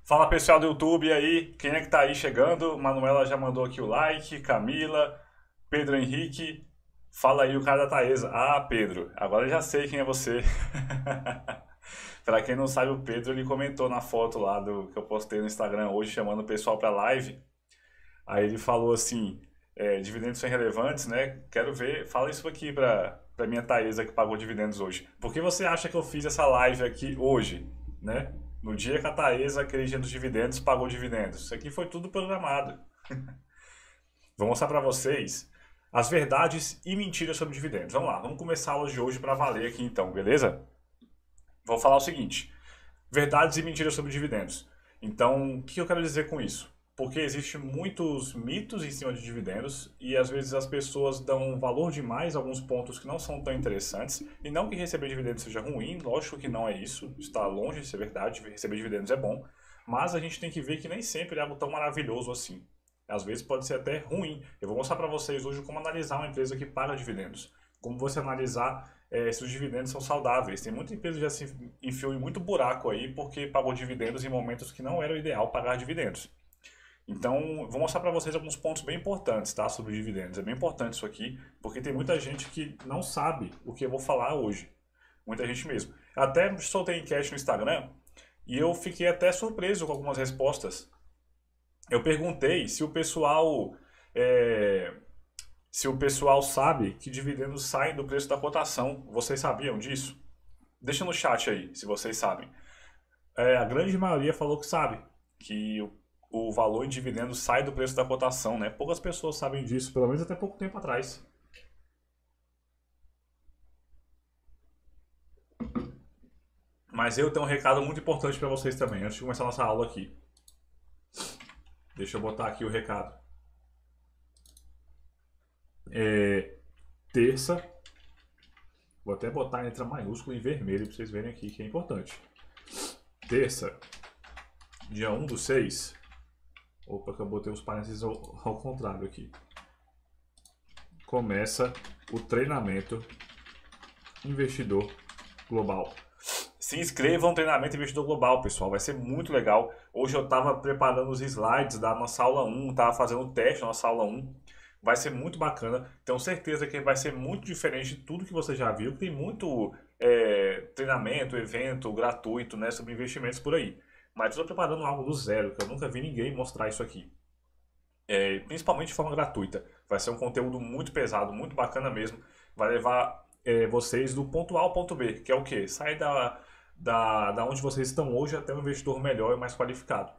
Fala pessoal do YouTube aí, quem é que tá aí chegando? Manuela já mandou aqui o like, Camila, Pedro Henrique, fala aí o cara da Taesa. Ah, Pedro, agora eu já sei quem é você. Pra quem não sabe, o Pedro ele comentou na foto lá do que eu postei no Instagram hoje chamando o pessoal pra live. Aí ele falou assim, dividendos são relevantes, né? Quero ver, fala isso aqui pra minha Taesa que pagou dividendos hoje. Por que você acha que eu fiz essa live aqui hoje, né? No dia que a Taesa, acreditando nos dividendos, pagou dividendos. Isso aqui foi tudo programado. Vou mostrar pra vocês as verdades e mentiras sobre dividendos. Vamos lá, vamos começar a aula de hoje pra valer aqui então, beleza? Vou falar o seguinte: verdades e mentiras sobre dividendos. Então, o que eu quero dizer com isso? Porque existem muitos mitos em cima de dividendos e às vezes as pessoas dão valor demais a alguns pontos que não são tão interessantes. E não que receber dividendos seja ruim, lógico que não é isso, está longe de ser verdade, receber dividendos é bom, mas a gente tem que ver que nem sempre é algo tão maravilhoso assim. Às vezes pode ser até ruim. Eu vou mostrar para vocês hoje como analisar uma empresa que paga dividendos. Como você analisar se os dividendos são saudáveis. Tem muita empresa que já se enfiou em muito buraco aí porque pagou dividendos em momentos que não era o ideal pagar dividendos. Então, vou mostrar para vocês alguns pontos bem importantes, tá, sobre dividendos. É bem importante isso aqui, porque tem muita gente que não sabe o que eu vou falar hoje. Muita gente mesmo. Eu até soltei enquete no Instagram e eu fiquei até surpreso com algumas respostas. Eu perguntei é, se o pessoal sabe que dividendos saem do preço da cotação. Vocês sabiam disso? Deixa no chat aí, se vocês sabem. A grande maioria falou que sabe, que o valor em dividendos sai do preço da cotação, né? Poucas pessoas sabem disso, pelo menos até pouco tempo atrás. Mas eu tenho um recado muito importante para vocês também, antes de começar a nossa aula aqui. Deixa eu botar aqui o recado. Terça, vou até botar em letra maiúscula em vermelho para vocês verem aqui que é importante. Terça, dia 1/6. Opa, que eu botei os parênteses ao contrário aqui. Começa o treinamento Investidor Global. Se inscrevam no treinamento Investidor Global, pessoal. Vai ser muito legal. Hoje eu estava preparando os slides da nossa aula 1, estava fazendo o teste da nossa aula 1. Vai ser muito bacana. Tenho certeza que vai ser muito diferente de tudo que você já viu. Tem muito treinamento, evento gratuito, né, sobre investimentos por aí. Mas estou preparando algo do zero, que eu nunca vi ninguém mostrar isso aqui. Principalmente de forma gratuita. Vai ser um conteúdo muito pesado, muito bacana mesmo. Vai levar vocês do ponto A ao ponto B, que é o quê? Sair da onde vocês estão hoje até um investidor melhor e mais qualificado.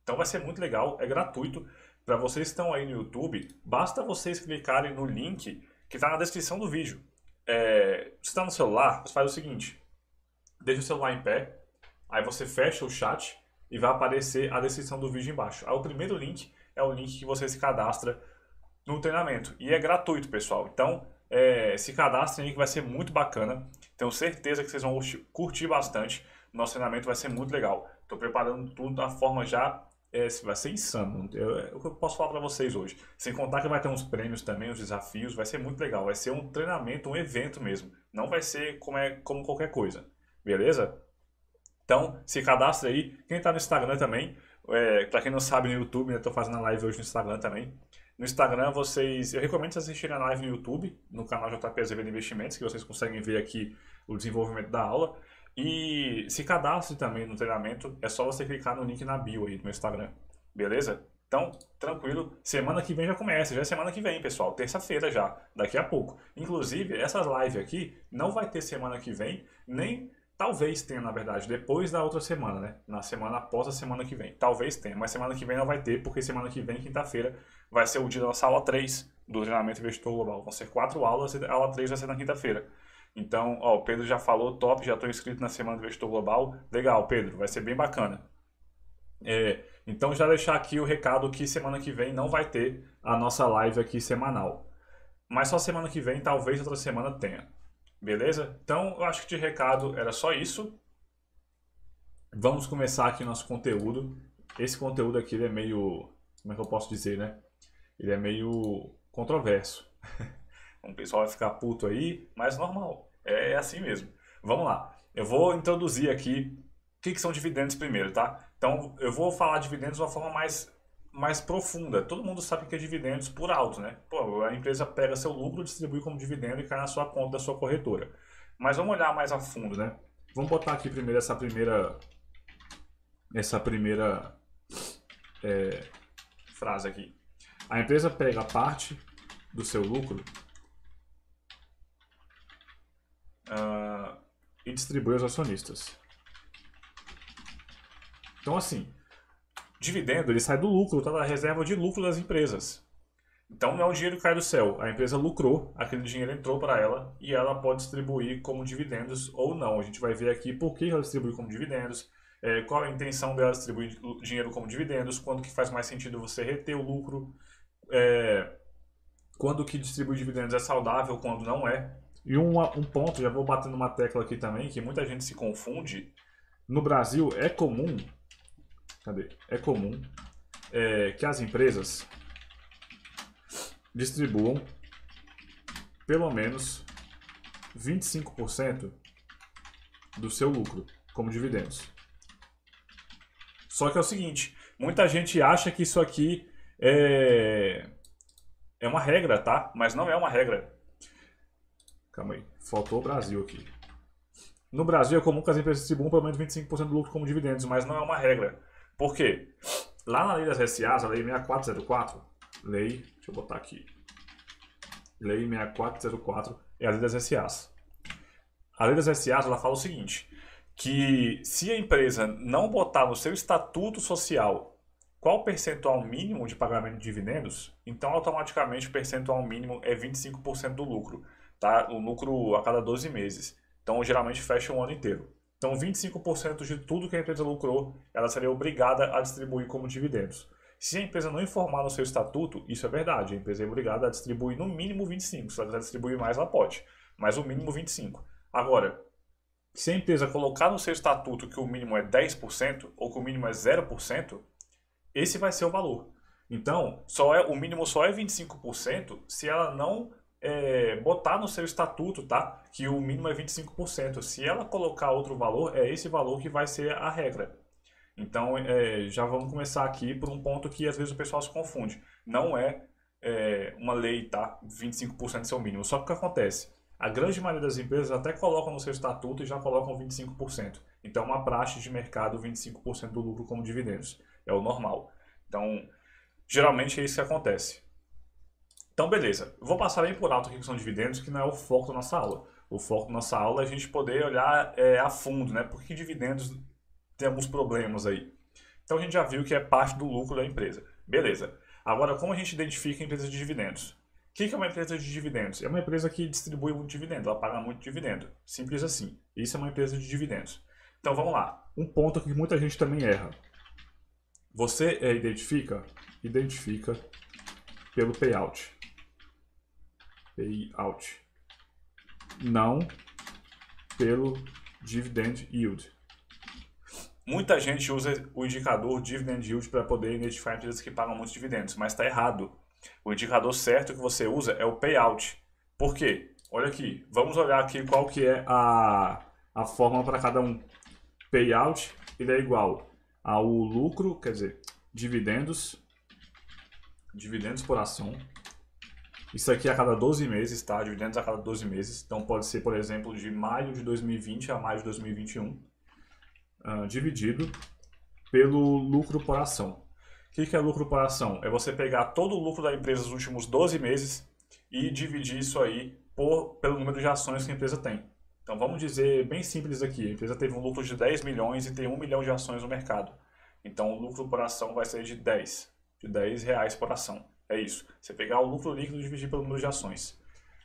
Então vai ser muito legal, é gratuito. Para vocês que estão aí no YouTube, basta vocês clicarem no link que está na descrição do vídeo. Se está no celular, você faz o seguinte: deixa o celular em pé, aí você fecha o chat e vai aparecer a descrição do vídeo embaixo. Aí o primeiro link é o link que você se cadastra no treinamento. E é gratuito, pessoal. Então, se cadastrem aí que vai ser muito bacana. Tenho certeza que vocês vão curtir bastante. Nosso treinamento vai ser muito legal. Estou preparando tudo da forma já. Vai ser insano. É o que eu posso falar para vocês hoje. Sem contar que vai ter uns prêmios também, uns desafios. Vai ser muito legal. Vai ser um treinamento, um evento mesmo. Não vai ser como qualquer coisa. Beleza? Então, se cadastra aí. Quem está no Instagram também, para quem não sabe no YouTube, eu tô fazendo a live hoje no Instagram também. No Instagram, eu recomendo vocês assistirem a live no YouTube, no canal JP Azevedo Investimentos, que vocês conseguem ver aqui o desenvolvimento da aula. E se cadastre também no treinamento, é só você clicar no link na bio aí do meu Instagram. Beleza? Então, tranquilo. Semana que vem já começa, já é semana que vem, pessoal. Terça-feira já, daqui a pouco. Inclusive, essas lives aqui não vai ter semana que vem, nem talvez tenha, na verdade, depois da outra semana, né? Na semana após a semana que vem. Talvez tenha, mas semana que vem não vai ter, porque semana que vem, quinta-feira, vai ser o dia da nossa aula 3 do treinamento Investidor Global. Vão ser 4 aulas e a aula 3 vai ser na quinta-feira. Então, ó, o Pedro já falou, top, já estou inscrito na semana do Investidor Global. Legal, Pedro, vai ser bem bacana. Então, já deixar aqui o recado que semana que vem não vai ter a nossa live aqui semanal. Mas só semana que vem, talvez outra semana tenha. Beleza? Então, eu acho que de recado era só isso. Vamos começar aqui nosso conteúdo. Esse conteúdo aqui ele é meio, como é que eu posso dizer, né? Ele é meio controverso. O pessoal vai ficar puto aí, mas normal. É assim mesmo. Vamos lá. Eu vou introduzir aqui que são dividendos primeiro, tá? Então, eu vou falar dividendos de uma forma mais profunda. Todo mundo sabe que é dividendos por alto, né? Pô, a empresa pega seu lucro, distribui como dividendo e cai na sua conta da sua corretora. Mas vamos olhar mais a fundo, né? Vamos botar aqui primeiro essa primeira frase aqui. A empresa pega parte do seu lucro e distribui aos acionistas. Então, assim, dividendo ele sai do lucro, tá? Da reserva de lucro das empresas. Então não é um dinheiro que cai do céu. A empresa lucrou, aquele dinheiro entrou para ela e ela pode distribuir como dividendos ou não. A gente vai ver aqui por que ela distribui como dividendos, qual a intenção dela distribuir dinheiro como dividendos, quando que faz mais sentido você reter o lucro, quando que distribuir dividendos é saudável, quando não é. E um ponto, já vou batendo uma tecla aqui também, que muita gente se confunde. No Brasil é comum, que as empresas distribuam pelo menos 25% do seu lucro como dividendos. Só que é o seguinte, muita gente acha que isso aqui é uma regra, tá? Mas não é uma regra. Calma aí, faltou o Brasil aqui. No Brasil é comum que as empresas distribuam pelo menos 25% do lucro como dividendos, mas não é uma regra. Por quê? Lá na lei das SAs, a lei 6404, deixa eu botar aqui. Lei 6404 é a lei das SAs. A lei das SAs ela fala o seguinte, que se a empresa não botar no seu estatuto social qual o percentual mínimo de pagamento de dividendos, então automaticamente o percentual mínimo é 25% do lucro, tá? O lucro a cada 12 meses. Então geralmente fecha um ano inteiro. Então 25% de tudo que a empresa lucrou, ela seria obrigada a distribuir como dividendos. Se a empresa não informar no seu estatuto, isso é verdade, a empresa é obrigada a distribuir no mínimo 25%. Se ela quiser distribuir mais, ela pode, mas o mínimo 25%. Agora, se a empresa colocar no seu estatuto que o mínimo é 10% ou que o mínimo é 0%, esse vai ser o valor. Então, o mínimo só é 25% se ela não botar no seu estatuto, tá? Que o mínimo é 25%. Se ela colocar outro valor, é esse valor que vai ser a regra. Então, já vamos começar aqui por um ponto que às vezes o pessoal se confunde. Não é uma lei, tá? 25% é o mínimo. Só que o que acontece? A grande maioria das empresas até colocam no seu estatuto e já colocam 25%. Então, uma praxe de mercado, 25% do lucro como dividendos. É o normal. Então, geralmente é isso que acontece. Então, beleza. Eu vou passar bem por alto aqui que são dividendos, que não é o foco da nossa aula. O foco da nossa aula é a gente poder olhar a fundo, né? Por que dividendos tem alguns problemas aí? Então, a gente já viu que é parte do lucro da empresa. Beleza. Agora, como a gente identifica a empresa de dividendos? O que é uma empresa de dividendos? É uma empresa que distribui muito dividendo, ela paga muito dividendo. Simples assim. Isso é uma empresa de dividendos. Então, vamos lá. Um ponto que muita gente também erra. Você identifica pelo payout. Payout. Não pelo dividend yield. Muita gente usa o indicador dividend yield para poder identificar empresas que pagam muitos dividendos, mas está errado. O indicador certo que você usa é o payout. Por quê? Olha aqui, vamos olhar aqui qual que é a fórmula para cada um. Payout ele é igual ao lucro, quer dizer, dividendos por ação. Isso aqui a cada 12 meses, tá? Dividendos a cada 12 meses. Então pode ser, por exemplo, de maio de 2020 a maio de 2021, dividido pelo lucro por ação. O que é lucro por ação? É você pegar todo o lucro da empresa nos últimos 12 meses e dividir isso aí pelo número de ações que a empresa tem. Então vamos dizer bem simples aqui, a empresa teve um lucro de 10 milhões e tem 1 milhão de ações no mercado. Então o lucro por ação vai ser de 10 reais por ação. É isso. Você pegar o lucro líquido e dividir pelo número de ações.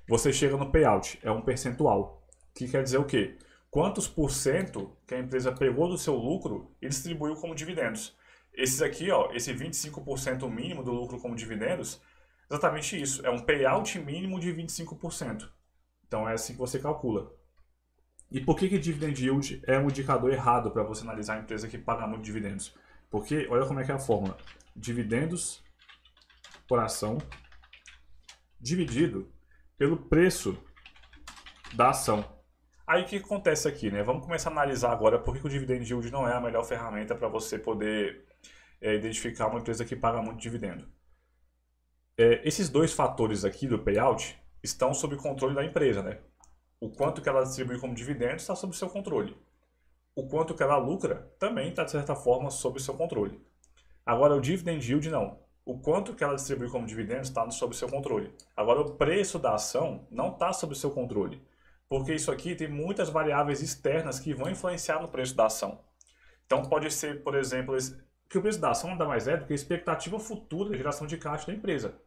Você chega no payout, é um percentual. Que quer dizer o quê? Quantos por cento que a empresa pegou do seu lucro e distribuiu como dividendos. Esses aqui, ó, esse 25% mínimo do lucro como dividendos, exatamente isso. É um payout mínimo de 25%. Então é assim que você calcula. E por que dividend yield é um indicador errado para você analisar a empresa que paga muito dividendos? Porque, olha como é que é a fórmula. Dividendos por ação dividido pelo preço da ação. Aí o que acontece aqui, né? Vamos começar a analisar agora por que o dividend yield não é a melhor ferramenta para você poder identificar uma empresa que paga muito dividendo. Esses dois fatores aqui do payout estão sob controle da empresa, né? O quanto que ela distribui como dividendos está sob seu controle. O quanto que ela lucra também está, de certa forma, sob seu controle. Agora, o dividend yield não. O quanto que ela distribui como dividendos está sob seu controle. Agora, o preço da ação não está sob seu controle. Porque isso aqui tem muitas variáveis externas que vão influenciar no preço da ação. Então, pode ser, por exemplo, que o preço da ação nada mais é do que a expectativa futura de geração de caixa da empresa.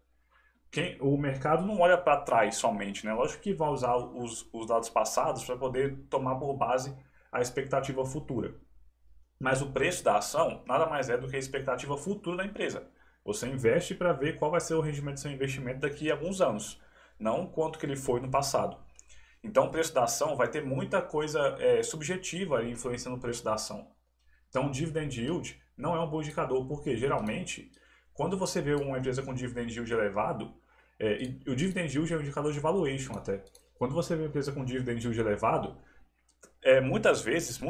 O mercado não olha para trás somente, né? Lógico que vai usar os dados passados para poder tomar por base a expectativa futura. Mas o preço da ação nada mais é do que a expectativa futura da empresa. Você investe para ver qual vai ser o rendimento do seu investimento daqui a alguns anos, não quanto que ele foi no passado. Então o preço da ação vai ter muita coisa subjetiva influenciando o preço da ação. Então o dividend yield não é um bom indicador, porque geralmente, quando você vê uma empresa com dividend yield elevado, e o dividend yield é um indicador de valuation até. Quando você vê uma empresa com dividend yield elevado, muitas vezes,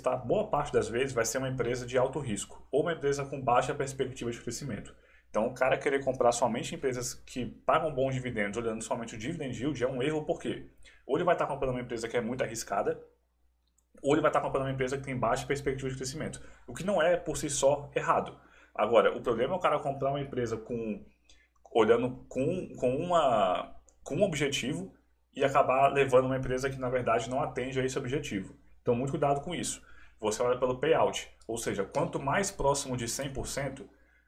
tá? Boa parte das vezes vai ser uma empresa de alto risco, ou uma empresa com baixa perspectiva de crescimento. Então, o cara querer comprar somente empresas que pagam bons dividendos, olhando somente o dividend yield, é um erro, porque ou ele vai estar comprando uma empresa que é muito arriscada, ou ele vai estar comprando uma empresa que tem baixa perspectiva de crescimento, o que não é, por si só, errado. Agora, o problema é o cara comprar uma empresa olhando com um objetivo e acabar levando uma empresa que, na verdade, não atende a esse objetivo. Então, muito cuidado com isso. Você olha pelo payout, ou seja, quanto mais próximo de 100%,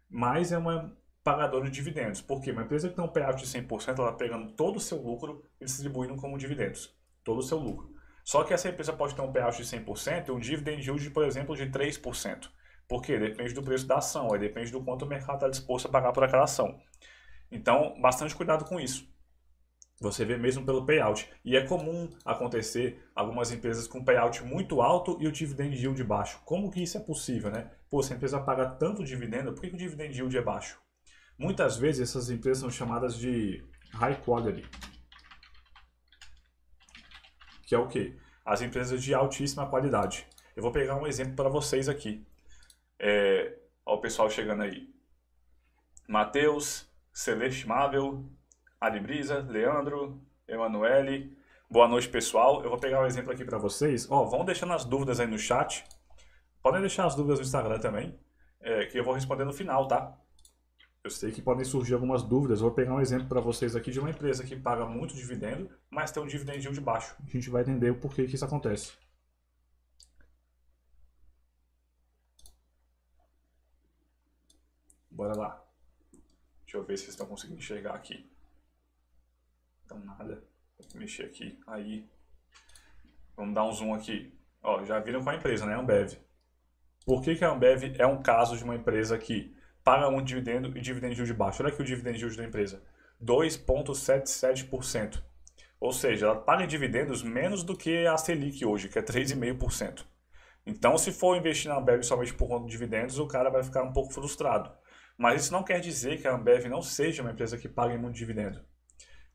mais é uma pagadora de dividendos. Porque uma empresa que tem um payout de 100%, ela pegando todo o seu lucro e distribuindo como dividendos. Todo o seu lucro. Só que essa empresa pode ter um payout de 100% e um dividend yield, por exemplo, de 3%. Por quê? Depende do preço da ação, aí depende do quanto o mercado está disposto a pagar por aquela ação. Então, bastante cuidado com isso. Você vê mesmo pelo payout. E é comum acontecer algumas empresas com payout muito alto e o dividend yield baixo. Como que isso é possível, né? Pô, se a empresa paga tanto dividendo, por que o dividend yield é baixo? Muitas vezes essas empresas são chamadas de high quality. Que é o quê? As empresas de altíssima qualidade. Eu vou pegar um exemplo para vocês aqui. Olha o pessoal chegando aí. Matheus, Celestimável, Alibrisa, Leandro, Emanuele. Boa noite, pessoal. Eu vou pegar um exemplo aqui para vocês. Vão deixando as dúvidas aí no chat. Podem deixar as dúvidas no Instagram também, que eu vou responder no final, tá? Eu sei que podem surgir algumas dúvidas. Eu vou pegar um exemplo para vocês aqui de uma empresa que paga muito dividendo, mas tem um dividend yield baixo. A gente vai entender o porquê que isso acontece. Bora lá. Deixa eu ver se vocês estão conseguindo enxergar aqui. Então nada. Vou mexer aqui. Aí. Vamos dar um zoom aqui. Já viram com a empresa, né? Ambev. Por que a Ambev é um caso de uma empresa que paga muito dividendo e dividend yield baixo? Olha aqui o dividend yield da empresa. 2,77%. Ou seja, ela paga em dividendos menos do que a Selic hoje, que é 3,5%. Então, se for investir na Ambev somente por conta de dividendos, o cara vai ficar um pouco frustrado. Mas isso não quer dizer que a Ambev não seja uma empresa que paga muito dividendo.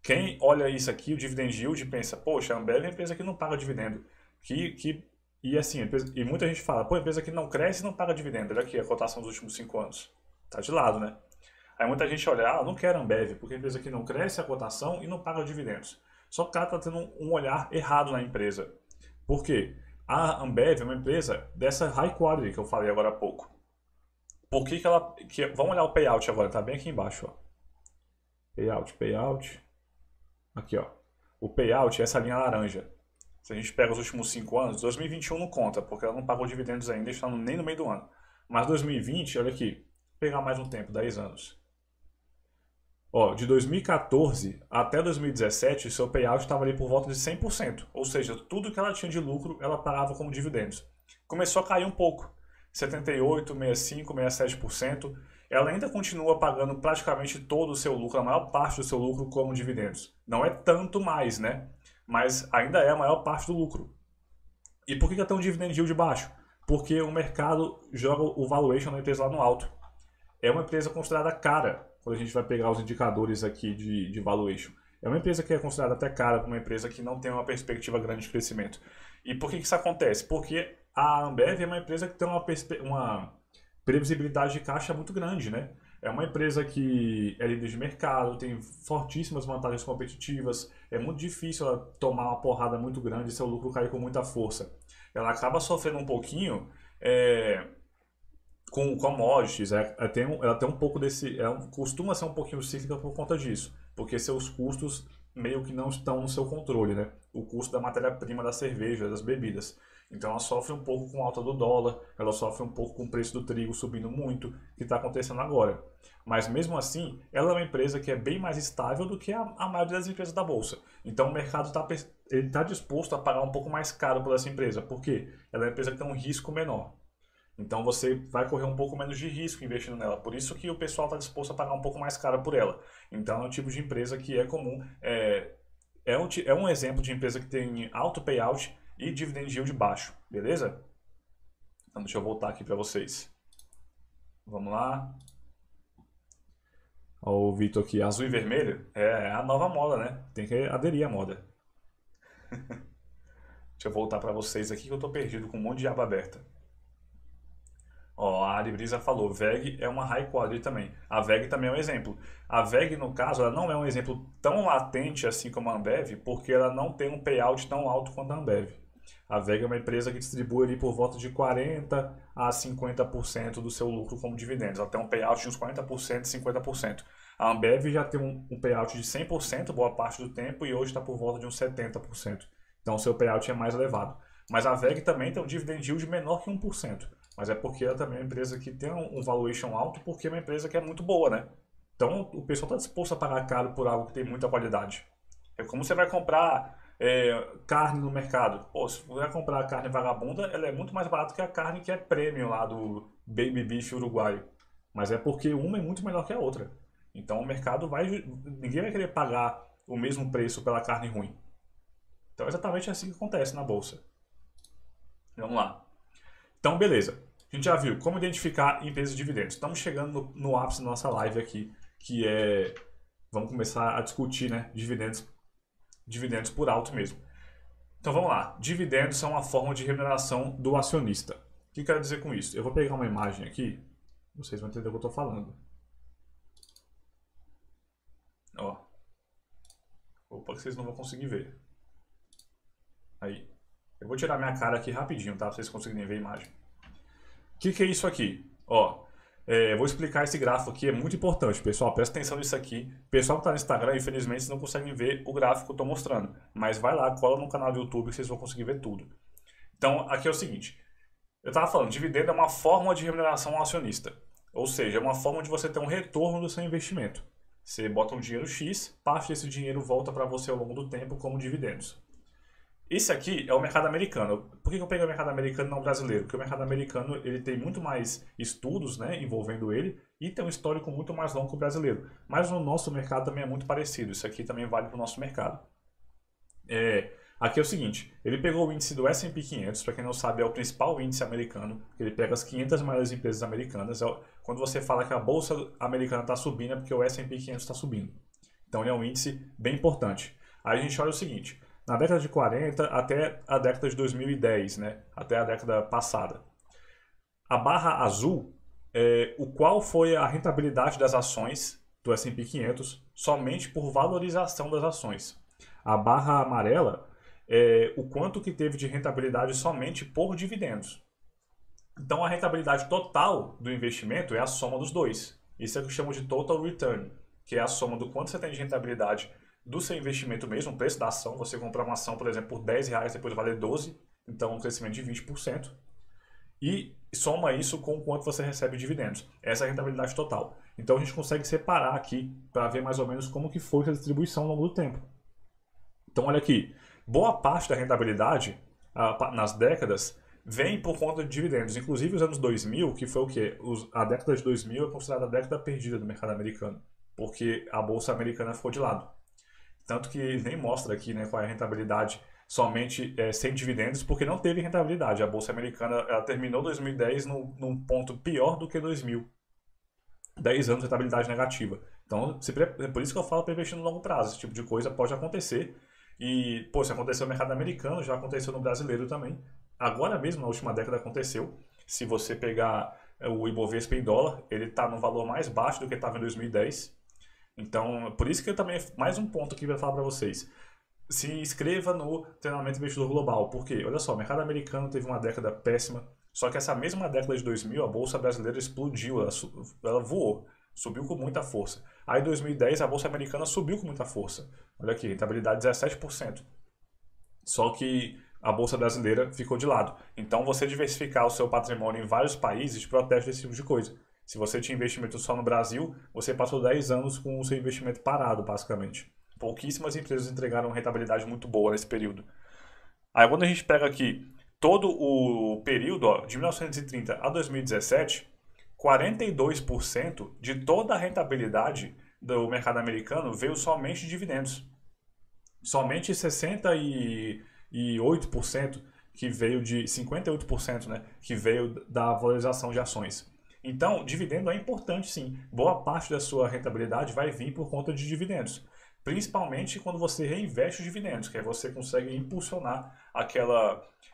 Quem olha isso aqui, o dividend yield, pensa, poxa, a Ambev é uma empresa que não paga dividendo. E muita gente fala, pô, a empresa que não cresce e não paga dividendo. Olha aqui a cotação dos últimos 5 anos. Tá de lado, né? Aí muita gente olha, eu não quero a Ambev, porque a empresa que não cresce a cotação e não paga dividendos. Só que o cara está tendo um olhar errado na empresa. Por quê? A Ambev é uma empresa dessa high quality que eu falei agora há pouco. Por que ela... vamos olhar o payout agora, tá bem aqui embaixo. Payout. Aqui, ó. O payout é essa linha laranja. Se a gente pega os últimos 5 anos, 2021 não conta, porque ela não pagou dividendos ainda, está nem no meio do ano. Mas 2020, olha aqui, vou pegar mais um tempo, 10 anos. De 2014 até 2017, seu payout estava ali por volta de 100%. Ou seja, tudo que ela tinha de lucro, ela pagava como dividendos. Começou a cair um pouco. 78%, 65%, 67%. Ela ainda continua pagando praticamente todo o seu lucro, a maior parte do seu lucro como dividendos. Não é tanto mais, né? Mas ainda é a maior parte do lucro. E por que ela tem um dividend yield baixo? Porque o mercado joga o valuation da empresa lá no alto. É uma empresa considerada cara, quando a gente vai pegar os indicadores aqui de valuation. É uma empresa que é considerada até cara, uma empresa que não tem uma perspectiva grande de crescimento. E por que isso acontece? Porque a Ambev é uma empresa que tem uma previsibilidade de caixa muito grande, né? É uma empresa que é líder de mercado, tem fortíssimas vantagens competitivas, é muito difícil ela tomar uma porrada muito grande e seu lucro cair com muita força. Ela acaba sofrendo um pouquinho com commodities, ela tem um pouco desse, costuma ser um pouquinho cíclica por conta disso, porque seus custos meio que não estão no seu controle, né? O custo da matéria-prima da cerveja, das bebidas. Então ela sofre um pouco com a alta do dólar, ela sofre um pouco com o preço do trigo subindo muito, que está acontecendo agora. Mas mesmo assim, ela é uma empresa que é bem mais estável do que a maioria das empresas da bolsa. Então o mercado está disposto a pagar um pouco mais caro por essa empresa, porque ela é uma empresa que tem um risco menor. Então você vai correr um pouco menos de risco investindo nela. Por isso que o pessoal está disposto a pagar um pouco mais caro por ela. Então é um tipo de empresa que é comum. É um exemplo de empresa que tem alto payout e dividend yield baixo. Beleza? Então deixa eu voltar aqui para vocês. Vamos lá. Ó, o Vitor aqui, azul e vermelho é a nova moda, né? Tem que aderir à moda. Deixa eu voltar para vocês aqui que eu estou perdido com um monte de aba aberta. Ó, a Ari Brisa falou, VEG é uma high quality também. A VEG também é um exemplo. A VEG, no caso, ela não é um exemplo tão latente assim como a Ambev, porque ela não tem um payout tão alto quanto a Ambev. A VEG é uma empresa que distribui ali por volta de 40% a 50% do seu lucro como dividendos. Ela tem um payout de uns 40%, 50%. A Ambev já tem um payout de 100% boa parte do tempo e hoje está por volta de uns 70%. Então o seu payout é mais elevado. Mas a VEG também tem um dividend yield menor que 1%. Mas é porque ela também é uma empresa que tem um valuation alto, porque é uma empresa que é muito boa, né? Então o pessoal está disposto a pagar caro por algo que tem muita qualidade. É como você vai comprar carne no mercado. Pô, se você vai comprar carne vagabunda, ela é muito mais barata que a carne que é premium lá do Baby Beef uruguaio. Mas é porque uma é muito melhor que a outra. Então o mercado ninguém vai querer pagar o mesmo preço pela carne ruim. Então é exatamente assim que acontece na bolsa. Vamos lá. Então, beleza. A gente já viu como identificar empresas de dividendos. Estamos chegando no ápice da nossa live aqui, que é... Vamos começar a discutir, né? Dividendos por alto mesmo. Então, vamos lá. Dividendos são uma forma de remuneração do acionista. O que eu quero dizer com isso? Eu vou pegar uma imagem aqui. Vocês vão entender o que eu estou falando. Ó. Opa, que vocês não vão conseguir ver. Aí. Eu vou tirar minha cara aqui rapidinho, tá? Pra vocês conseguirem ver a imagem. O que é isso aqui? Ó, vou explicar esse gráfico aqui, é muito importante, pessoal. Presta atenção nisso aqui. O pessoal que está no Instagram, infelizmente, vocês não conseguem ver o gráfico que eu estou mostrando. Mas vai lá, cola no canal do YouTube que vocês vão conseguir ver tudo. Então, aqui é o seguinte. Eu estava falando, dividendo é uma forma de remuneração ao acionista. Ou seja, é uma forma de você ter um retorno do seu investimento. Você bota um dinheiro X, parte desse dinheiro volta para você ao longo do tempo como dividendos. Esse aqui é o mercado americano. Por que eu peguei o mercado americano e não o brasileiro? Porque o mercado americano ele tem muito mais estudos, né, envolvendo ele e tem um histórico muito mais longo que o brasileiro. Mas o nosso mercado também é muito parecido. Isso aqui também vale para o nosso mercado. Aqui é o seguinte, ele pegou o índice do S&P 500, para quem não sabe é o principal índice americano, ele pega as 500 maiores empresas americanas. Quando você fala que a bolsa americana está subindo é porque o S&P 500 está subindo. Então ele é um índice bem importante. Aí a gente olha o seguinte, na década de 40 até a década de 2010, né? Até a década passada. A barra azul é qual foi a rentabilidade das ações do S&P 500 somente por valorização das ações. A barra amarela é o quanto que teve de rentabilidade somente por dividendos. Então a rentabilidade total do investimento é a soma dos dois. Isso é o que chamamos de total return, que é a soma do quanto você tem de rentabilidade do seu investimento mesmo, o preço da ação. Você comprar uma ação, por exemplo, por R$10, depois valer 12, então um crescimento de 20%. E soma isso com o quanto você recebe de dividendos. Essa é a rentabilidade total. Então a gente consegue separar aqui para ver mais ou menos como que foi a distribuição ao longo do tempo. Então olha aqui, boa parte da rentabilidade nas décadas vem por conta de dividendos. Inclusive os anos 2000, que foi o quê? A década de 2000 é considerada a década perdida do mercado americano, porque a bolsa americana ficou de lado. Tanto que nem mostra aqui, né, qual é a rentabilidade somente sem dividendos, porque não teve rentabilidade. A bolsa americana ela terminou 2010 num ponto pior do que 2000. 10 anos de rentabilidade negativa. Então, é por isso que eu falo para investir no longo prazo. Esse tipo de coisa pode acontecer. E, pô, se aconteceu no mercado americano, já aconteceu no brasileiro também. Agora mesmo, na última década, aconteceu. Se você pegar o Ibovespa em dólar, ele está no valor mais baixo do que estava em 2010. Então, por isso que eu também, mais um ponto aqui para falar para vocês. Se inscreva no treinamento investidor global. Por quê? Olha só, o mercado americano teve uma década péssima, só que essa mesma década de 2000, a bolsa brasileira explodiu, ela voou, subiu com muita força. Aí em 2010 a bolsa americana subiu com muita força. Olha aqui, rentabilidade 17%. Só que a bolsa brasileira ficou de lado. Então você diversificar o seu patrimônio em vários países protege desse tipo de coisa. Se você tinha investimento só no Brasil, você passou 10 anos com o seu investimento parado, basicamente. Pouquíssimas empresas entregaram rentabilidade muito boa nesse período. Aí quando a gente pega aqui todo o período, ó, de 1930 a 2017, 42% de toda a rentabilidade do mercado americano veio somente de dividendos. Somente 68% que veio de 58%, né, que veio da valorização de ações. Então, dividendo é importante sim. Boa parte da sua rentabilidade vai vir por conta de dividendos. Principalmente quando você reinveste os dividendos, que aí você consegue impulsionar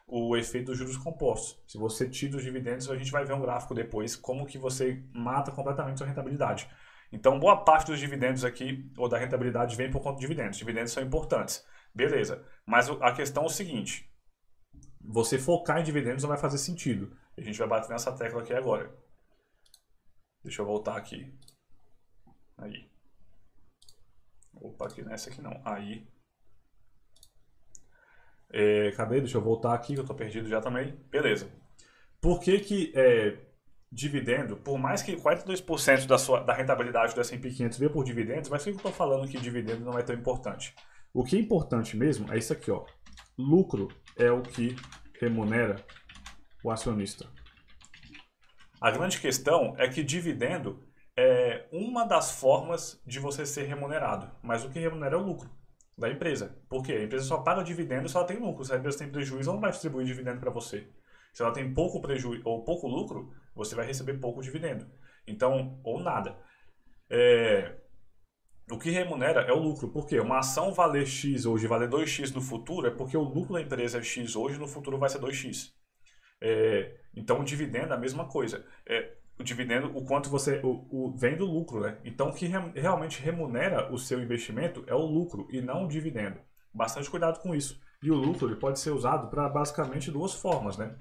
o efeito dos juros compostos. Se você tira os dividendos, a gente vai ver um gráfico depois, como que você mata completamente a sua rentabilidade. Então, boa parte dos dividendos aqui, ou da rentabilidade, vem por conta de dividendos. Dividendos são importantes. Beleza. Mas a questão é o seguinte. Você focar em dividendos não vai fazer sentido. A gente vai bater nessa tecla aqui agora. Deixa eu voltar aqui. Aí. Opa, aqui nessa aqui não. Aí. Cadê? Deixa eu voltar aqui, que eu tô perdido já também. Beleza. Por que dividendo, por mais que 42% da rentabilidade do S&P 500 venha por dividendos, mas por que eu tô falando que dividendo não é tão importante? O que é importante mesmo é isso aqui, ó. Lucro é o que remunera o acionista. A grande questão é que dividendo é uma das formas de você ser remunerado, mas o que remunera é o lucro da empresa. Por quê? A empresa só paga dividendo se ela tem lucro. Se a empresa tem prejuízo, ela não vai distribuir dividendo para você. Se ela tem pouco prejuízo ou pouco lucro, você vai receber pouco dividendo. Então, ou nada. O que remunera é o lucro. Por quê? Uma ação valer X hoje, valer 2X no futuro, é porque o lucro da empresa é X hoje, no futuro vai ser 2X. Então, o dividendo é a mesma coisa. O dividendo, o quanto você vem do lucro, né? Então, o que realmente remunera o seu investimento é o lucro e não o dividendo. Bastante cuidado com isso. E o lucro ele pode ser usado para basicamente duas formas, né?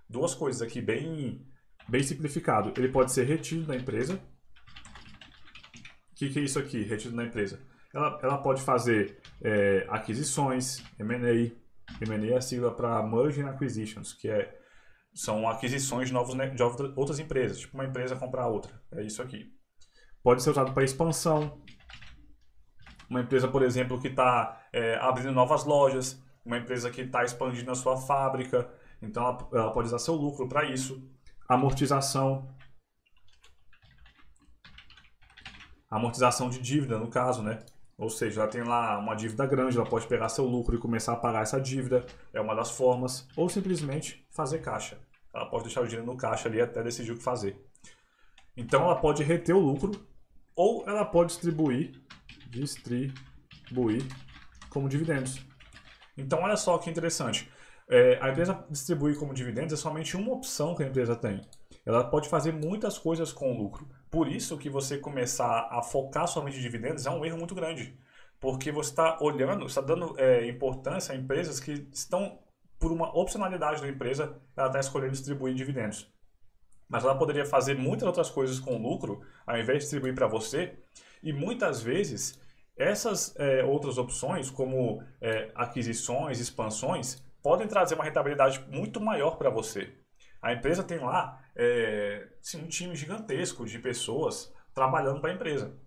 Duas coisas aqui bem simplificado. Ele pode ser retido da empresa. O que é isso aqui, retido na empresa? Ela pode fazer aquisições, M&A. M&A é a sigla para Merging Acquisitions, que são aquisições de outras empresas, tipo uma empresa comprar outra. É isso aqui. Pode ser usado para expansão. Uma empresa, por exemplo, que está abrindo novas lojas, uma empresa que está expandindo a sua fábrica, então ela pode usar seu lucro para isso. Amortização de dívida, no caso, né? Ou seja, ela tem lá uma dívida grande, ela pode pegar seu lucro e começar a pagar essa dívida, é uma das formas, ou simplesmente fazer caixa. Ela pode deixar o dinheiro no caixa ali até decidir o que fazer. Então ela pode reter o lucro, ou ela pode distribuir como dividendos. Então olha só que interessante. A empresa distribuir como dividendos é somente uma opção que a empresa tem. Ela pode fazer muitas coisas com o lucro. Por isso que você começar a focar somente em dividendos é um erro muito grande. Porque você está olhando, está dando importância a empresas que estão, por uma opcionalidade da empresa, ela está escolhendo distribuir dividendos. Mas ela poderia fazer muitas outras coisas com o lucro, ao invés de distribuir para você. E muitas vezes, essas outras opções, como aquisições, expansões, podem trazer uma rentabilidade muito maior para você. A empresa tem lá um time gigantesco de pessoas trabalhando para a empresa.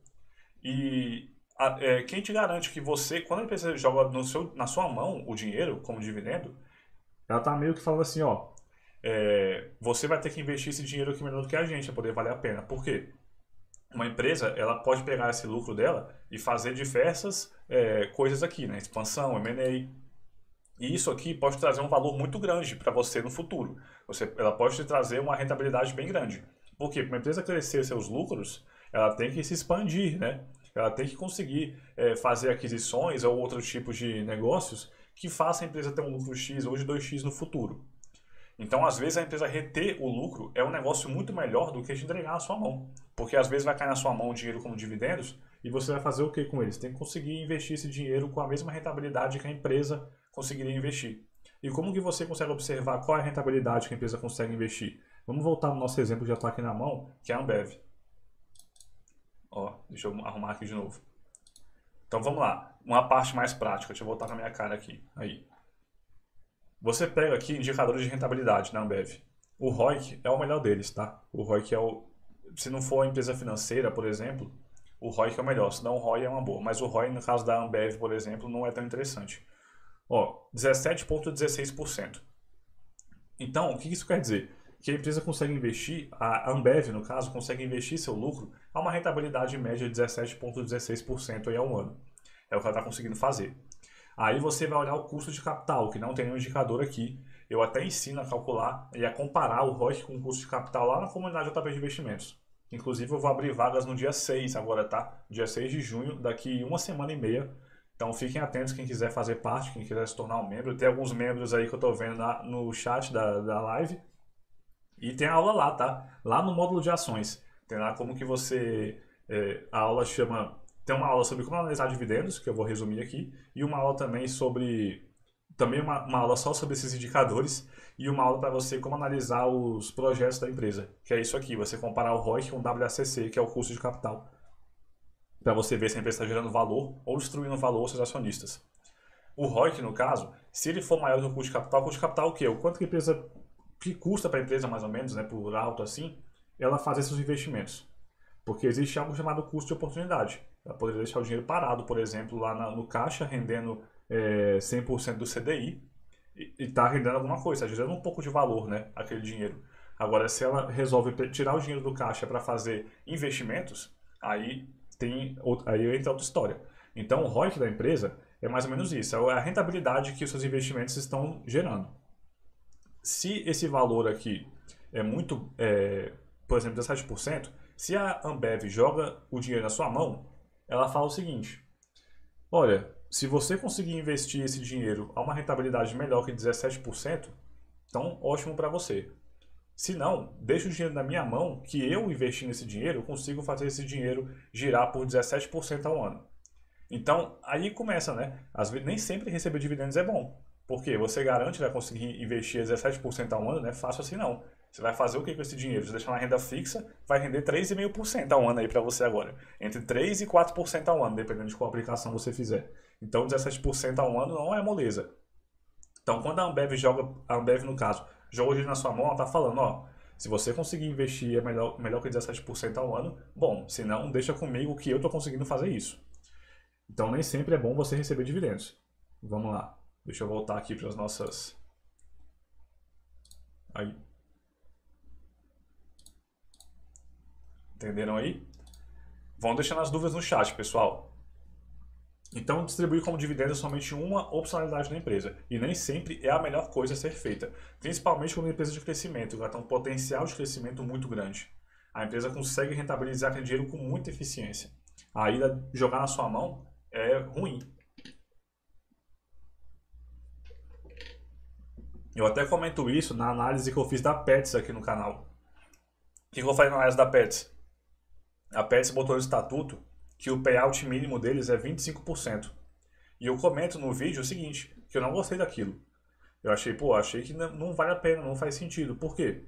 E quem te garante que você, quando a empresa joga na sua mão o dinheiro como dividendo, ela está meio que falando assim, ó, você vai ter que investir esse dinheiro aqui melhor do que a gente para poder valer a pena. Por quê? Uma empresa ela pode pegar esse lucro dela e fazer diversas coisas aqui, né? Expansão, M&A. E isso aqui pode trazer um valor muito grande para você no futuro. Ela pode te trazer uma rentabilidade bem grande. Por quê? Para uma empresa crescer seus lucros, ela tem que se expandir, né? Ela tem que conseguir fazer aquisições ou outros tipos de negócios que façam a empresa ter um lucro X hoje e 2x no futuro. Então, às vezes, a empresa reter o lucro é um negócio muito melhor do que te entregar na sua mão. Porque, às vezes, vai cair na sua mão o dinheiro como dividendos e você vai fazer o que com eles? Tem que conseguir investir esse dinheiro com a mesma rentabilidade que a empresa conseguiria investir. E como que você consegue observar qual é a rentabilidade que a empresa consegue investir? Vamos voltar no nosso exemplo que já está aqui na mão, que é a Ambev. Ó, deixa eu arrumar aqui de novo. Então, vamos lá. Uma parte mais prática. Deixa eu voltar com a minha cara aqui. Aí. Você pega aqui indicadores de rentabilidade na Ambev. O ROIC é o melhor deles, tá? O ROIC é o... Se não for uma empresa financeira, por exemplo, o ROIC é o melhor. Senão o ROI é uma boa. Mas o ROI, no caso da Ambev, por exemplo, não é tão interessante. Ó, 17,16%. Então, o que isso quer dizer? Que a empresa consegue investir, a Ambev, no caso, consegue investir seu lucro a uma rentabilidade média de 17,16% aí ao ano. É o que ela está conseguindo fazer. Aí você vai olhar o custo de capital, que não tem nenhum indicador aqui. Eu até ensino a calcular e a comparar o ROIC com o custo de capital lá na comunidade JP de Investimentos. Inclusive eu vou abrir vagas no dia 6 agora, tá? Dia 6 de junho, daqui uma semana e meia. Então fiquem atentos quem quiser fazer parte, quem quiser se tornar um membro. Tem alguns membros aí que eu tô vendo no chat da live. E tem a aula lá, tá? Lá no módulo de ações. Tem lá como que você... a aula chama... Tem uma aula sobre como analisar dividendos, que eu vou resumir aqui, e uma aula também sobre... Também uma aula só sobre esses indicadores, e uma aula para você como analisar os projetos da empresa, que é isso aqui, você comparar o ROIC com o WACC, que é o custo de capital, para você ver se a empresa está gerando valor ou destruindo valor aos seus acionistas. O ROIC, no caso, se ele for maior do que o custo de capital é o quê? O quanto que a empresa... que custa para a empresa, mais ou menos, né, por alto assim, ela fazer esses investimentos. Porque existe algo chamado custo de oportunidade. Ela poderia deixar o dinheiro parado, por exemplo, lá no caixa, rendendo 100% do CDI, e está rendendo alguma coisa, está gerando um pouco de valor, né, aquele dinheiro. Agora, se ela resolve tirar o dinheiro do caixa para fazer investimentos, aí entra outra história. Então, o ROIC da empresa é mais ou menos isso, é a rentabilidade que os seus investimentos estão gerando. Se esse valor aqui é muito, por exemplo, 17%, se a Ambev joga o dinheiro na sua mão, ela fala o seguinte: olha, se você conseguir investir esse dinheiro a uma rentabilidade melhor que 17%, então ótimo para você. Se não, deixa o dinheiro na minha mão, que eu investir nesse dinheiro, eu consigo fazer esse dinheiro girar por 17% ao ano. Então, aí começa, né? Às vezes, nem sempre receber dividendos é bom. Porque você garante que vai conseguir investir 17% ao ano, não é fácil assim não. Você vai fazer o que com esse dinheiro? Você deixar na renda fixa, vai render 3,5% ao ano aí para você agora. Entre 3% e 4% ao ano, dependendo de qual aplicação você fizer. Então 17% ao ano não é moleza. Então quando a Ambev no caso, joga o dinheiro na sua mão, ela está falando, ó, se você conseguir investir é melhor que 17% ao ano, bom, se não, deixa comigo que eu estou conseguindo fazer isso. Então nem sempre é bom você receber dividendos. Vamos lá. Deixa eu voltar aqui para as nossas... Aí. Entenderam aí? Vão deixando as dúvidas no chat, pessoal. Então, distribuir como dividendo é somente uma opcionalidade da empresa. E nem sempre é a melhor coisa a ser feita. Principalmente quando é uma empresa de crescimento, ela tem um potencial de crescimento muito grande. A empresa consegue rentabilizar aquele dinheiro com muita eficiência. Aí, jogar na sua mão é ruim. Eu até comento isso na análise que eu fiz da Pets aqui no canal. O que eu falei na análise da Pets? A Pets botou no estatuto que o payout mínimo deles é 25%. E eu comento no vídeo o seguinte, que eu não gostei daquilo. Eu achei que não vale a pena, não faz sentido. Por quê?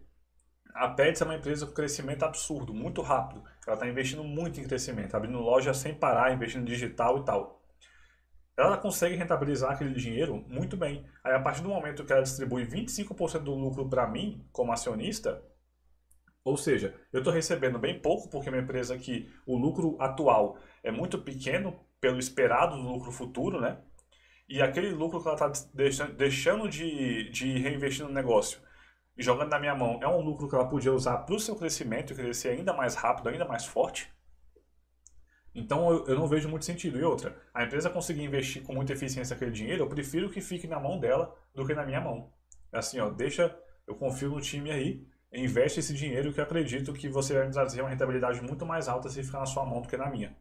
A Pets é uma empresa com crescimento absurdo, muito rápido. Ela está investindo muito em crescimento, abrindo loja sem parar, investindo em digital e tal. Ela consegue rentabilizar aquele dinheiro muito bem. Aí, a partir do momento que ela distribui 25% do lucro para mim, como acionista, ou seja, eu estou recebendo bem pouco, porque é uma empresa que o lucro atual é muito pequeno pelo esperado do lucro futuro, né? E aquele lucro que ela está deixando de reinvestir no negócio e jogando na minha mão é um lucro que ela podia usar para o seu crescimento e crescer ainda mais rápido, ainda mais forte. Então eu não vejo muito sentido. E outra, a empresa conseguir investir com muita eficiência aquele dinheiro, eu prefiro que fique na mão dela do que na minha mão. Assim, ó, eu confio no time aí, investe esse dinheiro que eu acredito que você vai trazer uma rentabilidade muito mais alta se ficar na sua mão do que na minha.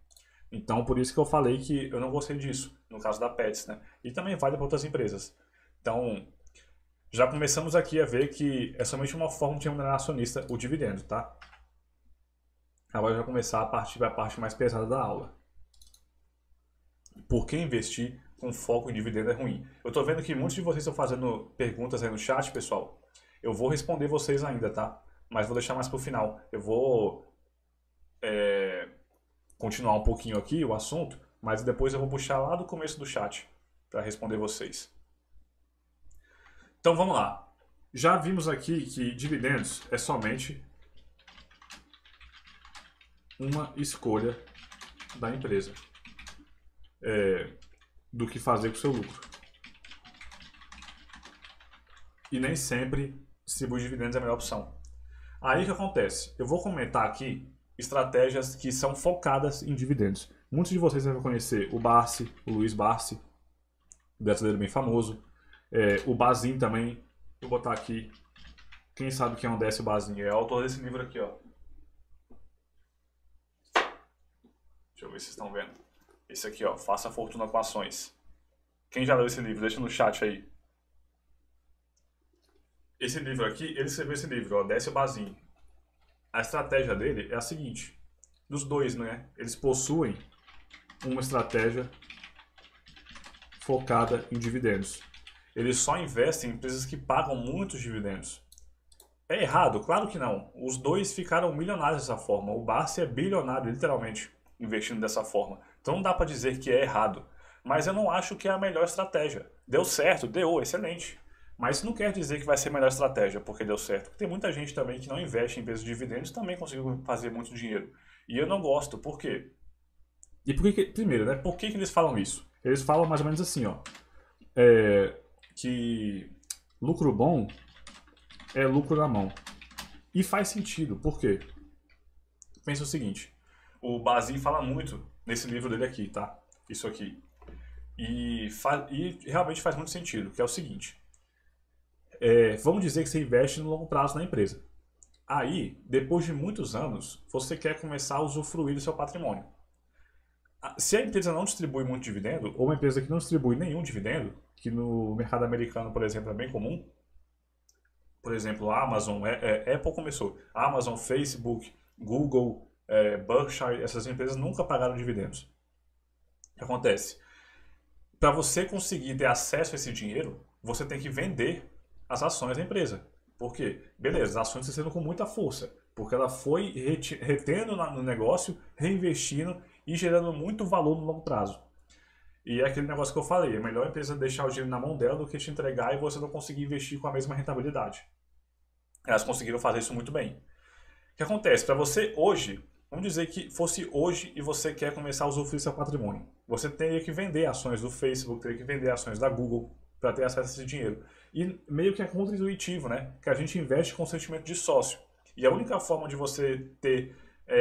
Então, por isso que eu falei que eu não gostei disso, no caso da Pets, né? E também vale para outras empresas. Então, já começamos aqui a ver que é somente uma forma de remunerar acionista, o dividendo, tá? Agora já começar a partir da parte mais pesada da aula. Por que investir com foco em dividendo é ruim? Eu tô vendo que muitos de vocês estão fazendo perguntas aí no chat, pessoal. Eu vou responder vocês ainda, tá? Mas vou deixar mais pro final. Eu vou continuar um pouquinho aqui o assunto, mas depois eu vou puxar lá do começo do chat para responder vocês. Então vamos lá. Já vimos aqui que dividendos é somente uma escolha da empresa do que fazer com o seu lucro. E nem sempre distribuir dividendos é a melhor opção. Aí o que acontece? Eu vou comentar aqui estratégias que são focadas em dividendos. Muitos de vocês devem conhecer o Barsi, o Luiz Barsi, brasileiro bem famoso. O Bazin também. Vou botar aqui. Quem sabe quem é o Décio Bazin? É o autor desse livro aqui, ó. Deixa eu ver se vocês estão vendo. Esse aqui, ó. Faça Fortuna com Ações. Quem já leu esse livro? Deixa no chat aí. Esse livro aqui, ele escreveu esse livro, ó, Décio Bazin. A estratégia dele é a seguinte. Dos dois, né? Eles possuem uma estratégia focada em dividendos. Eles só investem em empresas que pagam muitos dividendos. É errado? Claro que não. Os dois ficaram milionários dessa forma. O Barsi é bilionário, literalmente, investindo dessa forma. Então não dá para dizer que é errado. Mas eu não acho que é a melhor estratégia. Deu certo? Deu, excelente. Mas isso não quer dizer que vai ser a melhor estratégia porque deu certo. Tem muita gente também que não investe em empresas de dividendos e também conseguiu fazer muito dinheiro. E eu não gosto. Por quê? E por que, primeiro, né? Por que eles falam isso? Eles falam mais ou menos assim, ó. Que lucro bom é lucro na mão. E faz sentido. Por quê? Pensa o seguinte. O Bazin fala muito nesse livro dele aqui, tá? Isso aqui. E realmente faz muito sentido. Que é o seguinte. Vamos dizer que você investe no longo prazo na empresa. Aí, depois de muitos anos, você quer começar a usufruir do seu patrimônio. Se a empresa não distribui muito dividendo, ou uma empresa que não distribui nenhum dividendo, que no mercado americano, por exemplo, é bem comum, por exemplo, a Amazon, Apple começou, Amazon, Facebook, Google, Berkshire, essas empresas nunca pagaram dividendos. O que acontece? Para você conseguir ter acesso a esse dinheiro, você tem que vender as ações da empresa. Por quê? Beleza, as ações estão sendo com muita força, porque ela foi retendo no negócio, reinvestindo e gerando muito valor no longo prazo. E é aquele negócio que eu falei, é melhor a empresa deixar o dinheiro na mão dela do que te entregar e você não conseguir investir com a mesma rentabilidade. Elas conseguiram fazer isso muito bem. O que acontece? Para você hoje, vamos dizer que fosse hoje e você quer começar a usufruir seu patrimônio. Você teria que vender ações do Facebook, teria que vender ações da Google para ter acesso a esse dinheiro. E meio que é contra-intuitivo, né? Que a gente investe com sentimento de sócio. E a única forma de você ter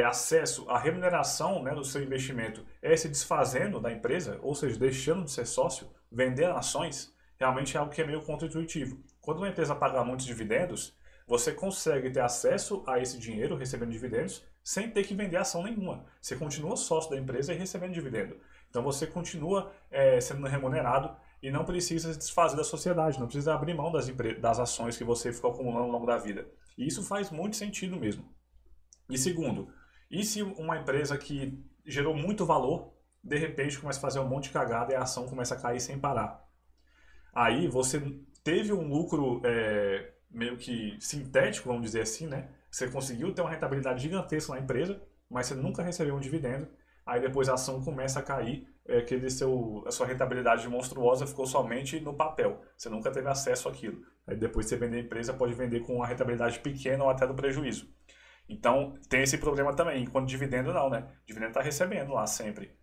acesso à remuneração, né, do seu investimento é se desfazendo da empresa, ou seja, deixando de ser sócio, vendendo ações, realmente é algo que é meio contra-intuitivo. Quando uma empresa paga muitos dividendos, você consegue ter acesso a esse dinheiro recebendo dividendos sem ter que vender ação nenhuma. Você continua sócio da empresa e recebendo dividendo. Então você continua sendo remunerado e não precisa se desfazer da sociedade, não precisa abrir mão das ações que você ficou acumulando ao longo da vida. E isso faz muito sentido mesmo. E segundo, e se uma empresa que gerou muito valor, de repente começa a fazer um monte de cagada e a ação começa a cair sem parar? Aí você teve um lucro meio que sintético, vamos dizer assim, né? Você conseguiu ter uma rentabilidade gigantesca na empresa, mas você nunca recebeu um dividendo. Aí depois a ação começa a cair, a sua rentabilidade monstruosa ficou somente no papel. Você nunca teve acesso àquilo. Aí depois você vender a empresa, pode vender com uma rentabilidade pequena ou até do prejuízo. Então tem esse problema também. Enquanto dividendo não, né? Dividendo está recebendo lá sempre.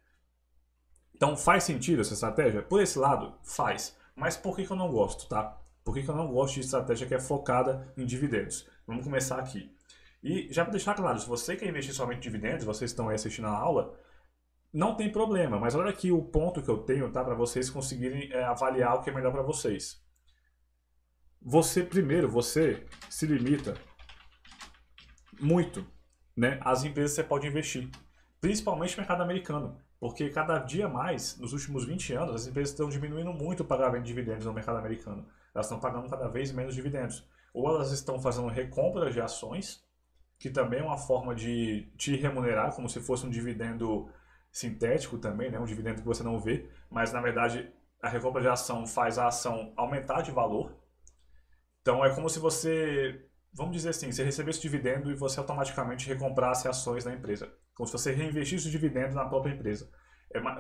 Então faz sentido essa estratégia? Por esse lado, faz. Mas por que eu não gosto, tá? Por que eu não gosto de estratégia que é focada em dividendos? Vamos começar aqui. E já para deixar claro, se você quer investir somente em dividendos, vocês estão aí assistindo a aula, não tem problema. Mas olha aqui o ponto que eu tenho, tá? Para vocês conseguirem avaliar o que é melhor para vocês. Você se limita muito, né, às empresas que você pode investir. Principalmente no mercado americano. Porque cada dia mais, nos últimos 20 anos, as empresas estão diminuindo muito o pagamento de dividendos no mercado americano. Elas estão pagando cada vez menos dividendos. Ou elas estão fazendo recompras de ações, que também é uma forma de te remunerar, como se fosse um dividendo sintético também, né? Um dividendo que você não vê, mas na verdade a recompra de ação faz a ação aumentar de valor. Então é como se você, vamos dizer assim, você recebesse dividendo e você automaticamente recomprasse ações na empresa. Como se você reinvestisse o dividendo na própria empresa.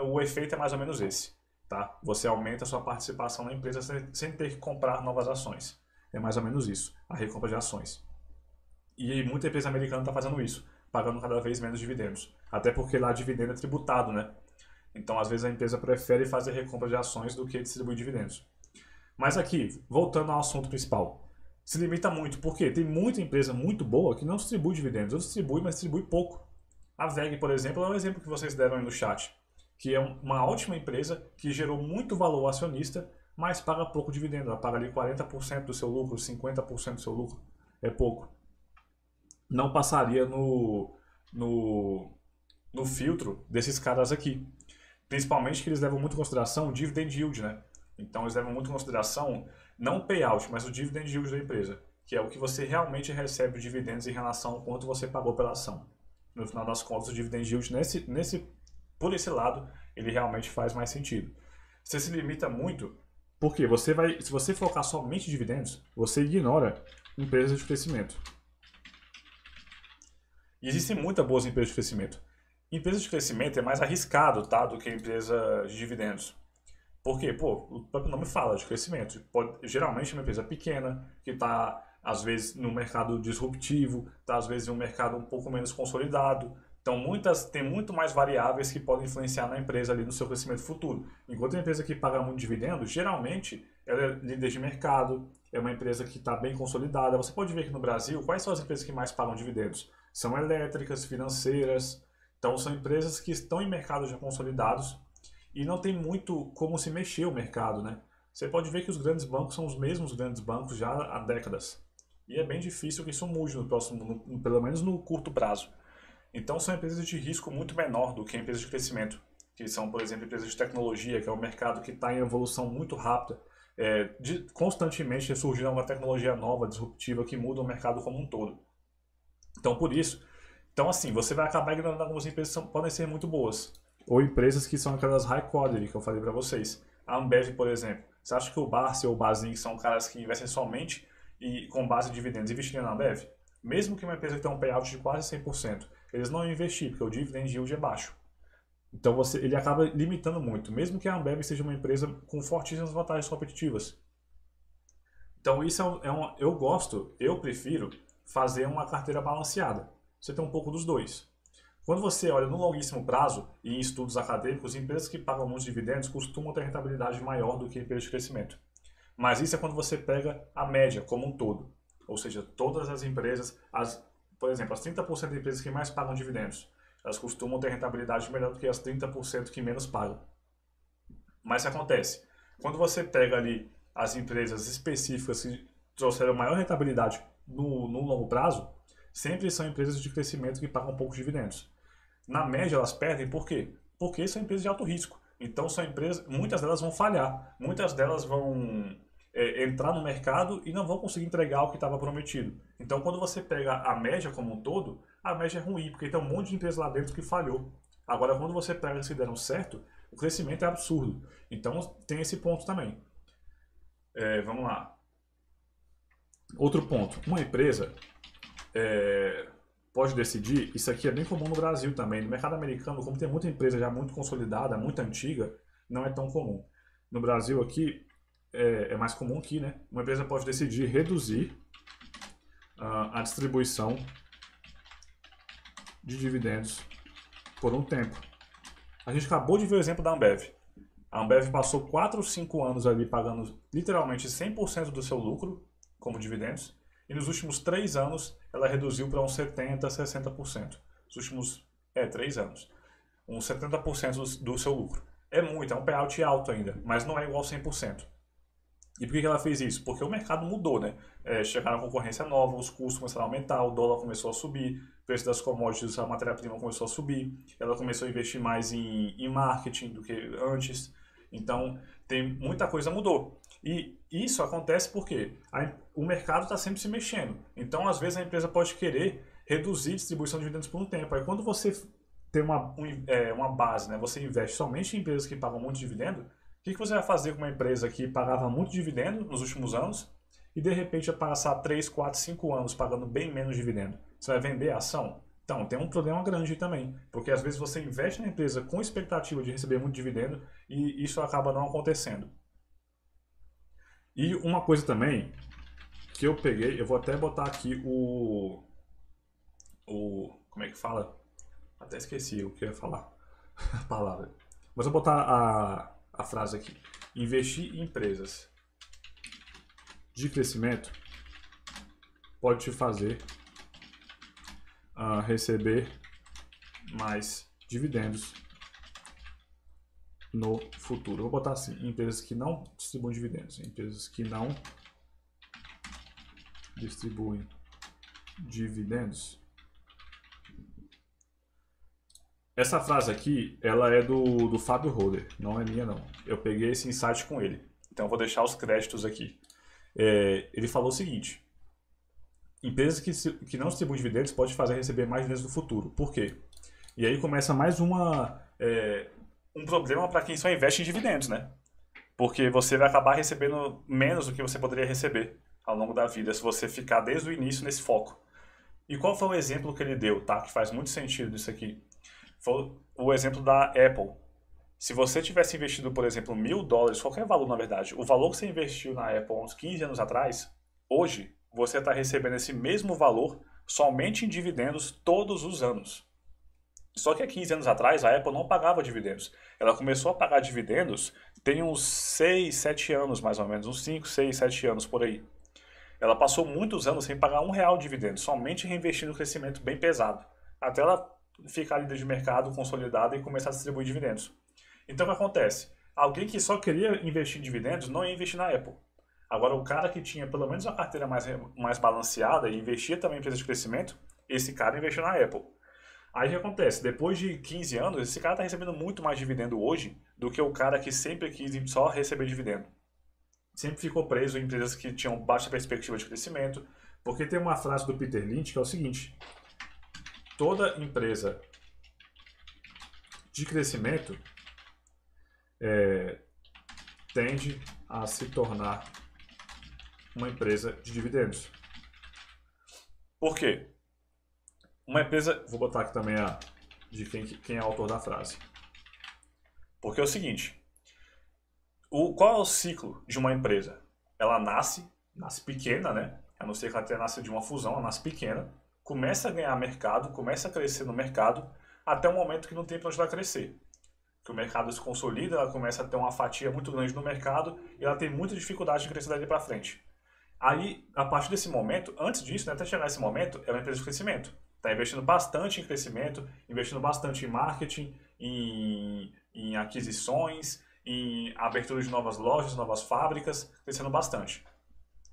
O efeito é mais ou menos esse. Tá? Você aumenta a sua participação na empresa sem ter que comprar novas ações. É mais ou menos isso, a recompra de ações. E muita empresa americana está fazendo isso, pagando cada vez menos dividendos. Até porque lá dividendo é tributado, né? Então, às vezes, a empresa prefere fazer recompra de ações do que distribuir dividendos. Mas aqui, voltando ao assunto principal, se limita muito, porque tem muita empresa muito boa que não distribui dividendos. Ou distribui, mas distribui pouco. A VEG, por exemplo, é um exemplo que vocês deram aí no chat, que é uma ótima empresa que gerou muito valor ao acionista, mas paga pouco dividendo. Ela paga ali 40% do seu lucro, 50% do seu lucro. É pouco. Não passaria no filtro desses caras aqui. Principalmente que eles levam muito em consideração o dividend yield, né? Então eles levam muito em consideração não o payout, mas o dividend yield da empresa, que é o que você realmente recebe de dividendos em relação ao quanto você pagou pela ação. No final das contas, o dividend yield por esse lado, ele realmente faz mais sentido. Você se limita muito, porque se você focar somente em dividendos, você ignora empresas de crescimento. E existem muitas boas empresas de crescimento. Empresas de crescimento é mais arriscado, tá, do que empresa de dividendos. Por quê? Pô, o próprio nome fala de crescimento. Geralmente é uma empresa pequena, que está, às vezes, no mercado disruptivo, está, às vezes, em um mercado um pouco menos consolidado. Então, tem muito mais variáveis que podem influenciar na empresa ali no seu crescimento futuro. Enquanto a empresa que paga muito dividendo, geralmente, ela é líder de mercado, é uma empresa que está bem consolidada. Você pode ver que no Brasil, quais são as empresas que mais pagam dividendos? São elétricas, financeiras. Então, são empresas que estão em mercados já consolidados e não tem muito como se mexer o mercado, né? Você pode ver que os grandes bancos são os mesmos grandes bancos já há décadas. E é bem difícil que isso mude pelo menos no curto prazo. Então, são empresas de risco muito menor do que empresas de crescimento, que são, por exemplo, empresas de tecnologia, que é um mercado que está em evolução muito rápida. Constantemente surgindo uma tecnologia nova, disruptiva, que muda o mercado como um todo. Então, por isso, assim, você vai acabar ignorando algumas empresas que podem ser muito boas. Ou empresas que são aquelas high quality que eu falei para vocês. A Ambev, por exemplo. Você acha que o Barsi ou o Bazin são caras que investem somente e com base em dividendos investindo na Ambev? Mesmo que uma empresa tenha um payout de quase 100%, eles não iam investir, porque o dividend yield é baixo. Então ele acaba limitando muito, mesmo que a Ambev seja uma empresa com fortíssimas vantagens competitivas. Então isso eu prefiro fazer uma carteira balanceada. Você tem um pouco dos dois. Quando você olha no longuíssimo prazo e em estudos acadêmicos, empresas que pagam muitos dividendos costumam ter rentabilidade maior do que empresas de crescimento. Mas isso é quando você pega a média como um todo. Ou seja, todas as empresas, por exemplo, as 30% de empresas que mais pagam dividendos, elas costumam ter rentabilidade melhor do que as 30% que menos pagam. Mas o que acontece? Quando você pega ali as empresas específicas que trouxeram maior rentabilidade no longo prazo, sempre são empresas de crescimento que pagam poucos dividendos. Na média elas perdem por quê? Porque são empresas de alto risco. Então são empresas, muitas delas vão falhar, muitas delas vão entrar no mercado e não vão conseguir entregar o que estava prometido. Então quando você pega a média como um todo, a média é ruim, porque tem um monte de empresas lá dentro que falhou. Agora quando você pega as que deram certo, o crescimento é absurdo. Então tem esse ponto também. Vamos lá. Outro ponto. Uma empresa pode decidir, isso aqui é bem comum no Brasil também. No mercado americano, como tem muita empresa já muito consolidada, muito antiga, não é tão comum. No Brasil aqui, é mais comum que, né? Uma empresa pode decidir reduzir a distribuição de dividendos por um tempo. A gente acabou de ver o exemplo da Ambev. A Ambev passou 4 ou 5 anos ali pagando literalmente 100% do seu lucro como dividendos. E nos últimos 3 anos, ela reduziu para uns 70%, 60%. Nos últimos 3 anos. Uns 70% do seu lucro. É muito, é um payout alto ainda, mas não é igual 100%. E por que ela fez isso? Porque o mercado mudou, né? Chegaram a concorrência nova, os custos começaram a aumentar, o dólar começou a subir, o preço das commodities, a matéria-prima começou a subir, ela começou a investir mais em marketing do que antes. Então, tem muita coisa mudou. E isso acontece porque o mercado está sempre se mexendo. Então, às vezes, a empresa pode querer reduzir a distribuição de dividendos por um tempo. Aí, quando você tem uma base, né, você investe somente em empresas que pagam muito dividendo, o que você vai fazer com uma empresa que pagava muito dividendo nos últimos anos e, de repente, vai passar 3, 4, 5 anos pagando bem menos dividendo? Você vai vender a ação? Então, tem um problema grande também, porque às vezes você investe na empresa com expectativa de receber muito dividendo e isso acaba não acontecendo. E uma coisa também que eu peguei, eu vou até botar aqui como é que fala? Até esqueci o que eu ia falar, a palavra. Mas eu vou botar a frase aqui. Investir em empresas de crescimento pode te fazer receber mais dividendos no futuro. Eu vou botar assim, empresas que não distribuem dividendos. Empresas que não distribuem dividendos. Essa frase aqui, ela é do Fábio Roller, não é minha não. Eu peguei esse insight com ele. Então eu vou deixar os créditos aqui. Ele falou o seguinte: empresas que não distribuem dividendos podem fazer receber mais dividendos no futuro. Por quê? E aí começa mais um problema para quem só investe em dividendos, né? Porque você vai acabar recebendo menos do que você poderia receber ao longo da vida se você ficar desde o início nesse foco. E qual foi o exemplo que ele deu, tá? Que faz muito sentido nisso aqui. Foi o exemplo da Apple. Se você tivesse investido, por exemplo, $1.000, qualquer valor na verdade, o valor que você investiu na Apple uns 15 anos atrás, hoje você está recebendo esse mesmo valor somente em dividendos todos os anos. Só que há 15 anos atrás a Apple não pagava dividendos. Ela começou a pagar dividendos tem uns 6, 7 anos mais ou menos, uns 5, 6, 7 anos por aí. Ela passou muitos anos sem pagar R$1 de dividendos, somente reinvestindo no crescimento bem pesado, até ela ficar líder de mercado consolidada e começar a distribuir dividendos. Então o que acontece? Alguém que só queria investir em dividendos não ia investir na Apple. Agora o cara que tinha pelo menos uma carteira mais balanceada e investia também em empresas de crescimento, esse cara investiu na Apple. Aí o que acontece? Depois de 15 anos, esse cara está recebendo muito mais dividendo hoje do que o cara que sempre quis só receber dividendo. Sempre ficou preso em empresas que tinham baixa perspectiva de crescimento, porque tem uma frase do Peter Lynch que é o seguinte: toda empresa de crescimento tende a se tornar uma empresa de dividendos. Por quê? Uma empresa... Vou botar aqui também de quem é o autor da frase. Porque é o seguinte: qual é o ciclo de uma empresa? Ela nasce pequena, né? A não ser que ela tenha nascido de uma fusão, ela nasce pequena, começa a ganhar mercado, começa a crescer no mercado, até o momento que não tem para onde ela crescer. Que o mercado se consolida, ela começa a ter uma fatia muito grande no mercado e ela tem muita dificuldade de crescer dali para frente. Aí, a partir desse momento, antes disso, né, até chegar nesse momento, é uma empresa de crescimento. Está investindo bastante em crescimento, investindo bastante em marketing, em aquisições, em abertura de novas lojas, novas fábricas, crescendo bastante.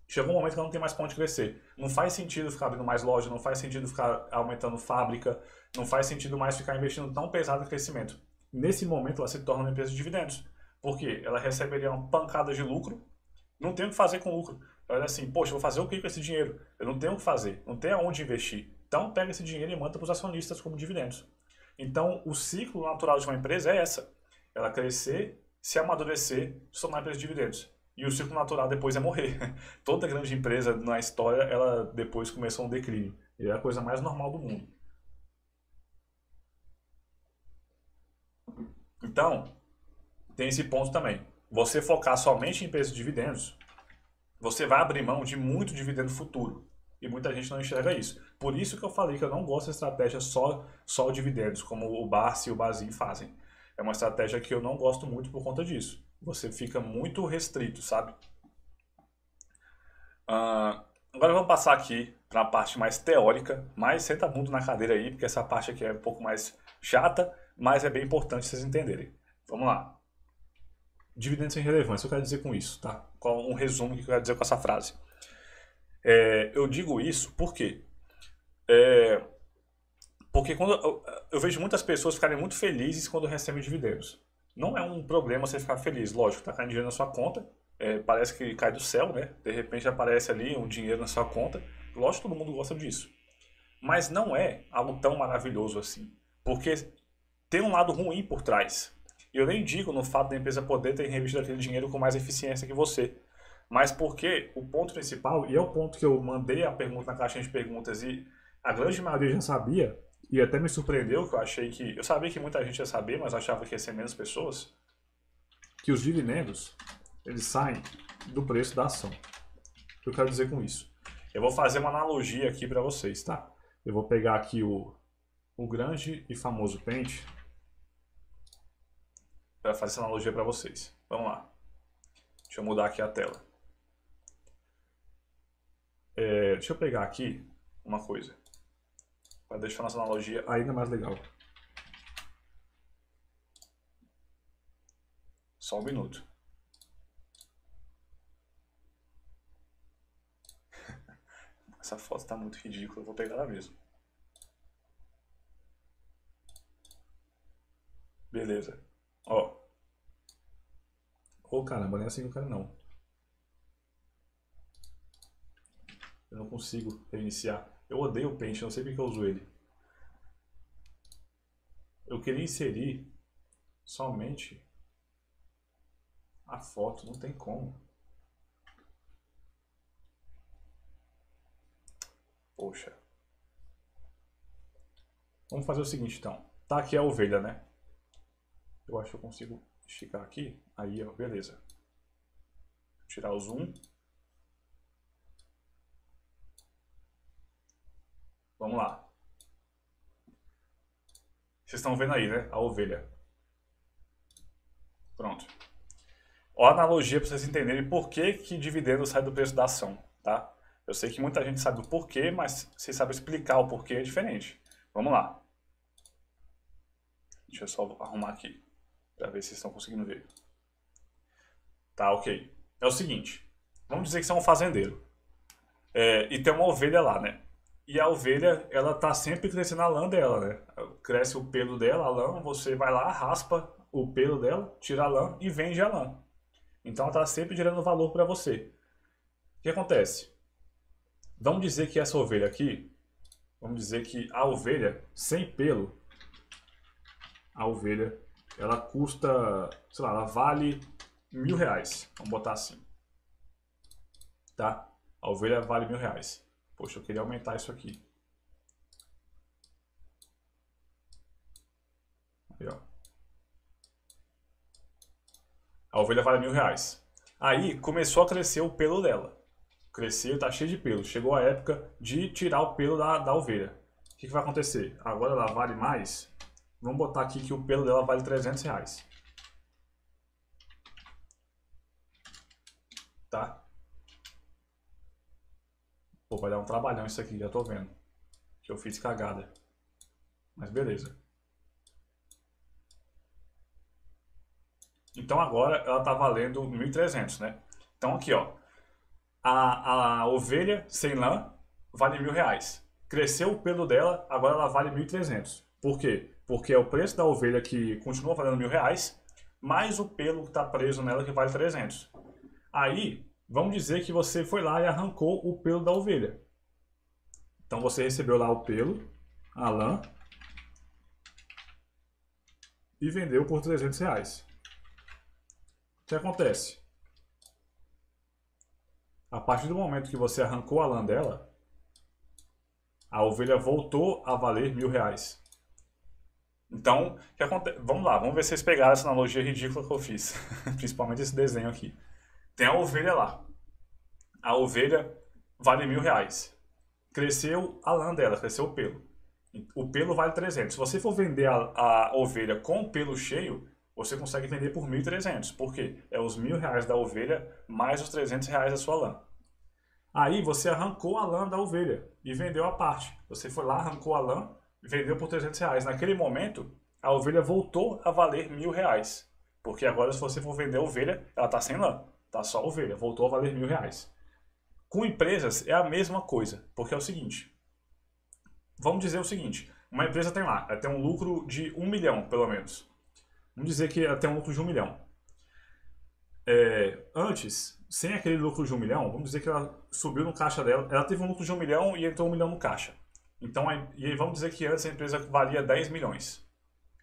Chegou um momento que ela não tem mais para onde crescer. Não faz sentido ficar abrindo mais loja, não faz sentido ficar aumentando fábrica, não faz sentido mais ficar investindo tão pesado em crescimento. Nesse momento ela se torna uma empresa de dividendos. Por quê? Ela receberia uma pancada de lucro, não tem o que fazer com lucro. Ela é assim, poxa, eu vou fazer o que com esse dinheiro? Eu não tenho o que fazer, não tenho aonde investir. Então pega esse dinheiro e manda para os acionistas como dividendos. Então o ciclo natural de uma empresa é essa: ela crescer, se amadurecer, se tornar uma empresa de dividendos. E o ciclo natural depois é morrer. Toda grande empresa na história, ela depois começou um declínio. E é a coisa mais normal do mundo. Então, tem esse ponto também. Você focar somente em empresas de dividendos, você vai abrir mão de muito dividendo futuro. E muita gente não enxerga isso. Por isso que eu falei que eu não gosto da estratégia só dividendos, como o Barsi e o Bazin fazem. É uma estratégia que eu não gosto muito por conta disso. Você fica muito restrito, sabe? Agora vamos passar aqui para a parte mais teórica, mas senta mundo na cadeira aí, porque essa parte aqui é um pouco mais chata, mas é bem importante vocês entenderem. Vamos lá. Dividendos sem relevância, o que eu quero dizer com isso, tá? Qual um resumo que eu quero dizer com essa frase? Eu digo isso porque Porque quando eu vejo muitas pessoas ficarem muito felizes quando recebem dividendos. Não é um problema você ficar feliz, lógico, tá caindo dinheiro na sua conta, parece que cai do céu, né? De repente aparece ali um dinheiro na sua conta. Lógico que todo mundo gosta disso. Mas não é algo tão maravilhoso assim. Porque tem um lado ruim por trás. E eu nem digo no fato da empresa poder ter reinvestido aquele dinheiro com mais eficiência que você. Mas porque o ponto principal, e é o ponto que eu mandei a pergunta na caixinha de perguntas e a grande maioria já sabia, e até me surpreendeu, que eu achei que... Eu sabia que muita gente ia saber, mas eu achava que ia ser menos pessoas. Que os dividendos, eles saem do preço da ação. O que eu quero dizer com isso? Eu vou fazer uma analogia aqui para vocês, tá? Eu vou pegar aqui o grande e famoso pente para fazer essa analogia para vocês. Vamos lá. Deixa eu mudar aqui a tela. Deixa eu pegar aqui uma coisa para deixar nossa analogia ainda mais legal. Só um minuto. Essa foto está muito ridícula, eu vou pegar ela mesmo. Beleza. Ó. Ô caramba, nem assim que eu quero não. Eu não consigo reiniciar. Eu odeio o Paint, não sei porque eu uso ele. Eu queria inserir somente a foto, não tem como. Poxa. Vamos fazer o seguinte então. Tá aqui a ovelha, né? Eu acho que eu consigo esticar aqui. Aí, ó, beleza. Vou tirar o zoom. Vamos lá. Vocês estão vendo aí, né? A ovelha. Pronto. Ó a analogia para vocês entenderem por que dividendo sai do preço da ação, tá? Eu sei que muita gente sabe o porquê, mas vocês sabem explicar o porquê é diferente. Vamos lá. Deixa eu só arrumar aqui, para ver se vocês estão conseguindo ver. Tá, ok. É o seguinte, vamos dizer que você é um fazendeiro. E tem uma ovelha lá, né? E a ovelha, ela tá sempre crescendo a lã dela, né? Cresce o pelo dela, a lã, você vai lá, raspa o pelo dela, tira a lã e vende a lã. Então ela tá sempre gerando valor para você. O que acontece? Vamos dizer que essa ovelha aqui, vamos dizer que a ovelha sem pelo, a ovelha, ela custa, sei lá, ela vale R$1.000, vamos botar assim, tá? A ovelha vale R$1.000. Poxa, eu queria aumentar isso aqui. Aí, ó. A ovelha vale R$1.000. Aí começou a crescer o pelo dela. Cresceu, tá cheio de pelo. Chegou a época de tirar o pelo da ovelha. O que vai acontecer? Agora ela vale mais. Vamos botar aqui que o pelo dela vale R$300. Tá? Pô, vai dar um trabalhão isso aqui, já tô vendo. Que eu fiz cagada. Mas beleza. Então agora ela tá valendo 1.300, né? Então aqui, ó. A ovelha sem lã vale R$1.000. Cresceu o pelo dela, agora ela vale 1.300. Por quê? Porque é o preço da ovelha que continua valendo R$1.000, mais o pelo que está preso nela que vale 300. Aí, vamos dizer que você foi lá e arrancou o pelo da ovelha. Então você recebeu lá o pelo, a lã, e vendeu por R$300. O que acontece? A partir do momento que você arrancou a lã dela, a ovelha voltou a valer R$1.000. Então, o que acontece? Vamos lá, vamos ver se vocês pegaram essa analogia ridícula que eu fiz. Principalmente esse desenho aqui. Tem a ovelha lá. A ovelha vale R$1.000. Cresceu a lã dela, cresceu o pelo. O pelo vale 300. Se você for vender a ovelha com o pelo cheio, você consegue vender por 1.300. Por quê? É os R$1.000 da ovelha mais os R$300 da sua lã. Aí você arrancou a lã da ovelha e vendeu a parte. Você foi lá, arrancou a lã e vendeu por R$300. Naquele momento, a ovelha voltou a valer R$1.000. Porque agora, se você for vender a ovelha, ela está sem lã. Está só a ovelha. Voltou a valer R$1.000. Com empresas é a mesma coisa. Porque é o seguinte. Vamos dizer o seguinte. Uma empresa tem lá, ela tem um lucro de 1 milhão, pelo menos. Vamos dizer que ela tem um lucro de 1 milhão. Antes, sem aquele lucro de 1 milhão, vamos dizer que ela subiu no caixa dela, ela teve um lucro de 1 milhão e entrou 1 milhão no caixa. Então, e aí vamos dizer que antes a empresa valia 10 milhões.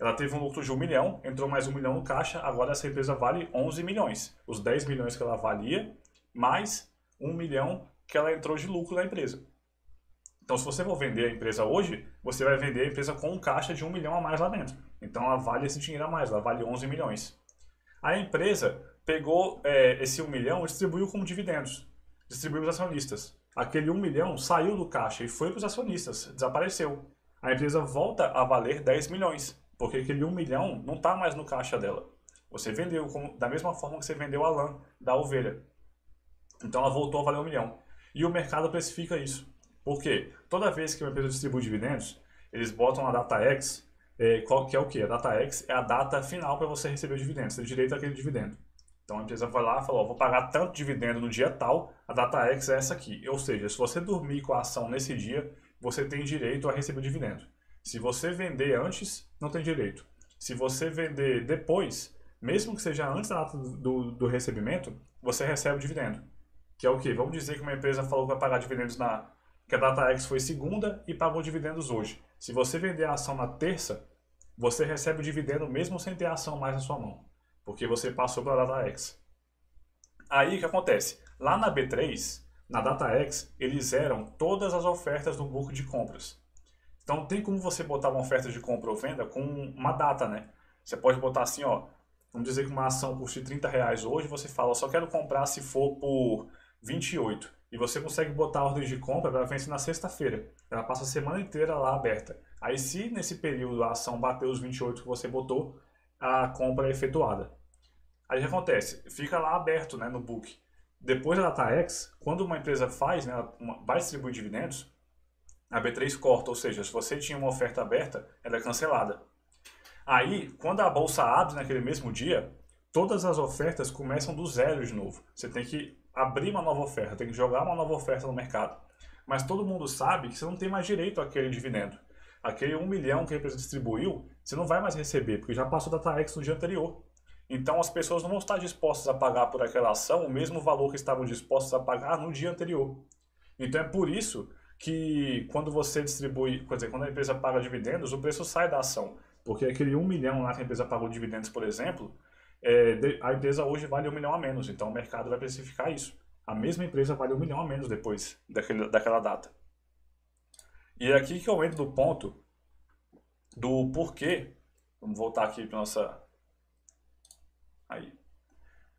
Ela teve um lucro de 1 milhão, entrou mais 1 milhão no caixa, agora essa empresa vale 11 milhões. Os 10 milhões que ela valia, mais 1 milhão que ela entrou de lucro na empresa. Então, se você for vender a empresa hoje, você vai vender a empresa com um caixa de 1 milhão a mais lá dentro. Então, ela vale esse dinheiro a mais, ela vale 11 milhões. A empresa pegou esse 1 milhão e distribuiu como dividendos. Distribuiu para os acionistas. Aquele 1 milhão saiu do caixa e foi para os acionistas, desapareceu. A empresa volta a valer 10 milhões, porque aquele 1 milhão não está mais no caixa dela. Você vendeu da mesma forma que você vendeu a lã da ovelha. Então ela voltou a valer 1 milhão. E o mercado precifica isso. Por quê? Toda vez que uma empresa distribui dividendos, eles botam a data X, que é o quê? A data X é a data final para você receber o dividendo, você tem direito àquele dividendo. Então a empresa vai lá e fala, vou pagar tanto dividendo no dia tal, a data X é essa aqui. Ou seja, se você dormir com a ação nesse dia, você tem direito a receber o dividendo. Se você vender antes, não tem direito. Se você vender depois, mesmo que seja antes da data do recebimento, você recebe o dividendo. Que é o quê? Vamos dizer que uma empresa falou que vai pagar dividendos que a data X foi segunda e pagou dividendos hoje. Se você vender a ação na terça, você recebe o dividendo mesmo sem ter a ação mais na sua mão. Porque você passou pela data X. Aí o que acontece? Lá na B3, na data X, eles zeram todas as ofertas do book de compras. Então tem como você botar uma oferta de compra ou venda com uma data, né? Você pode botar assim, ó, vamos dizer que uma ação custe R$30 hoje, você fala, eu só quero comprar se for por 28. E você consegue botar a ordem de compra para vencer na sexta-feira. Ela passa a semana inteira lá aberta. Aí se nesse período a ação bater os 28 que você botou, a compra é efetuada. Aí o que acontece? Fica lá aberto, né, no book. Depois da data X, quando uma empresa faz, né, vai distribuir dividendos, a B3 corta, ou seja, se você tinha uma oferta aberta, ela é cancelada. Aí, quando a bolsa abre naquele mesmo dia, todas as ofertas começam do zero de novo. Você tem que abrir uma nova oferta, tem que jogar uma nova oferta no mercado. Mas todo mundo sabe que você não tem mais direito àquele dividendo. Aquele 1 milhão que a empresa distribuiu, você não vai mais receber, porque já passou da data X no dia anterior. Então as pessoas não vão estar dispostas a pagar por aquela ação o mesmo valor que estavam dispostas a pagar no dia anterior. Então é por isso que quando você distribui, quer dizer, quando a empresa paga dividendos, o preço sai da ação. Porque aquele 1 milhão lá que a empresa pagou dividendos, por exemplo, a empresa hoje vale 1 milhão a menos. Então o mercado vai precificar isso. A mesma empresa vale 1 milhão a menos depois daquela data. E é aqui que eu entro no ponto do porquê. Vamos voltar aqui para nossa... Aí.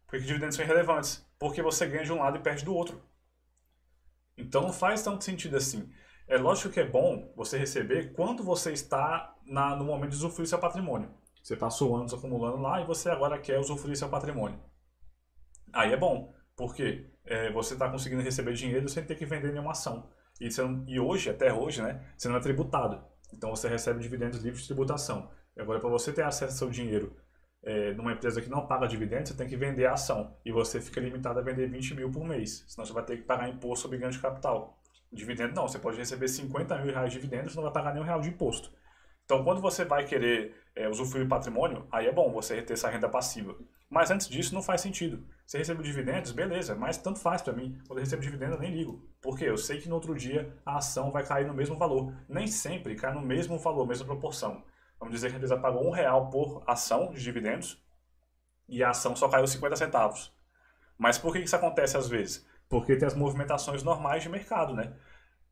Por que dividendos são irrelevantes? Porque você ganha de um lado e perde do outro. Então não faz tanto sentido assim. É lógico que é bom você receber quando você está no momento de usufruir seu patrimônio. Você passou anos acumulando lá e você agora quer usufruir seu patrimônio. Aí é bom, porque você está conseguindo receber dinheiro sem ter que vender nenhuma ação. E hoje, até hoje, né, você não é tributado. Então você recebe dividendos livres de tributação. E agora, para você ter acesso ao seu dinheiro numa empresa que não paga dividendos, você tem que vender a ação. E você fica limitado a vender 20 mil por mês. Senão você vai ter que pagar imposto sobre ganho de capital. Dividendo não, você pode receber 50 mil reais de dividendos e não vai pagar nenhum real de imposto. Então quando você vai querer usufruir do patrimônio, aí é bom você ter essa renda passiva. Mas antes disso não faz sentido. Você recebe dividendos, beleza, mas tanto faz para mim. Quando eu recebo dividendo eu nem ligo. Por quê? Eu sei que no outro dia a ação vai cair no mesmo valor. Nem sempre cai no mesmo valor, mesma proporção. Vamos dizer que a empresa pagou R$1 por ação de dividendos e a ação só caiu 50 centavos. Mas por que isso acontece às vezes? Porque tem as movimentações normais de mercado, né?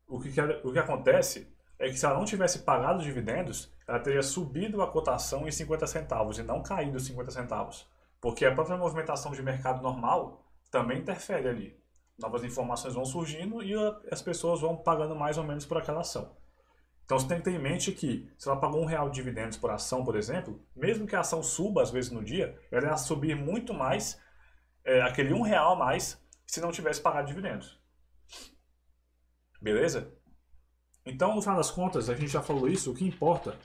O que acontece é que se ela não tivesse pagado os dividendos, ela teria subido a cotação em 50 centavos e não caído 50 centavos. Porque a própria movimentação de mercado normal também interfere ali. Novas informações vão surgindo e as pessoas vão pagando mais ou menos por aquela ação. Então você tem que ter em mente que se ela pagou R$1 de dividendos por ação, por exemplo, mesmo que a ação suba às vezes no dia, ela ia subir muito mais, aquele R$1 a mais, se não tivesse pagado dividendos. Beleza? Então, no final das contas, a gente já falou isso, o que importa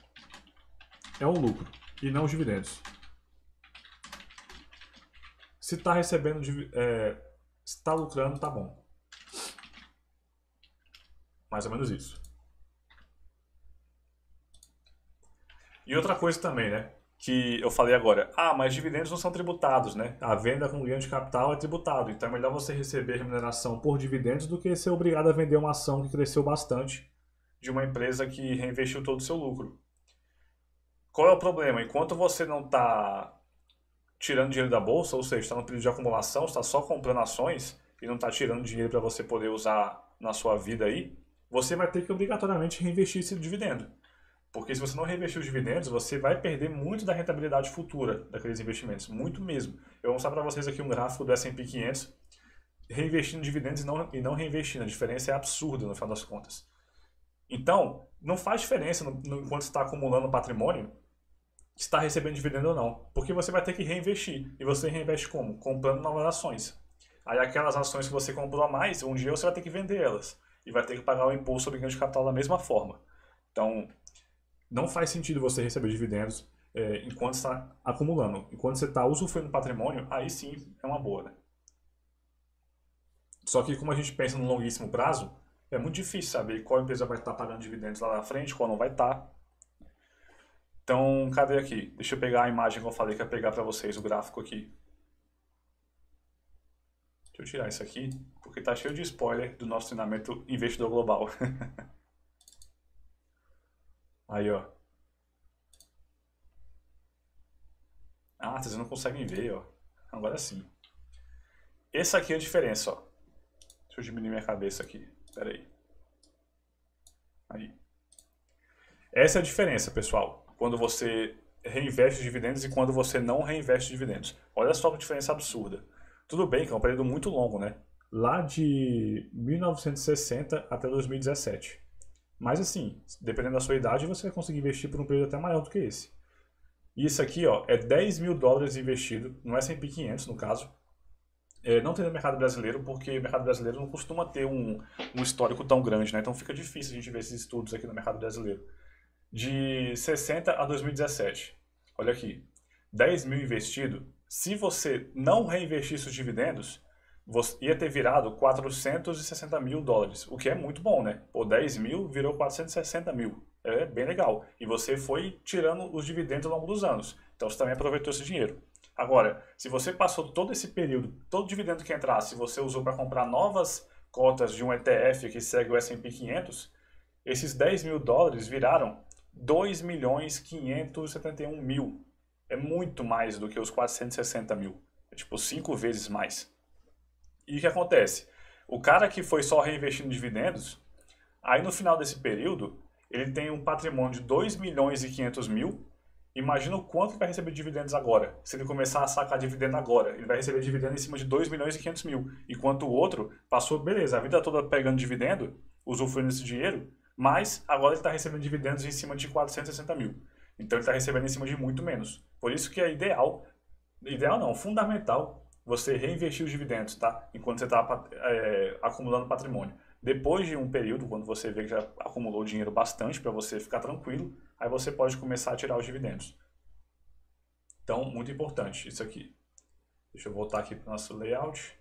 é o lucro e não os dividendos. Se está recebendo, se está lucrando, tá bom. Mais ou menos isso. E outra coisa também, né? Que eu falei agora, mas dividendos não são tributados, né? A venda com ganho de capital é tributado, então é melhor você receber remuneração por dividendos do que ser obrigado a vender uma ação que cresceu bastante de uma empresa que reinvestiu todo o seu lucro. Qual é o problema? Enquanto você não está tirando dinheiro da bolsa, ou seja, está no período de acumulação, está só comprando ações e não está tirando dinheiro para você poder usar na sua vida aí, você vai ter que obrigatoriamente reinvestir esse dividendo. Porque se você não reinvestir os dividendos, você vai perder muito da rentabilidade futura daqueles investimentos. Muito mesmo. Eu vou mostrar para vocês aqui um gráfico do S&P 500 reinvestindo dividendos e não reinvestindo. A diferença é absurda no final das contas. Então, não faz diferença enquanto você está acumulando patrimônio, se está recebendo dividendo ou não. Porque você vai ter que reinvestir. E você reinveste como? Comprando novas ações. Aí aquelas ações que você comprou a mais, um dia você vai ter que vender elas. E vai ter que pagar o imposto sobre ganho de capital da mesma forma. Então, não faz sentido você receber dividendos enquanto está acumulando. Enquanto você está usufruindo do patrimônio, aí sim é uma boa, né? Só que como a gente pensa no longuíssimo prazo, é muito difícil saber qual empresa vai estar pagando dividendos lá na frente, qual não vai estar. Então, cadê aqui? Deixa eu pegar a imagem que eu falei que ia pegar para vocês, o gráfico aqui. Deixa eu tirar isso aqui, porque tá cheio de spoiler do nosso treinamento Investidor Global. Aí, ó. Vocês não conseguem ver, ó. Agora sim. Essa aqui é a diferença, ó. Deixa eu diminuir minha cabeça aqui. Pera aí. Aí. Essa é a diferença, pessoal. Quando você reinveste os dividendos e quando você não reinveste os dividendos. Olha só que diferença absurda. Tudo bem que é um período muito longo, né? Lá de 1960 até 2017. Mas assim, dependendo da sua idade, você vai conseguir investir por um período até maior do que esse. E isso aqui, ó, é 10 mil dólares investido no S&P 500, no caso. Não tem no mercado brasileiro, porque o mercado brasileiro não costuma ter um histórico tão grande, né? Então fica difícil a gente ver esses estudos aqui no mercado brasileiro. De 60 a 2017. Olha aqui, 10 mil investido. Se você não reinvestisse os dividendos, ia ter virado 460 mil dólares, o que é muito bom, né? Pô, 10 mil virou 460 mil. É bem legal. E você foi tirando os dividendos ao longo dos anos. Então você também aproveitou esse dinheiro. Agora, se você passou todo esse período, todo dividendo que entrasse, você usou para comprar novas cotas de um ETF que segue o S&P 500, esses 10 mil dólares viraram 2.571.000. É muito mais do que os 460 mil. É tipo 5 vezes mais. E o que acontece? O cara que foi só reinvestindo dividendos, aí no final desse período, ele tem um patrimônio de 2.500.000. Imagina o quanto ele vai receber de dividendos agora. Se ele começar a sacar dividendo agora, ele vai receber dividendo em cima de 2.500.000. Enquanto o outro passou, beleza, a vida toda pegando dividendo, usufruindo desse dinheiro, mas agora ele está recebendo dividendos em cima de 460 mil. Então ele está recebendo em cima de muito menos. Por isso que é fundamental você reinvestir os dividendos, tá? Enquanto você está acumulando patrimônio. Depois de um período, quando você vê que já acumulou dinheiro bastante para você ficar tranquilo, aí você pode começar a tirar os dividendos. Então, muito importante isso aqui. Deixa eu voltar aqui para o nosso layout.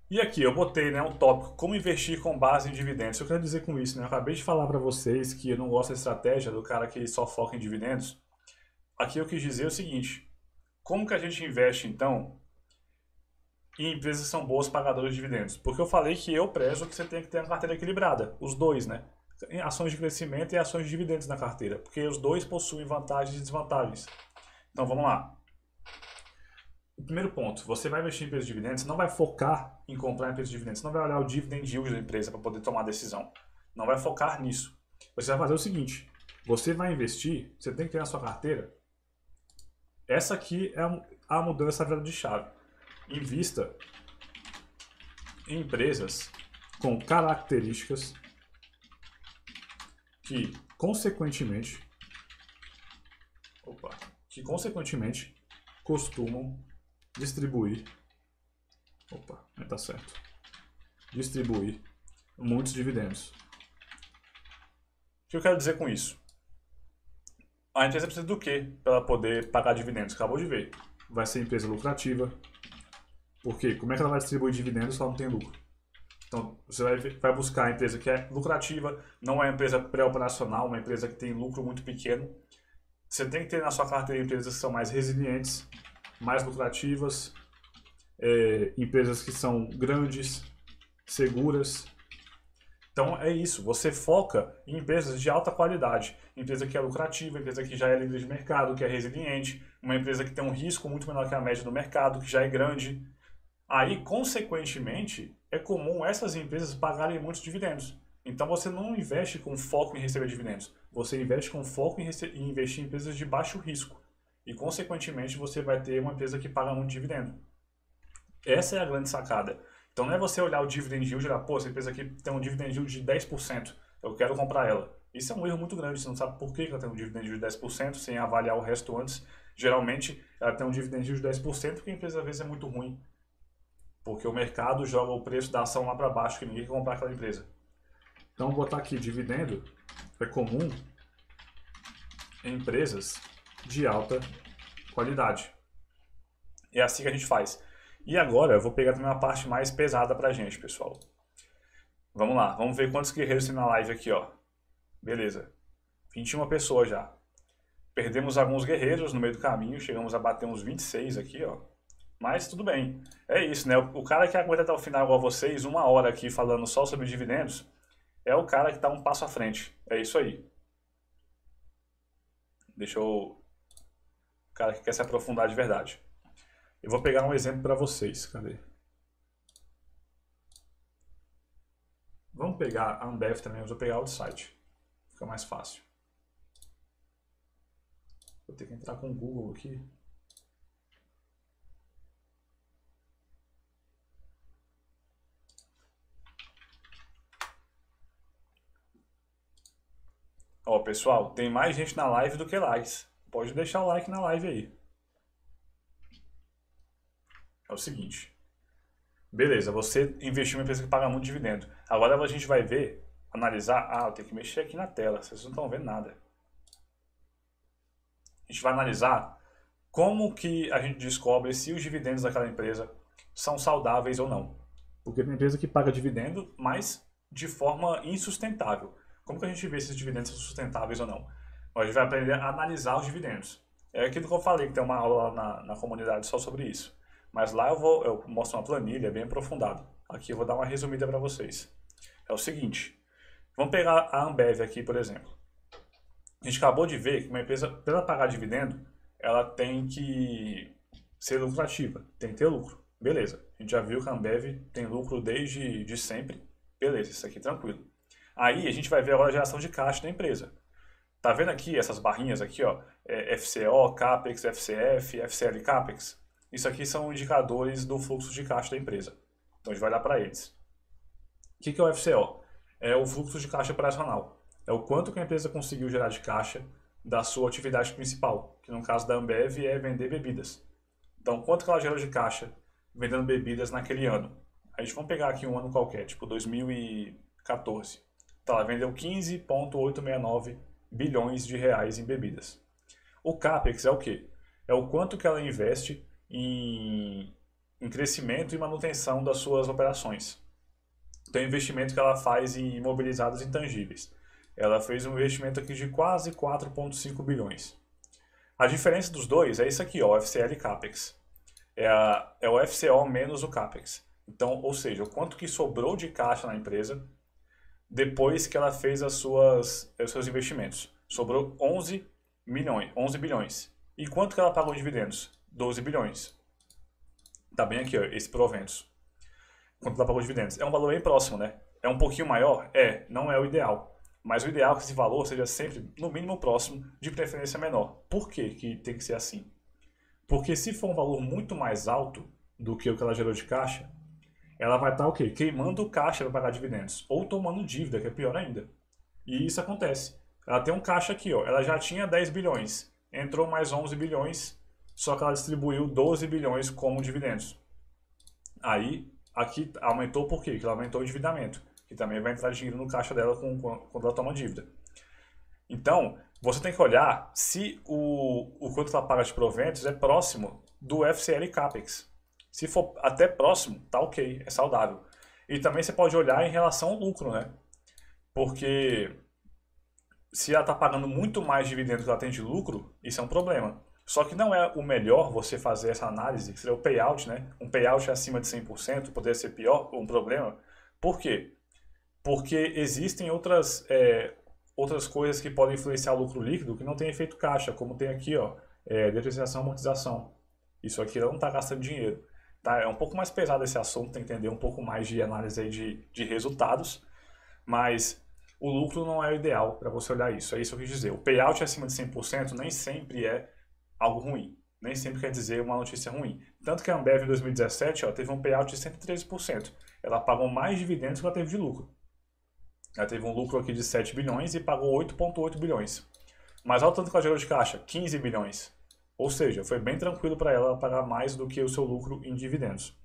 E aqui eu botei, né, um tópico, como investir com base em dividendos. O que eu quero dizer com isso, né? Eu acabei de falar para vocês que eu não gosto da estratégia do cara que só foca em dividendos. Aqui eu quis dizer o seguinte, como que a gente investe, então, em empresas que são boas pagadoras de dividendos? Porque eu falei que eu prezo que você tem que ter uma carteira equilibrada, os dois, né? Ações de crescimento e ações de dividendos na carteira, porque os dois possuem vantagens e desvantagens. Então vamos lá. O primeiro ponto, você vai investir em empresas de dividendos, não vai focar em comprar empresas de dividendos, não vai olhar o dividend yield da empresa para poder tomar decisão. Não vai focar nisso. Você vai fazer o seguinte, você vai investir, você tem que ter na sua carteira, essa aqui é a mudança da virada de chave. Invista em empresas com características que, consequentemente, costumam distribuir muitos dividendos. O que eu quero dizer com isso? A empresa precisa do quê para ela poder pagar dividendos? Acabou de ver. Vai ser empresa lucrativa. Por quê? Como é que ela vai distribuir dividendos se ela não tem lucro? Então, você vai buscar a empresa que é lucrativa, não é uma empresa pré-operacional, uma empresa que tem lucro muito pequeno. Você tem que ter na sua carteira empresas que são mais resilientes, mais lucrativas, empresas que são grandes, seguras. Então é isso, você foca em empresas de alta qualidade, empresa que é lucrativa, empresa que já é líder de mercado, que é resiliente, uma empresa que tem um risco muito menor que a média do mercado, que já é grande. Aí, consequentemente, é comum essas empresas pagarem muitos dividendos. Então você não investe com foco em receber dividendos, você investe com foco em investir em empresas de baixo risco. E, consequentemente, você vai ter uma empresa que paga muito dividendo. Essa é a grande sacada. Então não é você olhar o dividend yield e olhar, pô, essa empresa aqui tem um dividend yield de 10%, eu quero comprar ela. Isso é um erro muito grande, você não sabe por que ela tem um dividend yield de 10% sem avaliar o resto antes. Geralmente ela tem um dividend yield de 10% porque a empresa às vezes é muito ruim. Porque o mercado joga o preço da ação lá para baixo, que ninguém quer comprar aquela empresa. Então vou botar aqui, dividendo é comum em empresas de alta qualidade. É assim que a gente faz. E agora eu vou pegar também uma parte mais pesada pra gente, pessoal. Vamos lá, vamos ver quantos guerreiros tem na live aqui, ó. Beleza. 21 pessoas já. Perdemos alguns guerreiros no meio do caminho, chegamos a bater uns 26 aqui, ó. Mas tudo bem. É isso, né? O cara que aguenta até o final igual vocês, 1 hora aqui falando só sobre dividendos, é o cara que tá um passo à frente. É isso aí. Deixa eu... O cara que quer se aprofundar de verdade. Eu vou pegar um exemplo para vocês. Cadê? Vamos pegar a Ambev também, mas vou pegar outro site. Fica mais fácil. Vou ter que entrar com o Google aqui. Ó, pessoal, tem mais gente na live do que likes. Pode deixar o like na live aí. É o seguinte. Beleza, você investiu em uma empresa que paga muito dividendo. Agora a gente vai ver, analisar. Ah, eu tenho que mexer aqui na tela, vocês não estão vendo nada. A gente vai analisar como que a gente descobre se os dividendos daquela empresa são saudáveis ou não. Porque tem empresa que paga dividendo, mas de forma insustentável. Como que a gente vê se os dividendos são sustentáveis ou não? A gente vai aprender a analisar os dividendos. É aquilo que eu falei, que tem uma aula lá na comunidade só sobre isso. Mas lá eu mostro uma planilha bem aprofundada. Aqui eu vou dar uma resumida para vocês. É o seguinte, vamos pegar a Ambev aqui, por exemplo. A gente acabou de ver que uma empresa, para ela pagar dividendo, ela tem que ser lucrativa, tem que ter lucro. Beleza, a gente já viu que a Ambev tem lucro desde sempre. Beleza, isso aqui tranquilo. Aí a gente vai ver agora a geração de caixa da empresa. Tá vendo aqui essas barrinhas aqui, ó? FCO, CAPEX, FCF, FCL CAPEX. Isso aqui são indicadores do fluxo de caixa da empresa. Então a gente vai olhar para eles. O que é o FCO? É o fluxo de caixa operacional. É o quanto que a empresa conseguiu gerar de caixa da sua atividade principal, que no caso da Ambev é vender bebidas. Então, quanto que ela gerou de caixa vendendo bebidas naquele ano? A gente vai pegar aqui um ano qualquer, tipo 2014. Então, ela vendeu 15,869 bilhões de reais em bebidas. O CAPEX é o quê? É o quanto que ela investe em crescimento e manutenção das suas operações. Então, o investimento que ela faz em imobilizados intangíveis. Ela fez um investimento aqui de quase 4,5 bilhões. A diferença dos dois é isso aqui, ó, o FCL e CAPEX. É o FCO menos o CAPEX. Então, ou seja, o quanto que sobrou de caixa na empresa depois que ela fez os seus investimentos. Sobrou 11 bilhões. E quanto que ela pagou em dividendos? 12 bilhões. Tá bem aqui, ó, esse proventos. Quanto ela pagou em dividendos? É um valor bem próximo, né? É um pouquinho maior? Não é o ideal. Mas o ideal é que esse valor seja sempre, no mínimo, próximo, de preferência menor. Por que que tem que ser assim? Porque se for um valor muito mais alto do que o que ela gerou de caixa, ela vai estar o quê? Queimando caixa para pagar dividendos. Ou tomando dívida, que é pior ainda. E isso acontece. Ela tem um caixa aqui, ó. Ela já tinha 10 bilhões. Entrou mais 11 bilhões, só que ela distribuiu 12 bilhões como dividendos. Aí, aqui aumentou por quê? Porque ela aumentou o endividamento. Que também vai entrar dinheiro no caixa dela quando ela toma dívida. Então, você tem que olhar se o quanto ela paga de proventos é próximo do FCL CAPEX. Se for até próximo, tá ok, é saudável. E também você pode olhar em relação ao lucro, né? Porque se ela está pagando muito mais dividendos que ela tem de lucro, isso é um problema. Só que não é o melhor você fazer essa análise, que seria o payout, né? Um payout acima de 100% poderia ser pior, um problema. Por quê? Porque existem outras coisas que podem influenciar o lucro líquido que não tem efeito caixa, como tem aqui, ó, depreciação e amortização. Isso aqui ela não está gastando dinheiro. Tá? É um pouco mais pesado esse assunto, tem que entender um pouco mais de análise aí de resultados, mas o lucro não é o ideal para você olhar isso. É isso que eu quis dizer. O payout acima de 100% nem sempre é algo ruim. Nem sempre quer dizer uma notícia ruim. Tanto que a Ambev em 2017 ó, teve um payout de 113%. Ela pagou mais dividendos que ela teve de lucro. Ela teve um lucro aqui de 7 bilhões e pagou 8,8 bilhões. Mas olha o tanto que ela gerou de caixa, 15 bilhões. Ou seja, foi bem tranquilo para ela pagar mais do que o seu lucro em dividendos.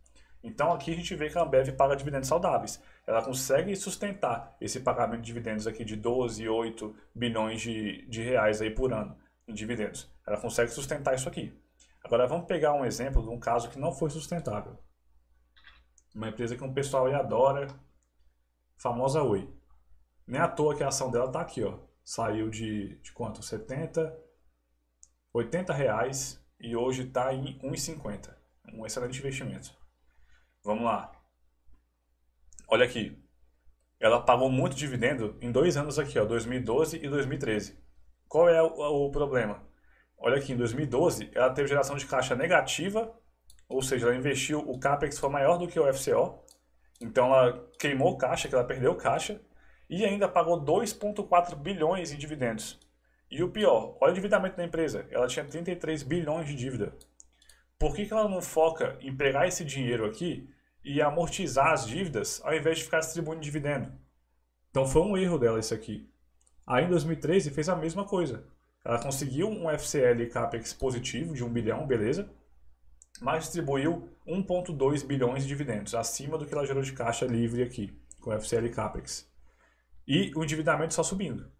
Então aqui a gente vê que a Ambev paga dividendos saudáveis. Ela consegue sustentar esse pagamento de dividendos aqui de 12,8 bilhões de reais aí por ano em dividendos. Ela consegue sustentar isso aqui. Agora vamos pegar um exemplo de um caso que não foi sustentável. Uma empresa que um pessoal aí adora, famosa Oi. Nem à toa que a ação dela está aqui, ó. Saiu de quanto? 70, 80 reais e hoje está em 1,50. Um excelente investimento. Vamos lá. Olha aqui. Ela pagou muito dividendo em 2 anos aqui, ó, 2012 e 2013. Qual é o problema? Olha aqui, em 2012 ela teve geração de caixa negativa, ou seja, ela investiu, o CAPEX foi maior do que o FCO, então ela queimou caixa, que ela perdeu caixa, e ainda pagou 2,4 bilhões em dividendos. E o pior, olha o endividamento da empresa, ela tinha 33 bilhões de dívida. Por que ela não foca em pegar esse dinheiro aqui e amortizar as dívidas ao invés de ficar distribuindo dividendo? Então foi um erro dela isso aqui. Aí em 2013 fez a mesma coisa. Ela conseguiu um FCL CAPEX positivo de 1 bilhão, beleza? Mas distribuiu 1,2 bilhões de dividendos, acima do que ela gerou de caixa livre aqui, com FCL CAPEX. E o endividamento só subindo.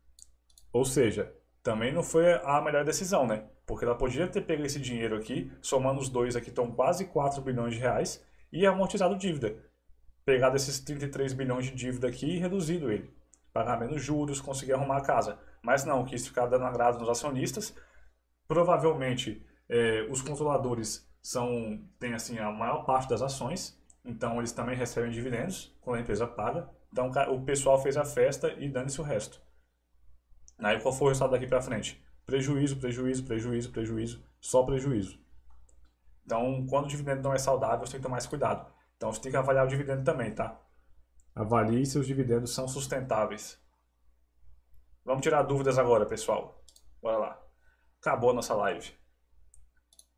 Ou seja, também não foi a melhor decisão, né? Porque ela podia ter pego esse dinheiro aqui, somando os dois aqui, estão quase 4 bilhões de reais, e amortizado dívida. Pegado esses 33 bilhões de dívida aqui e reduzido ele. Pagar menos juros, conseguir arrumar a casa. Mas não, quis ficar dando agrado nos acionistas. Provavelmente os controladores têm assim, a maior parte das ações, então eles também recebem dividendos quando a empresa paga. Então o pessoal fez a festa e dane-se o resto. Aí qual foi o resultado daqui para frente? Prejuízo, prejuízo, prejuízo, prejuízo, só prejuízo. Então quando o dividendo não é saudável, você tem que tomar mais cuidado. Então você tem que avaliar o dividendo também, tá? Avalie se os dividendos são sustentáveis. Vamos tirar dúvidas agora, pessoal. Bora lá. Acabou a nossa live.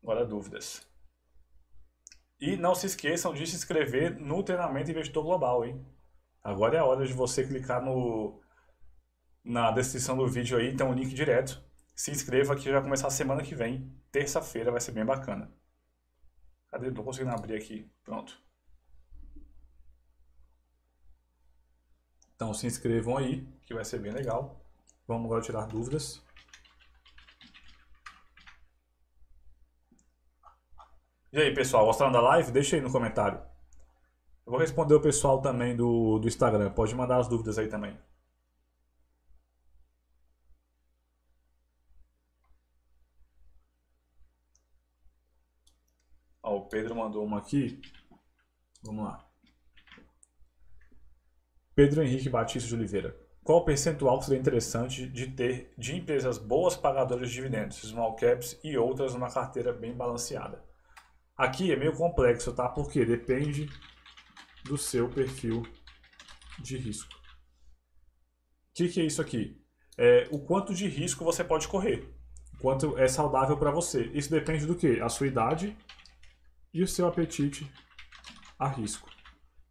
Agora dúvidas. E não se esqueçam de se inscrever no treinamento Investidor Global, hein? Agora é a hora de você clicar na descrição do vídeo aí, tem um link direto. Se inscreva que vai começar a semana que vem. Terça-feira vai ser bem bacana. Cadê? Não tô conseguindo abrir aqui. Pronto. Então se inscrevam aí, que vai ser bem legal. Vamos agora tirar dúvidas. E aí, pessoal, gostaram da live? Deixa aí no comentário. Eu vou responder o pessoal também do Instagram. Pode mandar as dúvidas aí também. Ó, o Pedro mandou uma aqui. Vamos lá. Pedro Henrique Batista de Oliveira. Qual percentual seria interessante de ter de empresas boas pagadoras de dividendos, small caps e outras numa carteira bem balanceada? Aqui é meio complexo, tá? Porque depende do seu perfil de risco. O que é isso aqui? É o quanto de risco você pode correr. O quanto é saudável para você. Isso depende do quê? A sua idade e o seu apetite a risco.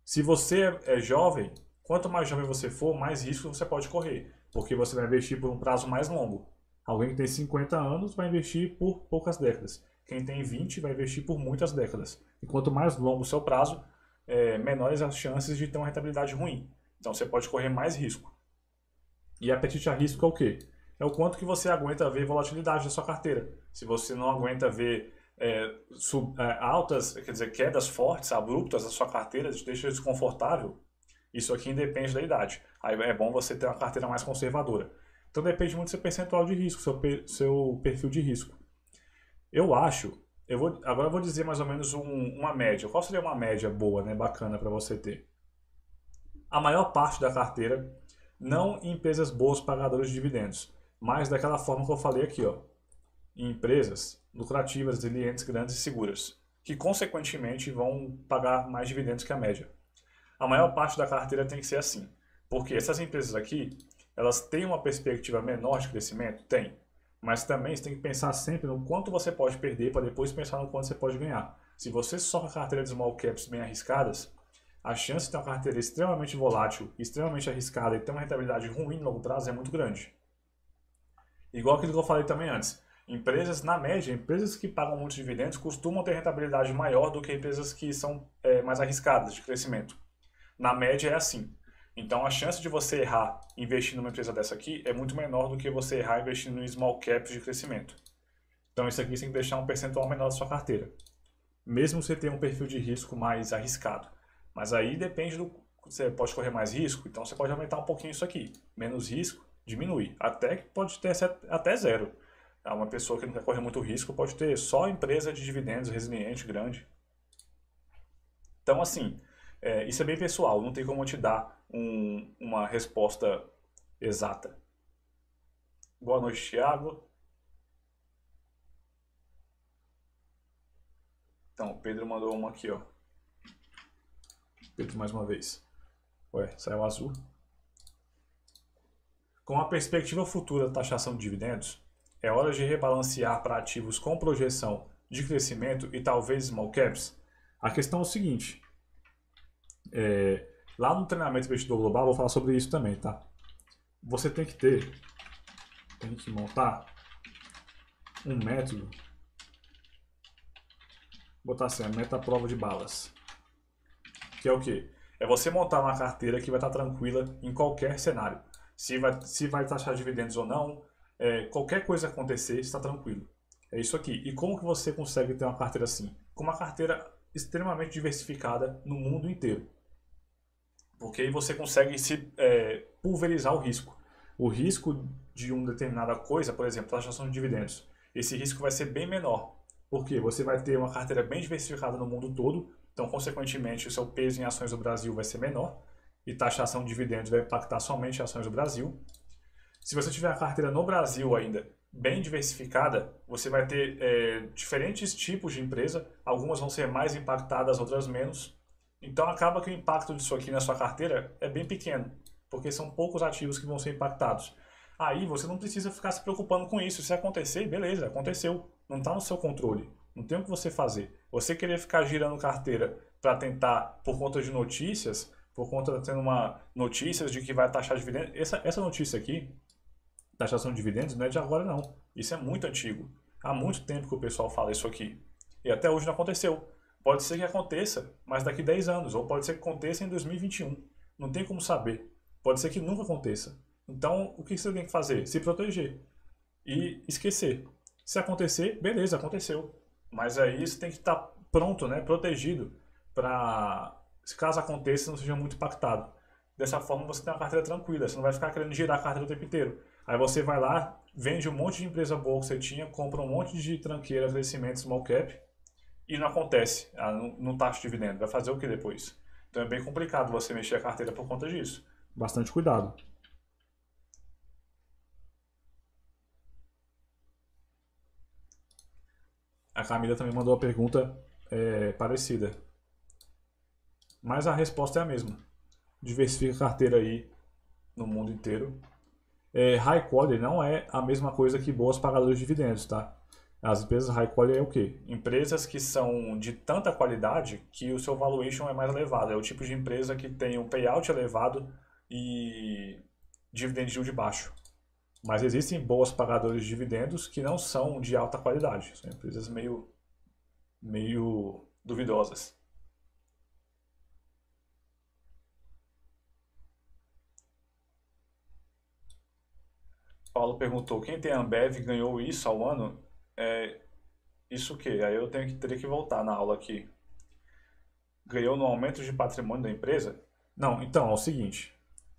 Se você é jovem, quanto mais jovem você for, mais risco você pode correr. Porque você vai investir por um prazo mais longo. Alguém que tem 50 anos vai investir por poucas décadas. Quem tem 20 vai investir por muitas décadas. E quanto mais longo o seu prazo, menores as chances de ter uma rentabilidade ruim. Então você pode correr mais risco. E apetite a risco é o quê? É o quanto que você aguenta ver volatilidade da sua carteira. Se você não aguenta ver altas, quer dizer, quedas fortes, abruptas da sua carteira, te deixa desconfortável, Isso aqui independe da idade. Aí é bom você ter uma carteira mais conservadora. Então depende muito do seu percentual de risco, seu perfil de risco. Eu acho, agora eu vou dizer mais ou menos uma média. Qual seria uma média boa, né, bacana para você ter? A maior parte da carteira, não em empresas boas pagadoras de dividendos, mas daquela forma que eu falei aqui, ó, em empresas lucrativas, resilientes, grandes e seguras, que consequentemente vão pagar mais dividendos que a média. A maior parte da carteira tem que ser assim, porque essas empresas aqui, elas têm uma perspectiva menor de crescimento? Tem. Mas também você tem que pensar sempre no quanto você pode perder para depois pensar no quanto você pode ganhar. Se você só com a carteira de small caps bem arriscadas, a chance de ter uma carteira extremamente volátil, extremamente arriscada e ter uma rentabilidade ruim no longo prazo é muito grande. Igual aquilo que eu falei também antes. Empresas, na média, empresas que pagam muitos dividendos costumam ter rentabilidade maior do que empresas que são mais arriscadas de crescimento. Na média é assim. Então a chance de você errar investindo numa empresa dessa aqui é muito menor do que você errar investindo em small caps de crescimento. Então isso aqui você tem que deixar um percentual menor da sua carteira. Mesmo você tenha um perfil de risco mais arriscado. Mas aí depende do... Você pode correr mais risco, então você pode aumentar um pouquinho isso aqui. Menos risco, diminui. Até que pode ter até zero. Uma pessoa que não quer correr muito risco pode ter só empresa de dividendos resiliente, grande. Então assim, isso é bem pessoal. Não tem como eu te dar uma resposta exata. Boa noite, Thiago. Então, o Pedro mandou uma aqui, ó. Pedro mais uma vez. Ué, saiu azul. Com a perspectiva futura da taxação de dividendos, é hora de rebalancear para ativos com projeção de crescimento e talvez small caps? A questão é o seguinte. Lá no treinamento investidor global, vou falar sobre isso também, tá? Você tem que montar um método, botar assim, a meta prova de balas. Que é o quê? É você montar uma carteira que vai estar tranquila em qualquer cenário. Se vai taxar dividendos ou não, qualquer coisa acontecer, está tranquilo. É isso aqui. E como que você consegue ter uma carteira assim? Com uma carteira extremamente diversificada no mundo inteiro. Porque aí você consegue pulverizar o risco. O risco de uma determinada coisa, por exemplo, taxação de dividendos, esse risco vai ser bem menor. Porque você vai ter uma carteira bem diversificada no mundo todo, então, consequentemente, o seu peso em ações do Brasil vai ser menor e taxação de dividendos vai impactar somente ações do Brasil. Se você tiver a carteira no Brasil ainda bem diversificada, você vai ter diferentes tipos de empresa, algumas vão ser mais impactadas, outras menos. Então, acaba que o impacto disso aqui na sua carteira é bem pequeno, porque são poucos ativos que vão ser impactados. Aí você não precisa ficar se preocupando com isso. Se acontecer, beleza, aconteceu. Não está no seu controle. Não tem o que você fazer. Você querer ficar girando carteira para tentar, por conta de notícias, por conta de tendo notícias de que vai taxar dividendos. Essa notícia aqui, taxação de dividendos, não é de agora não. Isso é muito antigo. Há muito tempo que o pessoal fala isso aqui. E até hoje não aconteceu. Pode ser que aconteça, mas daqui 10 anos. Ou pode ser que aconteça em 2021. Não tem como saber. Pode ser que nunca aconteça. Então, o que você tem que fazer? Se proteger. E esquecer. Se acontecer, beleza, aconteceu. Mas aí você tem que estar pronto, né, protegido, para, se caso aconteça, não seja muito impactado. Dessa forma você tem uma carteira tranquila, você não vai ficar querendo girar a carteira o tempo inteiro. Aí você vai lá, vende um monte de empresa boa que você tinha, compra um monte de tranqueira, crescimento, small cap, e não acontece, não taxa de dividendo. Vai fazer o que depois? Então é bem complicado você mexer a carteira por conta disso. Bastante cuidado. A Camila também mandou uma pergunta parecida. Mas a resposta é a mesma. Diversifica a carteira aí no mundo inteiro. High quality não é a mesma coisa que boas pagadoras de dividendos, tá? As empresas high quality é o quê? Empresas que são de tanta qualidade que o seu valuation é mais elevado. É o tipo de empresa que tem um payout elevado e dividend yield baixo. Mas existem boas pagadoras de dividendos que não são de alta qualidade. São empresas meio duvidosas. Paulo perguntou, quem tem Ambev ganhou isso ao ano? Isso o quê? Aí eu teria que voltar na aula aqui. Ganhou no aumento de patrimônio da empresa? Não, então, é o seguinte.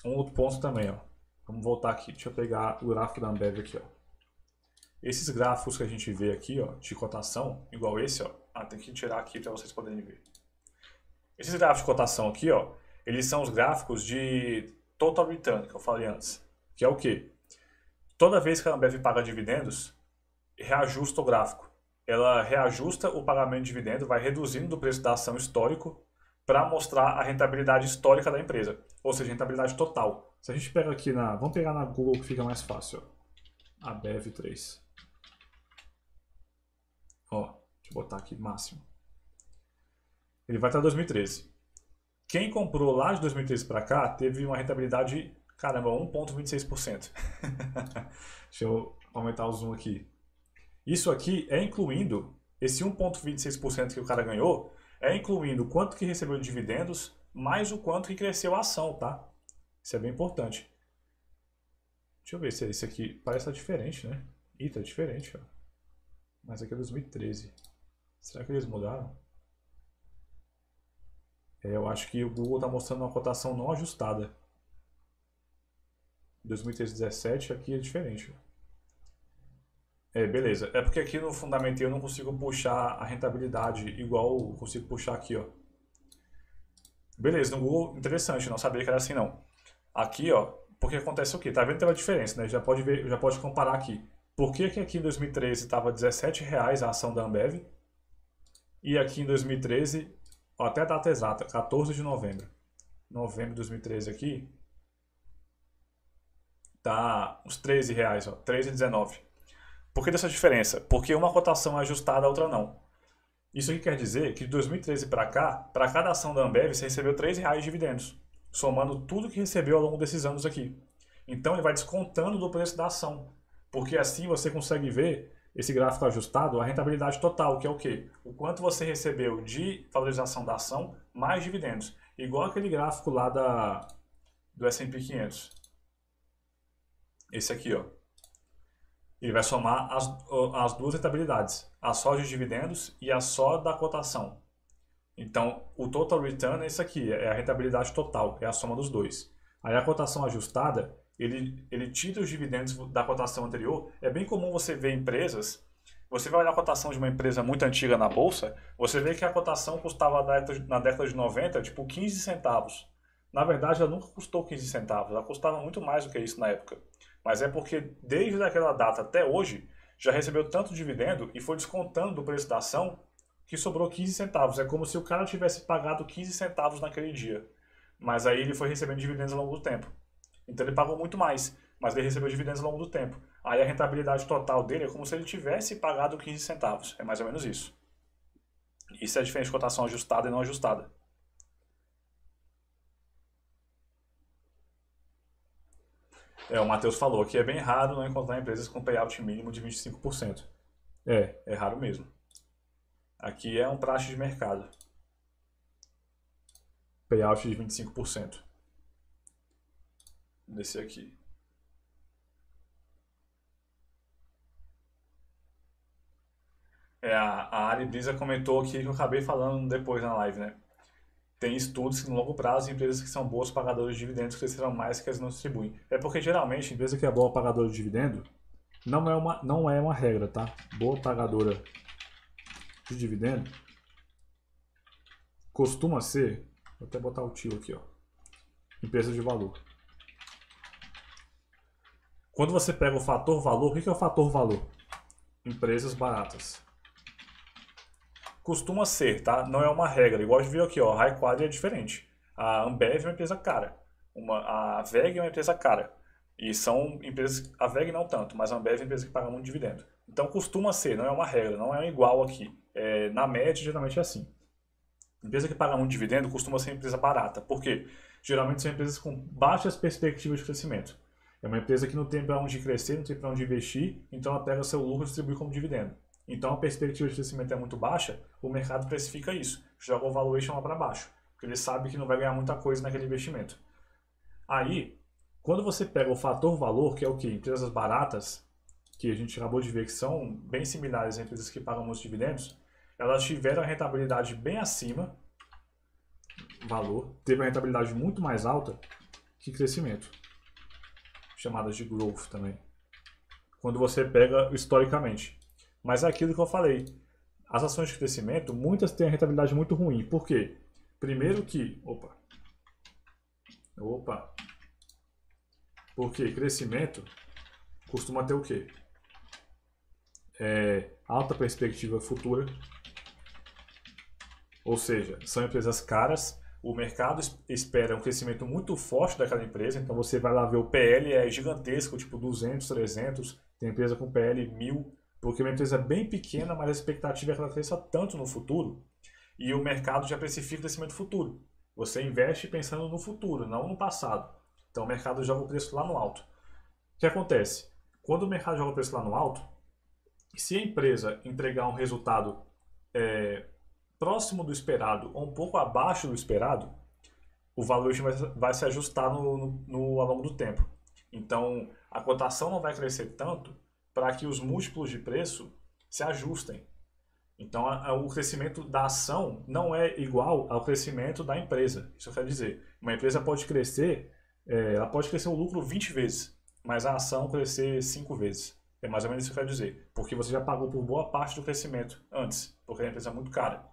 Um outro ponto também, ó. Vamos voltar aqui. Deixa eu pegar o gráfico da Ambev aqui, ó. Esses gráficos que a gente vê aqui, ó, de cotação, igual esse, ó. Tem que tirar aqui para vocês poderem ver. Esses gráficos de cotação aqui, ó, eles são os gráficos de total return, que eu falei antes. Que é o quê? Toda vez que a Ambev paga dividendos, reajusta o gráfico. Ela reajusta o pagamento de dividendo, vai reduzindo do preço da ação histórico para mostrar a rentabilidade histórica da empresa, ou seja, a rentabilidade total. Se a gente pega aqui na... Vamos pegar na Google que fica mais fácil. Ó. Ambev 3. Ó, deixa eu botar aqui máximo. Ele vai até 2013. Quem comprou lá de 2013 para cá teve uma rentabilidade, caramba, 1,26%. Deixa eu aumentar o zoom aqui. Isso aqui é incluindo, esse 1,26% que o cara ganhou, é incluindo o quanto que recebeu de dividendos, mais o quanto que cresceu a ação, tá? Isso é bem importante. Deixa eu ver se esse aqui parece estar diferente, né? Ih, tá diferente, ó. Mas aqui é 2013. Será que eles mudaram? Eu acho que o Google está mostrando uma cotação não ajustada. 2013, 17, aqui é diferente. Beleza. É porque aqui no Fundamental eu não consigo puxar a rentabilidade igual eu consigo puxar aqui, ó. Beleza, no Google, interessante, não sabia que era assim não. Aqui, ó, porque acontece o quê? Tá vendo que tem uma diferença, né? Já pode ver, já pode comparar aqui. Por que que aqui em 2013 estava R$17 a ação da Ambev e aqui em 2013, ó, até a data exata, 14 de novembro. Novembro de 2013 aqui, tá uns R$13, ó, R$13,19. Por que dessa diferença? Porque uma cotação é ajustada, a outra não. Isso aqui quer dizer que de 2013 para cá, para cada ação da Ambev, você recebeu R$3 de dividendos, somando tudo que recebeu ao longo desses anos aqui. Então ele vai descontando do preço da ação, porque assim você consegue ver esse gráfico ajustado, a rentabilidade total, que é o quê? O quanto você recebeu de valorização da ação mais dividendos. Igual aquele gráfico lá do S&P 500. Esse aqui, ó. Ele vai somar as duas rentabilidades, a só de dividendos e a só da cotação. Então, o total return é isso aqui, é a rentabilidade total, é a soma dos dois. Aí a cotação ajustada, ele tira os dividendos da cotação anterior. É bem comum você ver empresas, você vai olhar a cotação de uma empresa muito antiga na bolsa, você vê que a cotação custava na década de 90, tipo 15 centavos. Na verdade, ela nunca custou 15 centavos, ela custava muito mais do que isso na época. Mas é porque desde aquela data até hoje, já recebeu tanto dividendo e foi descontando do preço da ação que sobrou 15 centavos. É como se o cara tivesse pagado 15 centavos naquele dia. Mas aí ele foi recebendo dividendos ao longo do tempo. Então ele pagou muito mais, mas ele recebeu dividendos ao longo do tempo. Aí a rentabilidade total dele é como se ele tivesse pagado 15 centavos. É mais ou menos isso. Isso é a diferença de cotação ajustada e não ajustada. O Matheus falou que é bem raro não encontrar empresas com payout mínimo de 25%. É raro mesmo. Aqui é um praxe de mercado. Payout de 25%. Desse aqui. A Ari Brisa comentou aqui que eu acabei falando depois na live, né? Tem estudos que no longo prazo empresas que são boas pagadoras de dividendos crescerão mais que as não distribuem. É porque geralmente empresa que é boa pagadora de dividendo não é uma regra, tá? Boa pagadora de dividendo costuma ser, vou até botar o tio aqui, ó, empresa de valor. Quando você pega o fator valor, o que é o fator valor? Empresas baratas. Costuma ser, tá? Não é uma regra. Igual a gente viu aqui, ó, a High Quality é diferente. A Ambev é uma empresa cara. A VEG é uma empresa cara. E são empresas, a VEG não tanto, mas a Ambev é uma empresa que paga muito dividendo. Então costuma ser, não é uma regra, não é igual aqui. Na média, geralmente é assim. Empresa que paga muito dividendo costuma ser uma empresa barata. Por quê? Geralmente são empresas com baixas perspectivas de crescimento. É uma empresa que não tem para onde crescer, não tem para onde investir, então ela pega seu lucro e distribui como dividendo. Então a perspectiva de crescimento é muito baixa, o mercado precifica isso, joga o valuation lá para baixo, porque ele sabe que não vai ganhar muita coisa naquele investimento. Aí, quando você pega o fator valor, que é o que? Empresas baratas, que a gente acabou de ver que são bem similares a empresas que pagam muitos dividendos, elas tiveram a rentabilidade bem acima, valor, teve uma rentabilidade muito mais alta que crescimento, chamadas de growth também, quando você pega historicamente. Mas é aquilo que eu falei, as ações de crescimento, muitas têm a rentabilidade muito ruim. Por quê? Primeiro que... Porque crescimento costuma ter o quê? Alta perspectiva futura. Ou seja, são empresas caras. O mercado espera um crescimento muito forte daquela empresa. Então você vai lá ver o PL é gigantesco, tipo 200, 300. Tem empresa com PL 1000. Porque é uma empresa bem pequena, mas a expectativa é que ela cresça tanto no futuro. E o mercado já precifica o crescimento futuro. Você investe pensando no futuro, não no passado. Então o mercado joga o preço lá no alto. O que acontece? Quando o mercado joga o preço lá no alto, se a empresa entregar um resultado próximo do esperado ou um pouco abaixo do esperado, o valuation vai se ajustar ao longo do tempo. Então a cotação não vai crescer tanto para que os múltiplos de preço se ajustem. Então o crescimento da ação não é igual ao crescimento da empresa. Isso quer dizer, uma empresa pode crescer, ela pode crescer o lucro 20 vezes, mas a ação crescer 5 vezes. É mais ou menos isso que eu quero dizer. Porque você já pagou por boa parte do crescimento antes, porque a empresa é muito cara.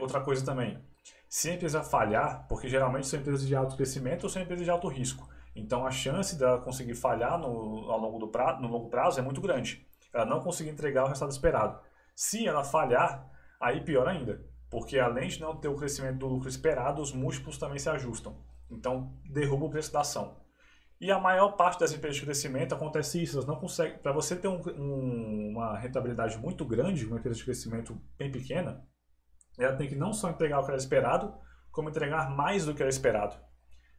Outra coisa também, se a empresa falhar, porque geralmente são empresas de alto crescimento ou são empresas de alto risco. Então a chance dela conseguir falhar no longo prazo é muito grande. Ela não conseguir entregar o resultado esperado. Se ela falhar, aí pior ainda. Porque além de não ter o crescimento do lucro esperado, os múltiplos também se ajustam. Então derruba o preço da ação. E a maior parte das empresas de crescimento acontece isso. Elas não conseguem. Para você ter uma rentabilidade muito grande, uma empresa de crescimento bem pequena, ela tem que não só entregar o que era esperado, como entregar mais do que era esperado.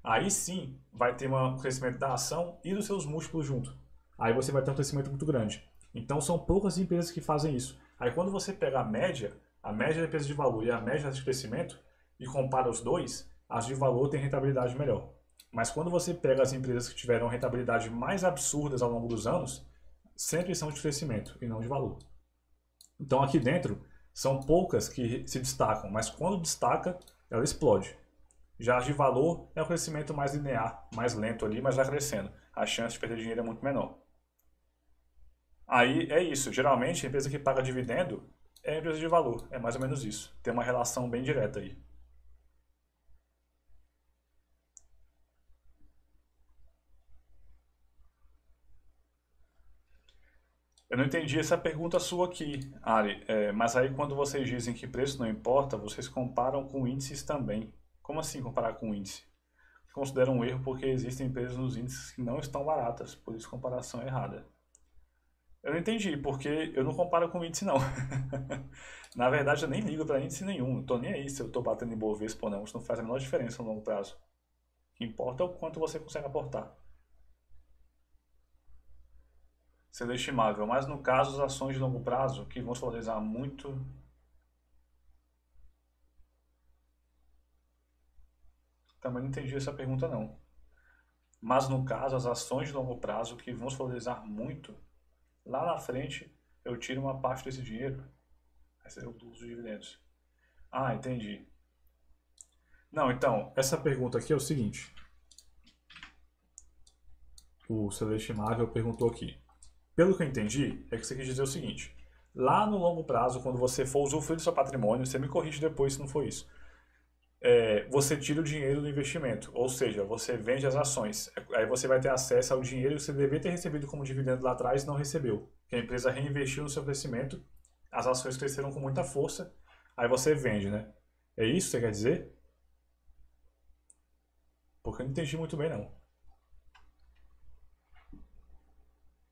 Aí sim vai ter um crescimento da ação e dos seus múltiplos junto. Aí você vai ter um crescimento muito grande. Então são poucas empresas que fazem isso. Aí quando você pega a média da empresa de valor e a média de crescimento, e compara os dois, as de valor têm rentabilidade melhor. Mas quando você pega as empresas que tiveram rentabilidade mais absurdas ao longo dos anos, sempre são de crescimento e não de valor. Então aqui dentro, são poucas que se destacam, mas quando destaca, ela explode. Já as de valor é o crescimento mais linear, mais lento ali, mas vai crescendo. A chance de perder dinheiro é muito menor. Aí é isso. Geralmente, a empresa que paga dividendo é a empresa de valor. É mais ou menos isso. Tem uma relação bem direta aí. Eu não entendi essa pergunta sua aqui, Ari. Mas aí quando vocês dizem que preço não importa, vocês comparam com índices também. Como assim comparar com índice? Considero um erro porque existem empresas nos índices que não estão baratas, por isso comparação é errada. Eu não entendi, porque eu não comparo com índice não. Na verdade eu nem ligo para índice nenhum, não tô nem aí se eu tô batendo em Bovespa ou não, isso não faz a menor diferença no longo prazo. O que importa é o quanto você consegue aportar. Sendo estimável, mas no caso as ações de longo prazo, que vão se valorizar muito. Também não entendi essa pergunta não. Mas no caso, as ações de longo prazo que vão se valorizar muito, lá na frente eu tiro uma parte desse dinheiro. Vai ser o dos dividendos. Ah, entendi. Não, então, essa pergunta aqui é o seguinte. O Celestimável perguntou aqui. Pelo que eu entendi, é que você quis dizer o seguinte. Lá no longo prazo, quando você for usufruir do seu patrimônio, você me corrige depois se não for isso. Você tira o dinheiro do investimento, ou seja, você vende as ações. Aí você vai ter acesso ao dinheiro que você deveria ter recebido como dividendo lá atrás e não recebeu. Que a empresa reinvestiu no seu crescimento, as ações cresceram com muita força, aí você vende, né? É isso que você quer dizer? Porque eu não entendi muito bem, não.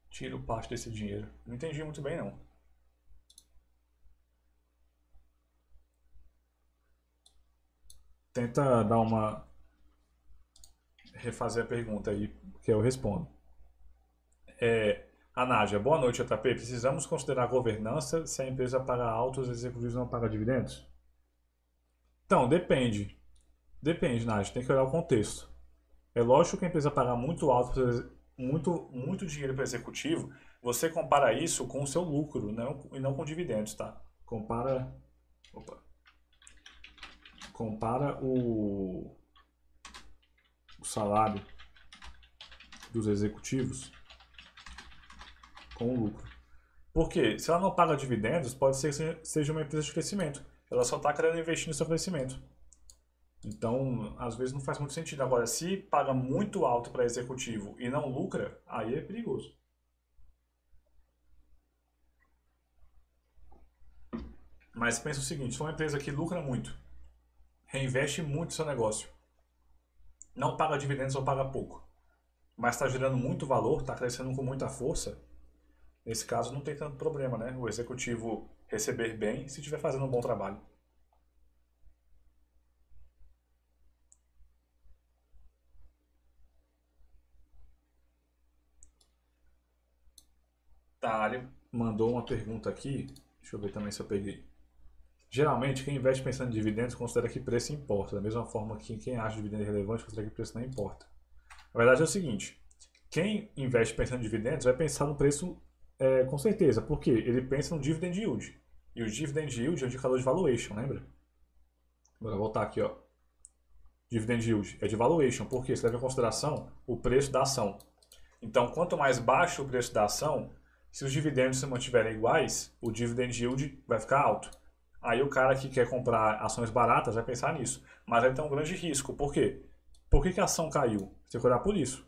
Tiro parte desse dinheiro. Não entendi muito bem, não. Tenta dar uma... refazer a pergunta aí, que eu respondo. A Nádia, boa noite, JP. Precisamos considerar a governança se a empresa paga altos e os executivos não pagam dividendos? Então, depende. Depende, Nádia. Tem que olhar o contexto. É lógico que a empresa paga muito alto, muito dinheiro para o executivo, você compara isso com o seu lucro, não, e não com dividendos, tá? Compara compara o salário dos executivos com o lucro. Porque se ela não paga dividendos, pode ser que seja uma empresa de crescimento. Ela só está querendo investir no seu crescimento. Então, às vezes não faz muito sentido. Agora, se paga muito alto para executivo e não lucra, aí é perigoso. Mas pensa o seguinte, se uma empresa que lucra muito, reinveste muito no seu negócio, não paga dividendos ou paga pouco, mas está gerando muito valor, está crescendo com muita força, nesse caso não tem tanto problema, né? O executivo receber bem se estiver fazendo um bom trabalho. Tá, mandou uma pergunta aqui, deixa eu ver também se eu peguei. Geralmente, quem investe pensando em dividendos considera que preço importa, da mesma forma que quem acha dividendo relevante considera que preço não importa. A verdade é o seguinte, quem investe pensando em dividendos vai pensar no preço com certeza, porque ele pensa no dividend yield. E o dividend yield é um indicador de valuation, lembra? Vou voltar aqui, ó. Dividend yield é de valuation, porque isso leva em consideração o preço da ação. Então, quanto mais baixo o preço da ação, se os dividendos se mantiverem iguais, o dividend yield vai ficar alto. Aí o cara que quer comprar ações baratas vai pensar nisso. Mas vai ter um grande risco. Por quê? Por que a ação caiu? Você tem que olhar por isso.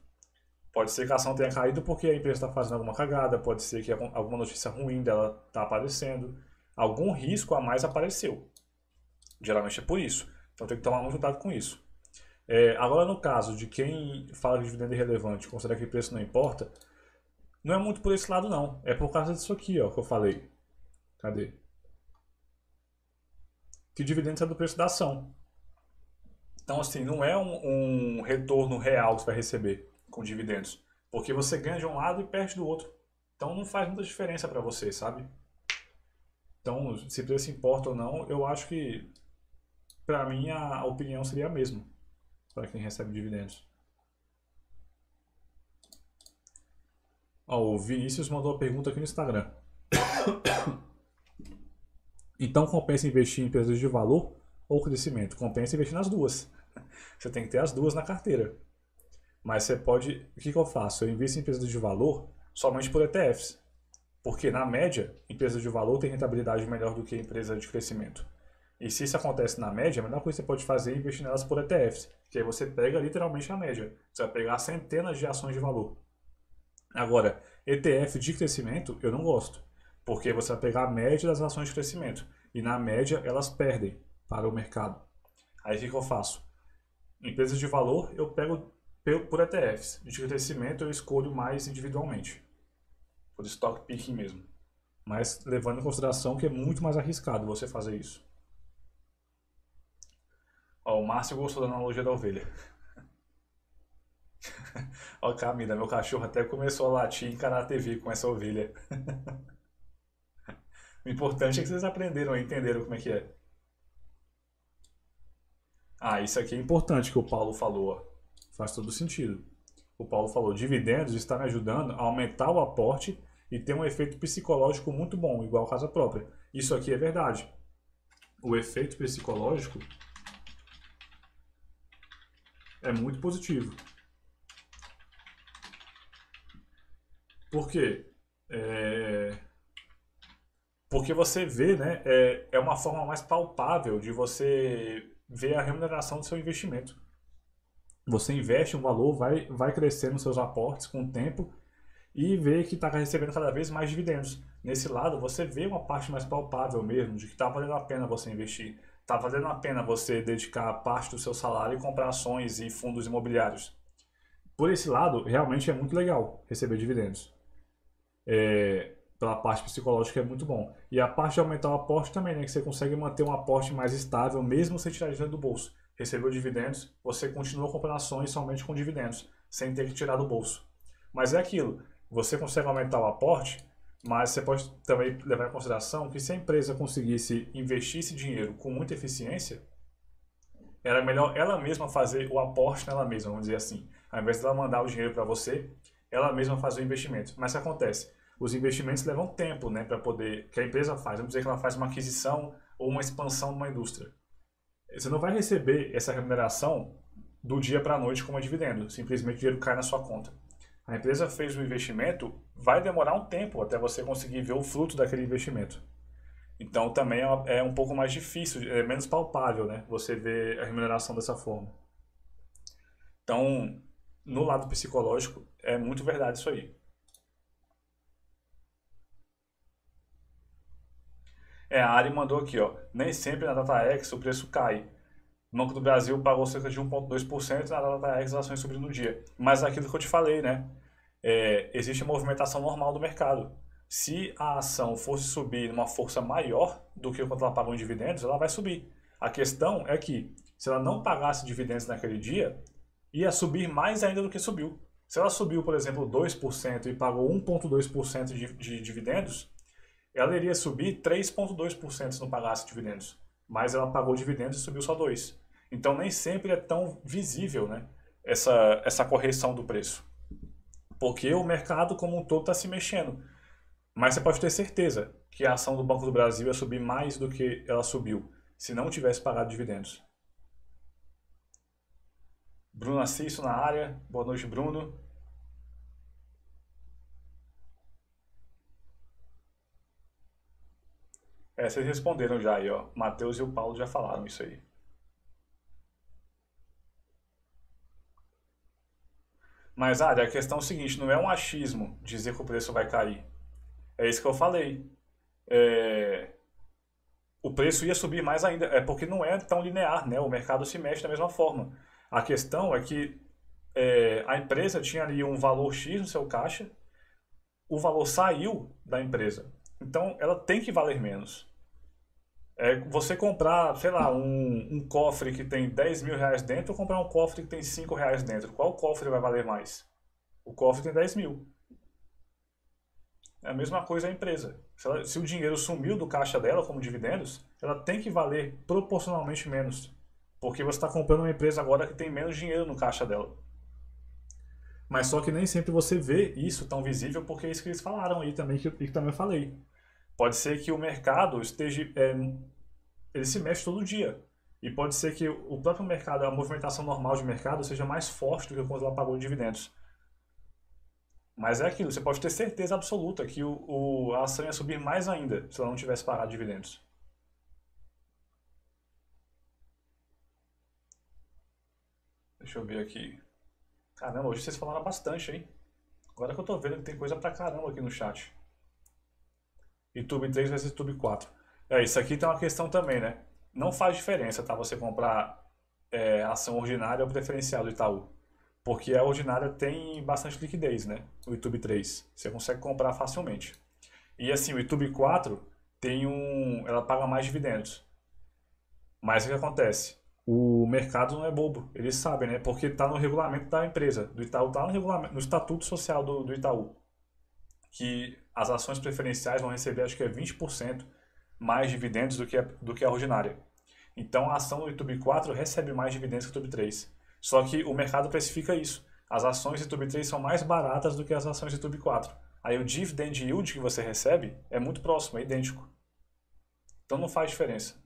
Pode ser que a ação tenha caído porque a empresa está fazendo alguma cagada, pode ser que alguma notícia ruim dela está aparecendo. Algum risco a mais apareceu. Geralmente é por isso. Então tem que tomar muito cuidado com isso. Agora, no caso de quem fala que dividendo é irrelevante, considera que o preço não importa, não é muito por esse lado, não. É por causa disso aqui, ó, que eu falei. Cadê? Que dividendos é do preço da ação. Então, assim, não é um retorno real que você vai receber com dividendos. Porque você ganha de um lado e perde do outro. Então, não faz muita diferença para você, sabe? Então, se preço importa ou não, eu acho que, para mim, a opinião seria a mesma para quem recebe dividendos. Ó, o Vinícius mandou uma pergunta aqui no Instagram. Então compensa investir em empresas de valor ou crescimento? Compensa investir nas duas. Você tem que ter as duas na carteira. Mas você pode... O que eu faço? Eu invisto em empresas de valor somente por ETFs. Porque, na média, empresas de valor têm rentabilidade melhor do que empresas de crescimento. E se isso acontece na média, a melhor coisa que você pode fazer é investir nelas por ETFs. Que aí você pega literalmente a média. Você vai pegar centenas de ações de valor. Agora, ETF de crescimento, eu não gosto. Porque você vai pegar a média das ações de crescimento. E na média, elas perdem para o mercado. Aí o que eu faço? Empresas de valor, eu pego por ETFs. De crescimento, eu escolho mais individualmente. Por stock picking mesmo. Mas levando em consideração que é muito mais arriscado você fazer isso. Ó, o Márcio gostou da analogia da ovelha. Ó, Camila, meu cachorro até começou a latir e encarar a TV com essa ovelha. O importante é que vocês aprenderam e entenderam como é que é. Ah, isso aqui é importante que o Paulo falou. Ó. Faz todo sentido. O Paulo falou, dividendos está me ajudando a aumentar o aporte e ter um efeito psicológico muito bom, igual a casa própria. Isso aqui é verdade. O efeito psicológico é muito positivo. Por quê? Porque você vê, né? É uma forma mais palpável de você ver a remuneração do seu investimento. Você investe um valor, vai crescendo seus aportes com o tempo e vê que está recebendo cada vez mais dividendos. Nesse lado, você vê uma parte mais palpável mesmo, de que está valendo a pena você investir. Está valendo a pena você dedicar parte do seu salário e comprar ações e fundos imobiliários. Por esse lado, realmente é muito legal receber dividendos. Pela parte psicológica é muito bom. E a parte de aumentar o aporte também, né? Que você consegue manter um aporte mais estável, mesmo sem tirar dinheiro do bolso. Recebeu dividendos, você continua comprando ações somente com dividendos, sem ter que tirar do bolso. Mas é aquilo, você consegue aumentar o aporte, mas você pode também levar em consideração que se a empresa conseguisse investir esse dinheiro com muita eficiência, era melhor ela mesma fazer o aporte nela mesma, vamos dizer assim. Ao invés dela mandar o dinheiro para você, ela mesma fazer o investimento. Mas o que acontece? Os investimentos levam tempo, né, para poder que a empresa faz. Vamos dizer que ela faz uma aquisição ou uma expansão de uma indústria. Você não vai receber essa remuneração do dia para a noite como dividendo. Simplesmente o dinheiro cai na sua conta. A empresa fez o investimento, vai demorar um tempo até você conseguir ver o fruto daquele investimento. Então também é um pouco mais difícil, é menos palpável, né? Você ver a remuneração dessa forma. Então, no lado psicológico, é muito verdade isso aí. A Ari mandou aqui, ó. Nem sempre na DataX o preço cai. O Banco do Brasil pagou cerca de 1,2% e na DataX as ações subiram no dia. Mas é aquilo que eu te falei, né? Existe a movimentação normal do mercado. Se a ação fosse subir numa força maior do que quando ela pagou em dividendos, ela vai subir. A questão é que, se ela não pagasse dividendos naquele dia, ia subir mais ainda do que subiu. Se ela subiu, por exemplo, 2% e pagou 1,2% de dividendos, ela iria subir 3,2% se não pagasse dividendos. Mas ela pagou dividendos e subiu só 2%. Então nem sempre é tão visível, né, essa correção do preço. Porque o mercado como um todo está se mexendo. Mas você pode ter certeza que a ação do Banco do Brasil ia subir mais do que ela subiu se não tivesse pagado dividendos. Bruno Assisto na área. Boa noite, Bruno. Vocês responderam já aí, ó. Matheus e o Paulo já falaram isso aí. Mas, a questão é o seguinte, não é um achismo dizer que o preço vai cair. É isso que eu falei. O preço ia subir mais ainda. É porque não é tão linear, né? O mercado se mexe da mesma forma. A questão é que a empresa tinha ali um valor X no seu caixa, o valor saiu da empresa. Então, ela tem que valer menos. Você comprar, sei lá, um cofre que tem 10 mil reais dentro ou comprar um cofre que tem 5 reais dentro. Qual cofre vai valer mais? O cofre tem 10 mil. É a mesma coisa a empresa. Se o dinheiro sumiu do caixa dela como dividendos, ela tem que valer proporcionalmente menos. Porque você está comprando uma empresa agora que tem menos dinheiro no caixa dela. Mas só que nem sempre você vê isso tão visível, porque é isso que eles falaram aí também, que também eu falei. Pode ser que o mercado esteja. Ele se mexe todo dia. E pode ser que o próprio mercado, a movimentação normal de mercado, seja mais forte do que quando ela pagou dividendos. Mas é aquilo, você pode ter certeza absoluta que a ação ia subir mais ainda se ela não tivesse pagado dividendos. Deixa eu ver aqui. Caramba, hoje vocês falaram bastante, hein? Agora que eu tô vendo que tem coisa pra caramba aqui no chat. YouTube 3 versus YouTube 4. Isso aqui tem uma questão também, né? Não faz diferença, tá? Você comprar ação ordinária ou preferencial do Itaú. Porque a ordinária tem bastante liquidez, né? O YouTube 3. Você consegue comprar facilmente. E assim, o YouTube 4 ela paga mais dividendos. Mas o que acontece? O mercado não é bobo. Eles sabem, né? Porque está no regulamento da empresa, do Itaú, está no estatuto social do Itaú. Que as ações preferenciais vão receber, acho que é 20% mais dividendos do que a ordinária. Então a ação do YouTube 4 recebe mais dividendos que o YouTube 3. Só que o mercado precifica isso. As ações do YouTube 3 são mais baratas do que as ações do YouTube 4. Aí o dividend yield que você recebe é muito próximo, é idêntico. Então não faz diferença.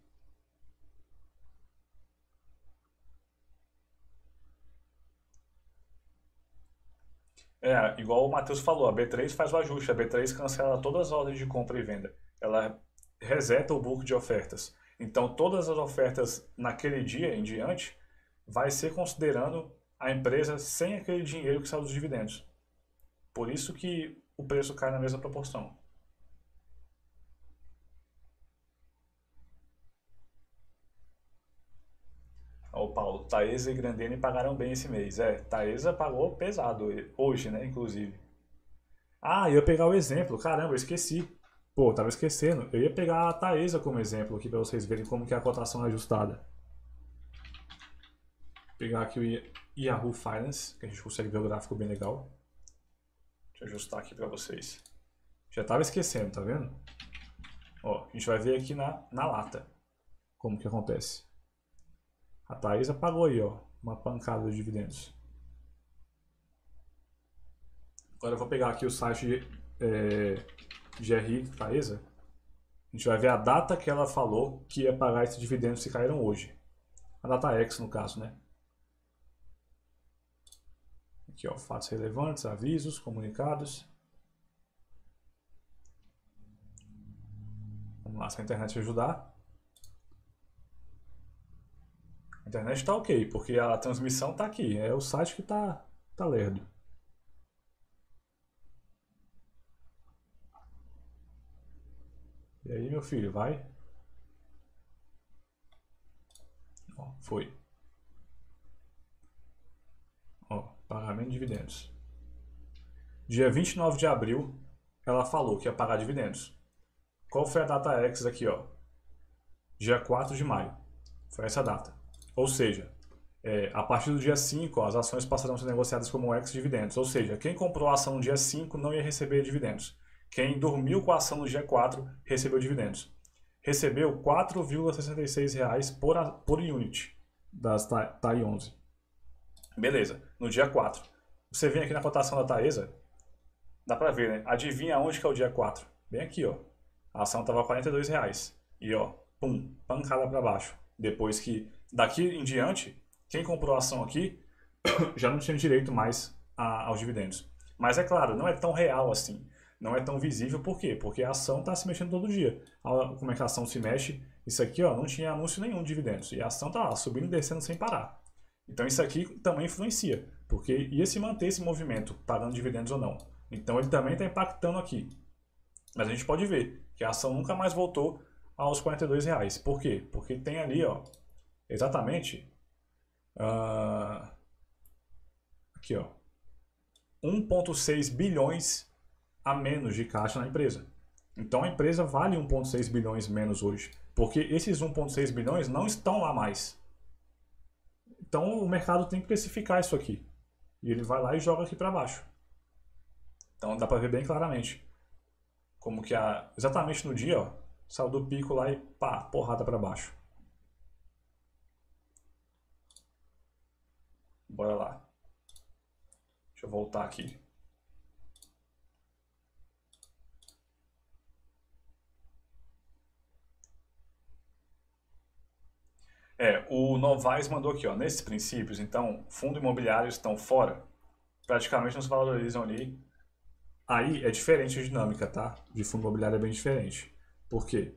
Igual o Matheus falou, a B3 faz o ajuste, a B3 cancela todas as ordens de compra e venda. Ela reseta o book de ofertas. Então todas as ofertas naquele dia em diante vai ser considerando a empresa sem aquele dinheiro que saiu dos dividendos. Por isso que o preço cai na mesma proporção. O Paulo, Taesa e Grandene pagaram bem esse mês. Taesa pagou pesado hoje, né, inclusive. Eu ia pegar o exemplo. Caramba, eu esqueci. Pô, tava esquecendo. Eu ia pegar a Taesa como exemplo aqui para vocês verem como que é a cotação é ajustada. Vou pegar aqui o Yahoo Finance, que a gente consegue ver o gráfico bem legal. Deixa eu ajustar aqui para vocês. Já tava esquecendo, tá vendo? Ó, a gente vai ver aqui na lata como que acontece. A Taesa pagou aí, ó, uma pancada de dividendos. Agora eu vou pegar aqui o site GRI Taesa. A gente vai ver a data que ela falou que ia pagar esses dividendos se caíram hoje. a DataX no caso, né? Aqui, ó, fatos relevantes, avisos, comunicados. Vamos lá, se a internet ajudar. A internet está ok, porque a transmissão está aqui. É o site que tá lerdo. E aí, meu filho, vai? Ó, foi. Ó, pagamento de dividendos. Dia 29 de abril, ela falou que ia pagar dividendos. Qual foi a data X aqui, ó? Dia 4 de maio. Foi essa data. Ou seja, a partir do dia 5, ó, as ações passarão a ser negociadas como ex-dividendos. Ou seja, quem comprou a ação no dia 5 não ia receber dividendos. Quem dormiu com a ação no dia 4 recebeu dividendos. Recebeu R$ 4,66 por unit das TAI 11. Beleza, no dia 4. Você vem aqui na cotação da Taesa, dá pra ver, né? Adivinha onde que é o dia 4? Bem aqui, ó. A ação estava R$ 42. E ó, pum, pancada para baixo. Depois que, daqui em diante, quem comprou a ação aqui já não tinha direito mais aos dividendos. Mas é claro, não é tão real assim. Não é tão visível, por quê? Porque a ação está se mexendo todo dia. Como é que a ação se mexe? Isso aqui, ó, não tinha anúncio nenhum de dividendos. E a ação está lá, subindo e descendo sem parar. Então isso aqui também influencia, porque ia se manter esse movimento, pagando dividendos ou não. Então ele também está impactando aqui. Mas a gente pode ver que a ação nunca mais voltou aos R$ 42. Por quê? Porque tem ali, ó, exatamente, aqui, ó, 1,6 bilhões a menos de caixa na empresa. Então a empresa vale 1,6 bilhões menos hoje, porque esses 1,6 bilhões não estão lá mais. Então o mercado tem que precificar isso aqui. E ele vai lá e joga aqui para baixo. Então dá para ver bem claramente como que exatamente no dia, ó, saiu do pico lá e pá, porrada para baixo. Bora lá. Deixa eu voltar aqui. O Novaes mandou aqui, ó, nesses princípios, então, fundo imobiliário estão fora, praticamente não se valorizam ali. Aí é diferente a dinâmica, tá? De fundo imobiliário é bem diferente. Por quê?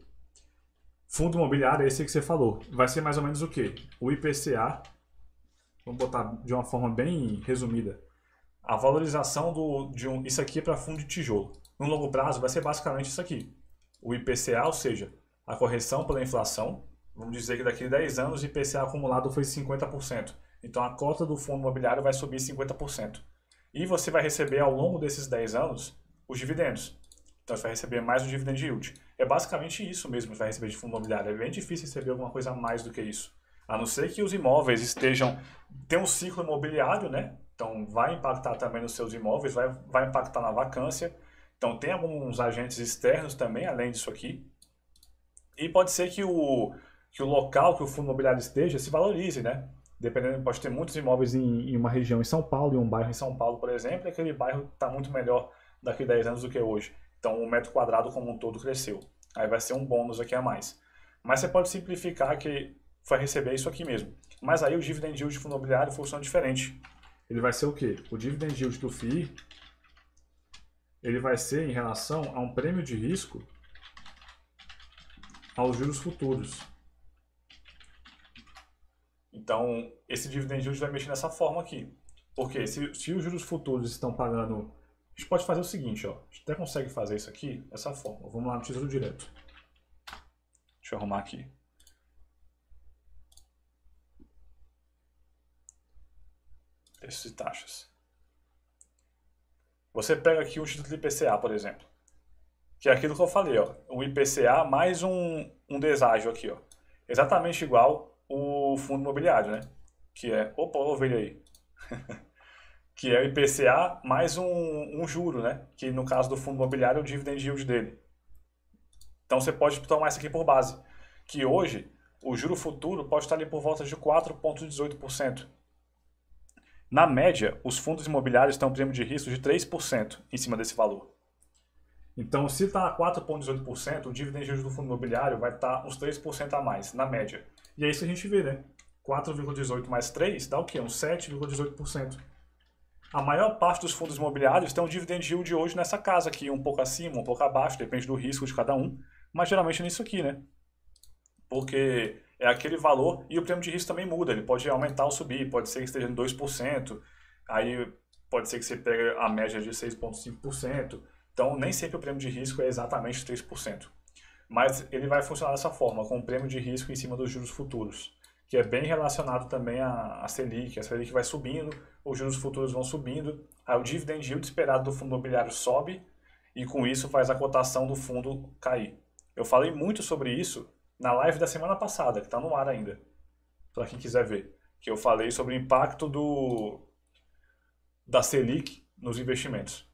Fundo imobiliário é esse que você falou. Vai ser mais ou menos o quê? O IPCA, vamos botar de uma forma bem resumida, a valorização isso aqui é para fundo de tijolo. No longo prazo vai ser basicamente isso aqui. O IPCA, ou seja, a correção pela inflação. Vamos dizer que daqui a 10 anos o IPCA acumulado foi 50%. Então a cota do fundo imobiliário vai subir 50%. E você vai receber ao longo desses 10 anos os dividendos. Então você vai receber mais o dividend yield. É basicamente isso mesmo que você vai receber de fundo imobiliário. É bem difícil receber alguma coisa a mais do que isso. A não ser que os imóveis tem um ciclo imobiliário, né? Então vai impactar também nos seus imóveis, vai impactar na vacância. Então tem alguns agentes externos também, além disso aqui. E pode ser que o local que o fundo imobiliário esteja se valorize, né? Dependendo, pode ter muitos imóveis em uma região em São Paulo, em um bairro em São Paulo, por exemplo, e aquele bairro está muito melhor daqui a 10 anos do que hoje. Então o metro quadrado como um todo cresceu. Aí vai ser um bônus aqui a mais. Mas você pode simplificar que vai receber isso aqui mesmo. Mas aí o dividend yield de fundo imobiliário funciona diferente. Ele vai ser o quê? O dividend yield do FII, ele vai ser em relação a um prêmio de risco aos juros futuros. Então, esse dividend yield vai mexer nessa forma aqui. Porque se os juros futuros estão pagando... A gente pode fazer o seguinte, ó. A gente até consegue fazer isso aqui dessa forma. Vamos lá no Tesouro Direto. Deixa eu arrumar aqui. Preços e taxas. Você pega aqui o título de IPCA, por exemplo. Que é aquilo que eu falei, ó. O IPCA mais um deságio aqui, ó. Exatamente igual o fundo imobiliário, né? Que é... Opa, ovelha aí. Que é o IPCA mais um juro, né? Que no caso do fundo imobiliário é o dividend yield dele. Então você pode tomar isso aqui por base. Que hoje o juro futuro pode estar ali por volta de 4,18%. Na média, os fundos imobiliários têm um prêmio de risco de 3% em cima desse valor. Então, se está a 4,18%, o dividend yield do fundo imobiliário vai estar uns 3% a mais, na média. E é isso que a gente vê, né? 4,18 mais 3 dá o quê? Uns 7,18%. A maior parte dos fundos imobiliários tem um dividend yield hoje nessa casa aqui, um pouco acima, um pouco abaixo, depende do risco de cada um, mas geralmente nisso aqui, né? Porque é aquele valor e o prêmio de risco também muda, ele pode aumentar ou subir, pode ser que esteja em 2%, aí pode ser que você pegue a média de 6,5%, então nem sempre o prêmio de risco é exatamente 3%. Mas ele vai funcionar dessa forma, com o prêmio de risco em cima dos juros futuros, que é bem relacionado também à Selic. A Selic vai subindo, os juros futuros vão subindo, aí o dividend yield esperado do fundo imobiliário sobe e com isso faz a cotação do fundo cair. Eu falei muito sobre isso na live da semana passada, que está no ar ainda, para quem quiser ver, que eu falei sobre o impacto da Selic nos investimentos.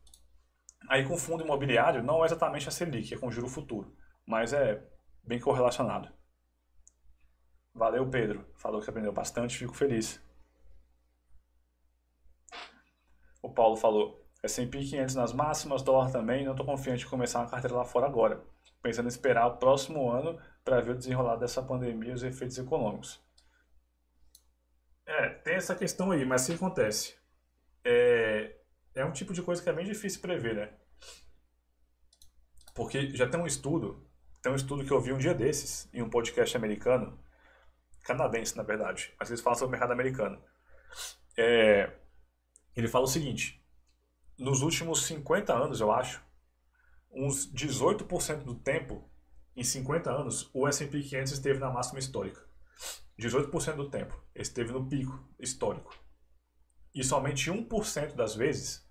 Aí com o fundo imobiliário não é exatamente a Selic, é com o juro futuro, mas é bem correlacionado. Valeu, Pedro. Falou que aprendeu bastante, fico feliz. O Paulo falou, S&P 500 nas máximas, dólar também, não estou confiante de começar uma carteira lá fora agora. Pensando em esperar o próximo ano para ver o desenrolar dessa pandemia e os efeitos econômicos. Tem essa questão aí, mas o que acontece? É um tipo de coisa que é bem difícil prever, né? Porque já tem um estudo que eu vi um dia desses, em um podcast americano, canadense na verdade, mas eles falam sobre o mercado americano. Ele fala o seguinte, nos últimos 50 anos, eu acho, uns 18% do tempo, em 50 anos, o S&P 500 esteve na máxima histórica. 18% do tempo, esteve no pico histórico. E somente 1% das vezes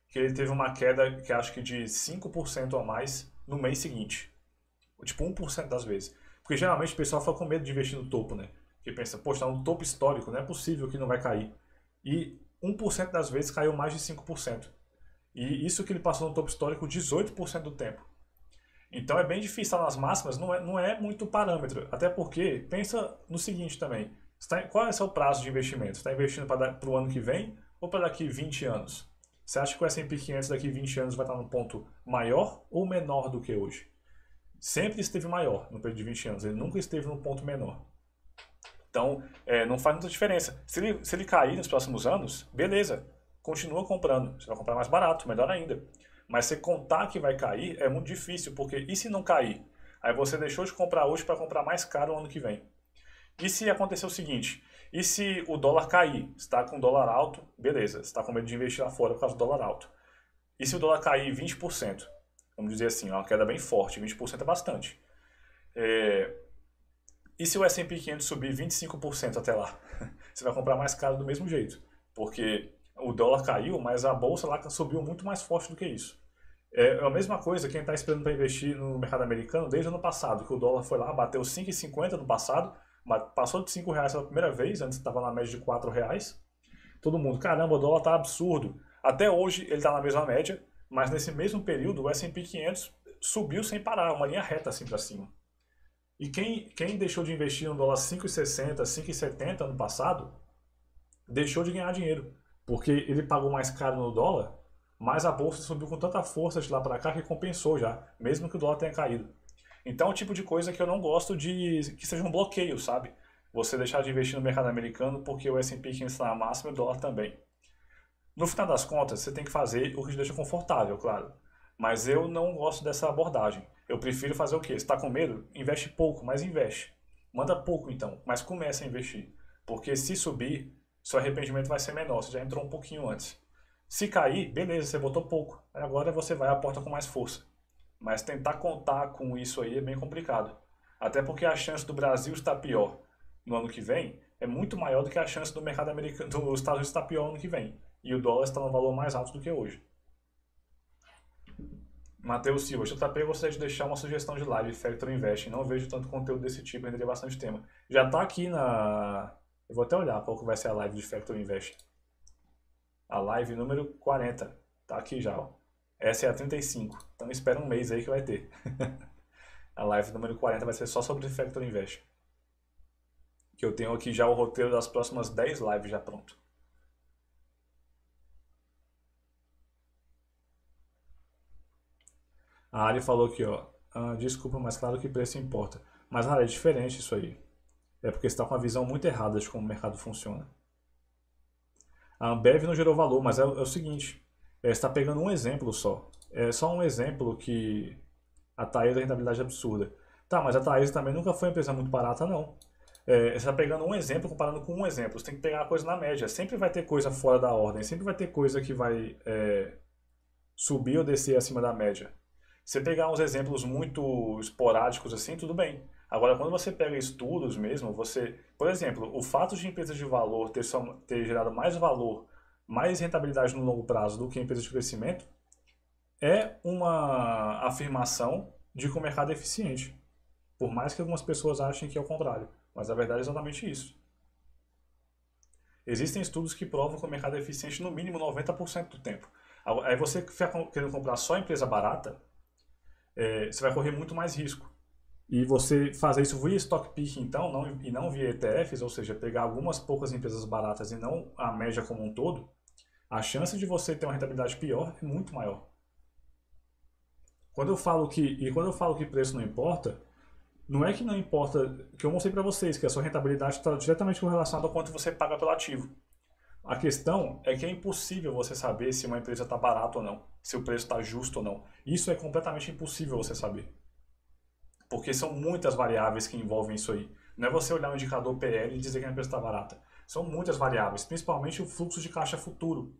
que ele teve uma queda, que acho que de 5% a mais no mês seguinte. Tipo, 1% das vezes. Porque geralmente o pessoal fica com medo de investir no topo, né? Porque pensa, poxa, tá no topo histórico, não é possível que não vai cair. E 1% das vezes caiu mais de 5%. E isso que ele passou no topo histórico 18% do tempo. Então é bem difícil estar nas máximas, não é muito parâmetro. Até porque, pensa no seguinte também. Qual é o seu prazo de investimento? Você está investindo para o ano que vem ou para daqui 20 anos? Você acha que o S&P 500 daqui 20 anos vai estar num ponto maior ou menor do que hoje? Sempre esteve maior no período de 20 anos, ele nunca esteve num ponto menor. Então, não faz muita diferença. Se ele cair nos próximos anos, beleza, continua comprando. Você vai comprar mais barato, melhor ainda. Mas você contar que vai cair é muito difícil, porque e se não cair? Aí você deixou de comprar hoje para comprar mais caro no ano que vem. E se acontecer o seguinte, e se o dólar cair? Você está com o dólar alto, beleza, você está com medo de investir lá fora por causa do dólar alto. E se o dólar cair 20%? Vamos dizer assim, uma queda bem forte, 20% é bastante. E se o S&P 500 subir 25% até lá? Você vai comprar mais caro do mesmo jeito, porque o dólar caiu, mas a bolsa lá subiu muito mais forte do que isso. É a mesma coisa quem está esperando para investir no mercado americano desde o ano passado, que o dólar foi lá, bateu 5,50 no passado, passou de R$ 5 pela primeira vez, antes estava na média de R$ 4. Todo mundo, caramba, o dólar está absurdo. Até hoje ele está na mesma média, mas nesse mesmo período o S&P 500 subiu sem parar, uma linha reta assim para cima. E quem deixou de investir no dólar 5,60, 5,70 no passado, deixou de ganhar dinheiro. Porque ele pagou mais caro no dólar, mas a bolsa subiu com tanta força de lá para cá que compensou já, mesmo que o dólar tenha caído. Então é o tipo de coisa que eu não gosto de que seja um bloqueio, sabe? Você deixar de investir no mercado americano porque o S&P 500 está na máxima e o dólar também. No final das contas, você tem que fazer o que te deixa confortável, claro. Mas eu não gosto dessa abordagem. Eu prefiro fazer o quê? Se está com medo? Investe pouco, mas investe. Manda pouco então, mas comece a investir. Porque se subir, seu arrependimento vai ser menor, você já entrou um pouquinho antes. Se cair, beleza, você botou pouco. Agora você vai à porta com mais força. Mas tentar contar com isso aí é bem complicado. Até porque a chance do Brasil estar pior no ano que vem é muito maior do que a chance do mercado americano, dos Estados Unidos estar pior no ano que vem. E o dólar está no valor mais alto do que hoje. Matheus Silva, JP, gostaria de deixar uma sugestão de live, Factor Invest. Não vejo tanto conteúdo desse tipo, renderia bastante tema. Já está aqui na... Eu vou até olhar qual que vai ser a live de Factor Invest. A live número 40. Tá aqui já, ó. Essa é a 35. Então espera um mês aí que vai ter. A live número 40 vai ser só sobre Factor Invest. Que eu tenho aqui já o roteiro das próximas 10 lives já pronto. A Ari falou aqui, ó. Desculpa, mas claro que preço importa. Mas, Ari, é diferente isso aí. é porque você está com a visão muito errada de como o mercado funciona. A Ambev não gerou valor, mas é o seguinte, você está pegando um exemplo só. É só um exemplo que a Taesa a rentabilidade é absurda. Tá, mas a Taesa também nunca foi uma empresa muito barata, não. Você está pegando um exemplo comparando com um exemplo. Você tem que pegar a coisa na média. Sempre vai ter coisa fora da ordem. Sempre vai ter coisa que vai subir ou descer acima da média. Você pegar uns exemplos muito esporádicos assim, tudo bem. Agora, quando você pega estudos mesmo, por exemplo, o fato de empresas de valor ter gerado mais valor, mais rentabilidade no longo prazo do que empresas de crescimento, é uma afirmação de que o mercado é eficiente. Por mais que algumas pessoas achem que é o contrário. Mas a verdade é exatamente isso. Existem estudos que provam que o mercado é eficiente no mínimo 90% do tempo. Aí você fica querendo comprar só empresa barata, você vai correr muito mais risco. E você fazer isso via stock picking, então, e não via ETFs, ou seja, pegar algumas poucas empresas baratas e não a média como um todo, a chance de você ter uma rentabilidade pior é muito maior. Quando eu falo que preço não importa, não é que não importa, que eu mostrei para vocês que a sua rentabilidade está diretamente correlacionada ao quanto você paga pelo ativo. A questão é que é impossível você saber se uma empresa está barata ou não, se o preço está justo ou não. Isso é completamente impossível você saber. Porque são muitas variáveis que envolvem isso aí. Não é você olhar um indicador PL e dizer que a empresa está barata. São muitas variáveis, principalmente o fluxo de caixa futuro.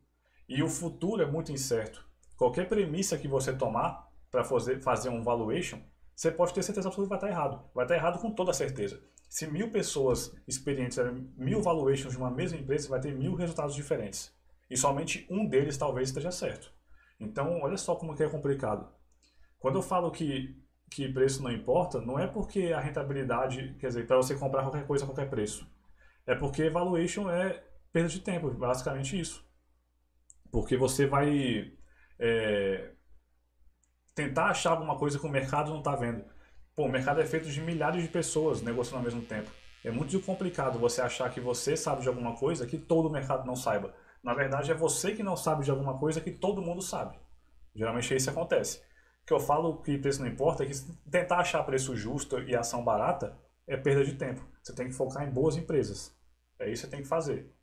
E o futuro é muito incerto. Qualquer premissa que você tomar para fazer um valuation, você pode ter certeza absoluta que vai estar errado. Vai estar errado com toda certeza. Se 1000 pessoas experientes fizerem 1000 valuations de uma mesma empresa, vai ter 1000 resultados diferentes. E somente um deles talvez esteja certo. Então, olha só como que é complicado. Quando eu falo que preço não importa, não é porque a rentabilidade, quer dizer, para você comprar qualquer coisa a qualquer preço. É porque valuation é perda de tempo, basicamente isso. Porque você vai tentar achar alguma coisa que o mercado não está vendo. Pô, o mercado é feito de milhares de pessoas negociando ao mesmo tempo. É muito complicado você achar que você sabe de alguma coisa que todo o mercado não saiba. Na verdade, é você que não sabe de alguma coisa que todo mundo sabe. Geralmente isso acontece. O que eu falo que preço não importa é que tentar achar preço justo e ação barata é perda de tempo. Você tem que focar em boas empresas. É isso que você tem que fazer.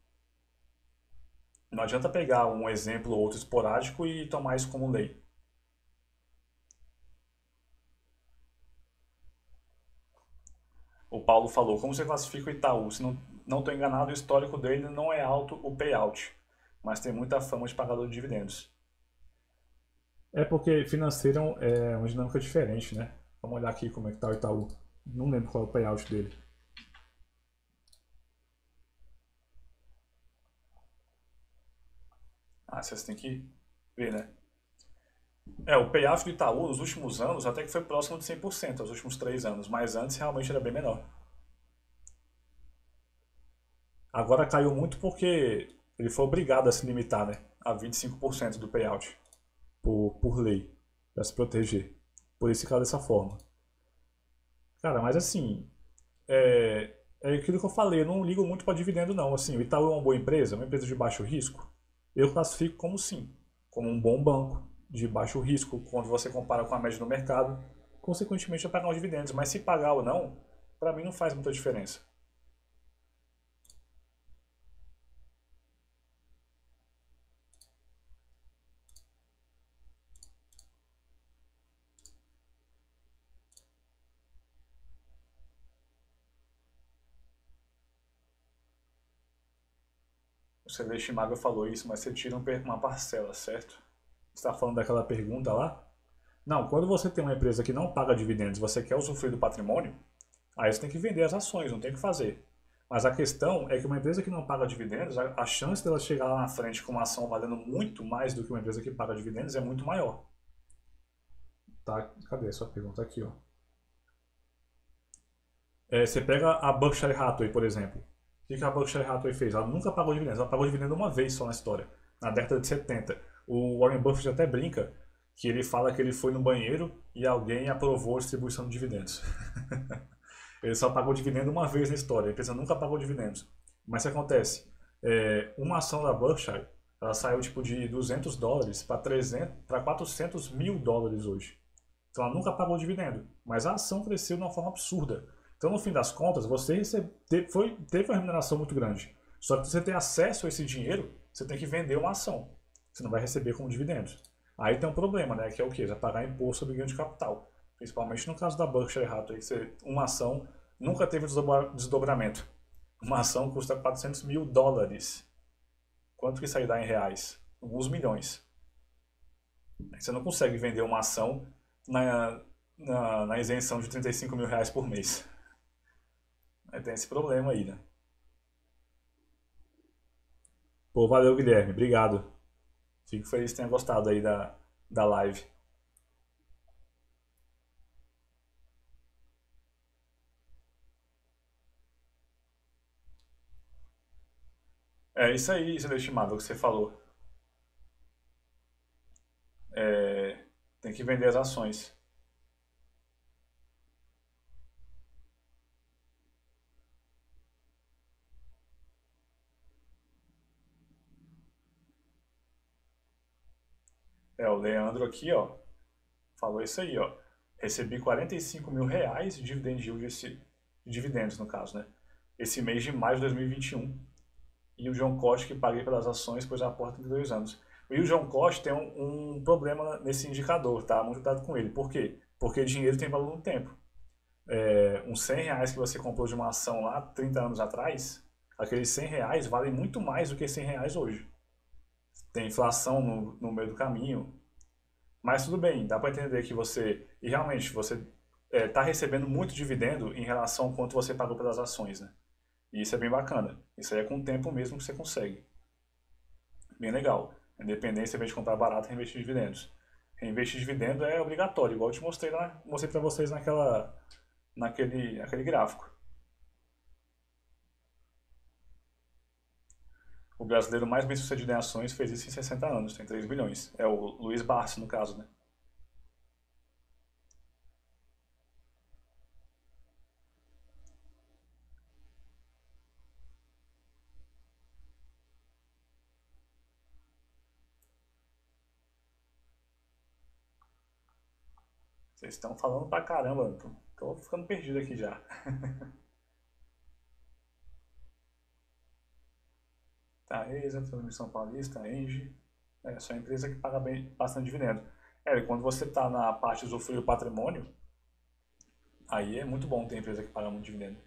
Não adianta pegar um exemplo ou outro esporádico e tomar isso como lei. O Paulo falou, como você classifica o Itaú? Se não estou enganado, o histórico dele não é alto o payout, mas tem muita fama de pagador de dividendos. É porque financeiro é uma dinâmica diferente, né? Vamos olhar aqui como é que está o Itaú. Não lembro qual é o payout dele. Vocês têm que ver, né? O payout do Itaú nos últimos anos até que foi próximo de 100%, nos últimos 3 anos, mas antes realmente era bem menor. Agora caiu muito porque ele foi obrigado a se limitar, né, a 25% do payout por lei, para se proteger. Por isso caiu dessa forma. Cara, mas assim, é aquilo que eu falei, eu não ligo muito para dividendo não. Assim, o Itaú é uma boa empresa, uma empresa de baixo risco. Eu classifico como sim, como um bom banco de baixo risco, quando você compara com a média do mercado. Consequentemente, vai pagar os dividendos. Mas se pagar ou não, para mim não faz muita diferença. O Celeste Maga falou isso, mas você tira uma parcela, certo? Você está falando daquela pergunta lá? Não, quando você tem uma empresa que não paga dividendos, você quer usufruir do patrimônio, aí você tem que vender as ações, não tem o que fazer. Mas a questão é que uma empresa que não paga dividendos, a chance dela chegar lá na frente com uma ação valendo muito mais do que uma empresa que paga dividendos é muito maior. Tá? Cadê a sua pergunta aqui, ó? Você pega a Berkshire Hathaway, por exemplo. O que a Berkshire Hathaway fez? Ela nunca pagou dividendos, ela pagou dividendo uma vez só na história, na década de 70. O Warren Buffett até brinca que ele fala que ele foi no banheiro e alguém aprovou a distribuição de dividendos. Ele só pagou dividendo uma vez na história, a empresa nunca pagou dividendos. Mas o que acontece? Uma ação da Berkshire, ela saiu tipo de $200 para 400 mil dólares hoje. Então ela nunca pagou dividendo, mas a ação cresceu de uma forma absurda. Então, no fim das contas, você teve uma remuneração muito grande. Só que para você ter acesso a esse dinheiro, você tem que vender uma ação. Você não vai receber como dividendos. Aí tem um problema, né? Que é o quê? Vai pagar imposto sobre ganho de capital. Principalmente no caso da Berkshire Hathaway, uma ação nunca teve desdobramento. Uma ação custa 400 mil dólares. Quanto que isso aí dá em reais? Alguns milhões. Você não consegue vender uma ação na isenção de 35 mil reais por mês. Aí tem esse problema aí, né? Pô, valeu, Guilherme. Obrigado. Fico feliz que tenha gostado aí da live. É isso aí, seu estimável, que você falou. É, tem que vender as ações. É, o Leandro aqui, ó, falou isso aí, ó. Recebi 45 mil reais de dividend yield, de dividendos, no caso, né? Esse mês de maio de 2021. E o John Cost que paguei pelas ações, pois aporta em 2 anos. E o John Cost tem um problema nesse indicador, tá? Muito cuidado com ele. Por quê? Porque dinheiro tem valor no tempo. Uns 100 reais que você comprou de uma ação lá 30 anos atrás, aqueles 100 reais valem muito mais do que 100 reais hoje. Tem inflação no meio do caminho. Mas tudo bem, dá para entender que e realmente, você está recebendo muito dividendo em relação ao quanto você pagou pelas ações, né? E isso é bem bacana. Isso aí é com o tempo mesmo que você consegue. Bem legal. Independência, em vez de comprar barato, reinvestir dividendos. Reinvestir dividendo é obrigatório, igual eu te mostrei lá, mostrei para vocês naquele gráfico. O brasileiro mais bem sucedido em ações fez isso em 60 anos, tem 3 bilhões. É o Luiz Barsi, no caso, né? Vocês estão falando pra caramba, tô ficando perdido aqui já. Taesa, Transmissão Paulista, Engie. É só empresa que paga bastante dividendo. E quando você está na parte do usufruir do patrimônio, aí é muito bom ter empresa que paga muito dividendo.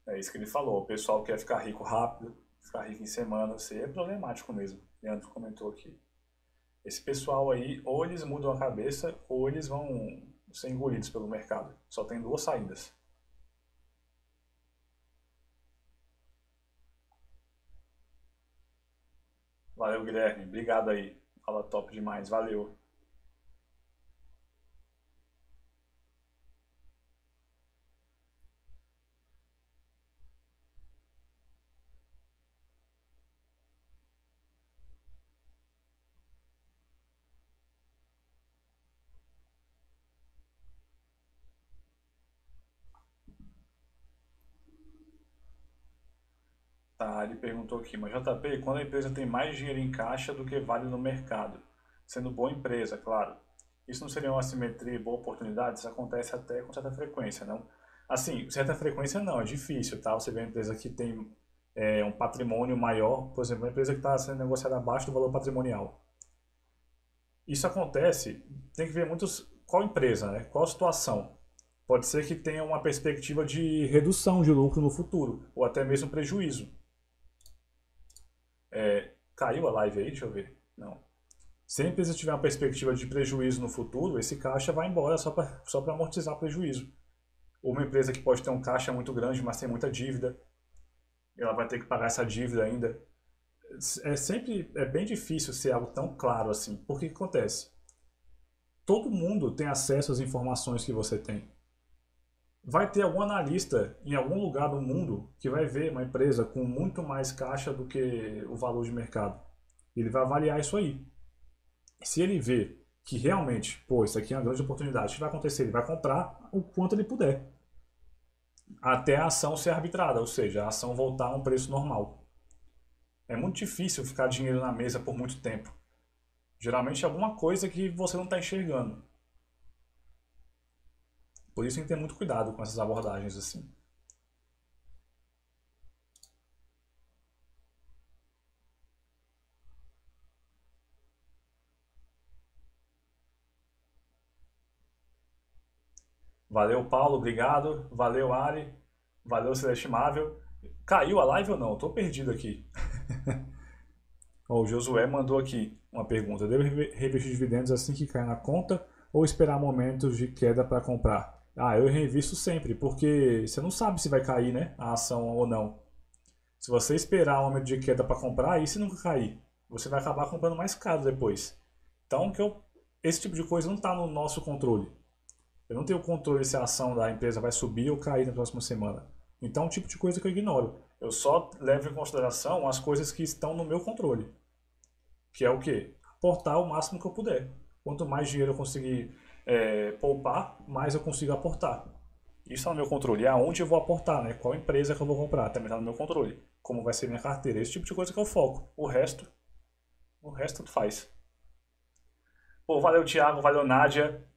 É isso que ele falou. O pessoal quer ficar rico rápido, ficar rico em semana. Isso aí é problemático mesmo. Leandro comentou aqui. Esse pessoal aí, ou eles mudam a cabeça, ou eles vão ser engolidos pelo mercado. Só tem duas saídas. Valeu, Guilherme. Obrigado aí. Fala top demais. Valeu. Tá, ele perguntou aqui, mas JP, quando a empresa tem mais dinheiro em caixa do que vale no mercado, sendo boa empresa, claro, isso não seria uma assimetria e boa oportunidade? Isso acontece até com certa frequência, não? Assim, certa frequência não, é difícil, tá? Você vê uma empresa que tem um patrimônio maior, por exemplo, uma empresa que está sendo negociada abaixo do valor patrimonial. Isso acontece, tem que ver muitos, qual empresa, né? Qual situação. Pode ser que tenha uma perspectiva de redução de lucro no futuro, ou até mesmo prejuízo. Caiu a live aí? Deixa eu ver. Não. Se a empresa tiver uma perspectiva de prejuízo no futuro, esse caixa vai embora só para amortizar o prejuízo. Ou uma empresa que pode ter um caixa muito grande, mas tem muita dívida, ela vai ter que pagar essa dívida ainda. É bem difícil ser algo tão claro assim. Porque o que acontece? Todo mundo tem acesso às informações que você tem. Vai ter algum analista em algum lugar do mundo que vai ver uma empresa com muito mais caixa do que o valor de mercado. Ele vai avaliar isso aí. Se ele vê que realmente, pô, isso aqui é uma grande oportunidade, o que vai acontecer? Ele vai comprar o quanto ele puder. até a ação ser arbitrada, ou seja, a ação voltar a um preço normal. É muito difícil ficar dinheiro na mesa por muito tempo. Geralmente é alguma coisa que você não está enxergando. Por isso tem que ter muito cuidado com essas abordagens assim. Valeu, Paulo, obrigado. Valeu, Ari. Valeu, Celestimável. Caiu a live ou não? Tô perdido aqui. Ó, o Josué mandou aqui uma pergunta. Devo reinvestir dividendos assim que cai na conta ou esperar momentos de queda para comprar? Ah, eu reinvisto sempre, porque você não sabe se vai cair, né, a ação ou não. Se você esperar um momento de queda para comprar, e se nunca cair? Você vai acabar comprando mais caro depois. Então, esse tipo de coisa não está no nosso controle. Eu não tenho controle se a ação da empresa vai subir ou cair na próxima semana. Então, é um tipo de coisa que eu ignoro. Eu só levo em consideração as coisas que estão no meu controle. Que é o quê? Aportar o máximo que eu puder. Quanto mais dinheiro eu conseguir poupar, mais eu consigo aportar. Isso está no meu controle. É aonde eu vou aportar, né? Qual empresa que eu vou comprar, também está no meu controle. Como vai ser minha carteira. Esse tipo de coisa que eu foco. O resto tudo faz. Pô, valeu, Thiago. Valeu, Nádia.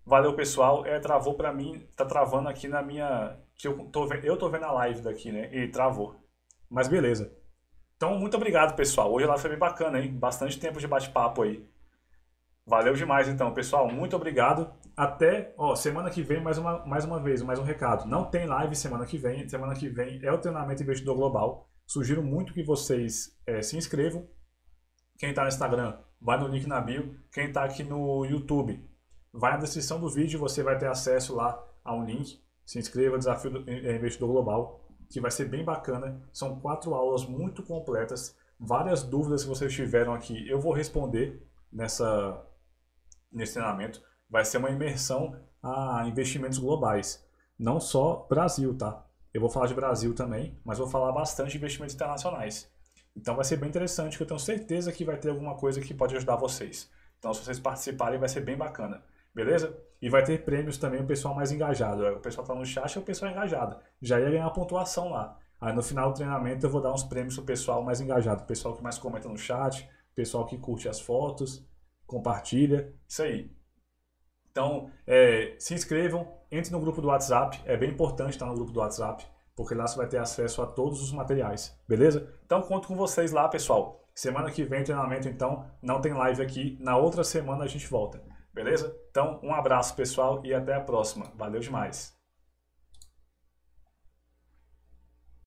Valeu, pessoal. Travou pra mim. Tá travando aqui na minha... que eu tô vendo a live daqui, né? E travou. Mas beleza. Então, muito obrigado, pessoal. Hoje lá foi bem bacana, hein? Bastante tempo de bate-papo aí. Valeu demais, então, pessoal. Muito obrigado. Até, ó, semana que vem, mais uma vez, mais um recado. Não tem live semana que vem. Semana que vem é o treinamento Investidor Global. Sugiro muito que vocês se inscrevam. Quem está no Instagram, vai no link na bio. Quem está aqui no YouTube, vai na descrição do vídeo. Você vai ter acesso lá a um link. Se inscreva, Desafio do Investidor Global, que vai ser bem bacana. São 4 aulas muito completas. Várias dúvidas que vocês tiveram aqui, eu vou responder nesse treinamento. Vai ser uma imersão a investimentos globais. Não só Brasil, tá? Eu vou falar de Brasil também, mas vou falar bastante de investimentos internacionais. Então vai ser bem interessante, que eu tenho certeza que vai ter alguma coisa que pode ajudar vocês. Então, se vocês participarem, vai ser bem bacana. Beleza? E vai ter prêmios também, o pessoal mais engajado. O pessoal tá no chat e o pessoal engajado. Já ia ganhar uma pontuação lá. Aí no final do treinamento eu vou dar uns prêmios pro pessoal mais engajado. O pessoal que mais comenta no chat, o pessoal que curte as fotos, compartilha. Isso aí. Então, se inscrevam, entre no grupo do WhatsApp. É bem importante estar no grupo do WhatsApp, porque lá você vai ter acesso a todos os materiais. Beleza? Então, conto com vocês lá, pessoal. Semana que vem, treinamento, então, não tem live aqui. Na outra semana a gente volta. Beleza? Então, um abraço, pessoal, e até a próxima. Valeu demais!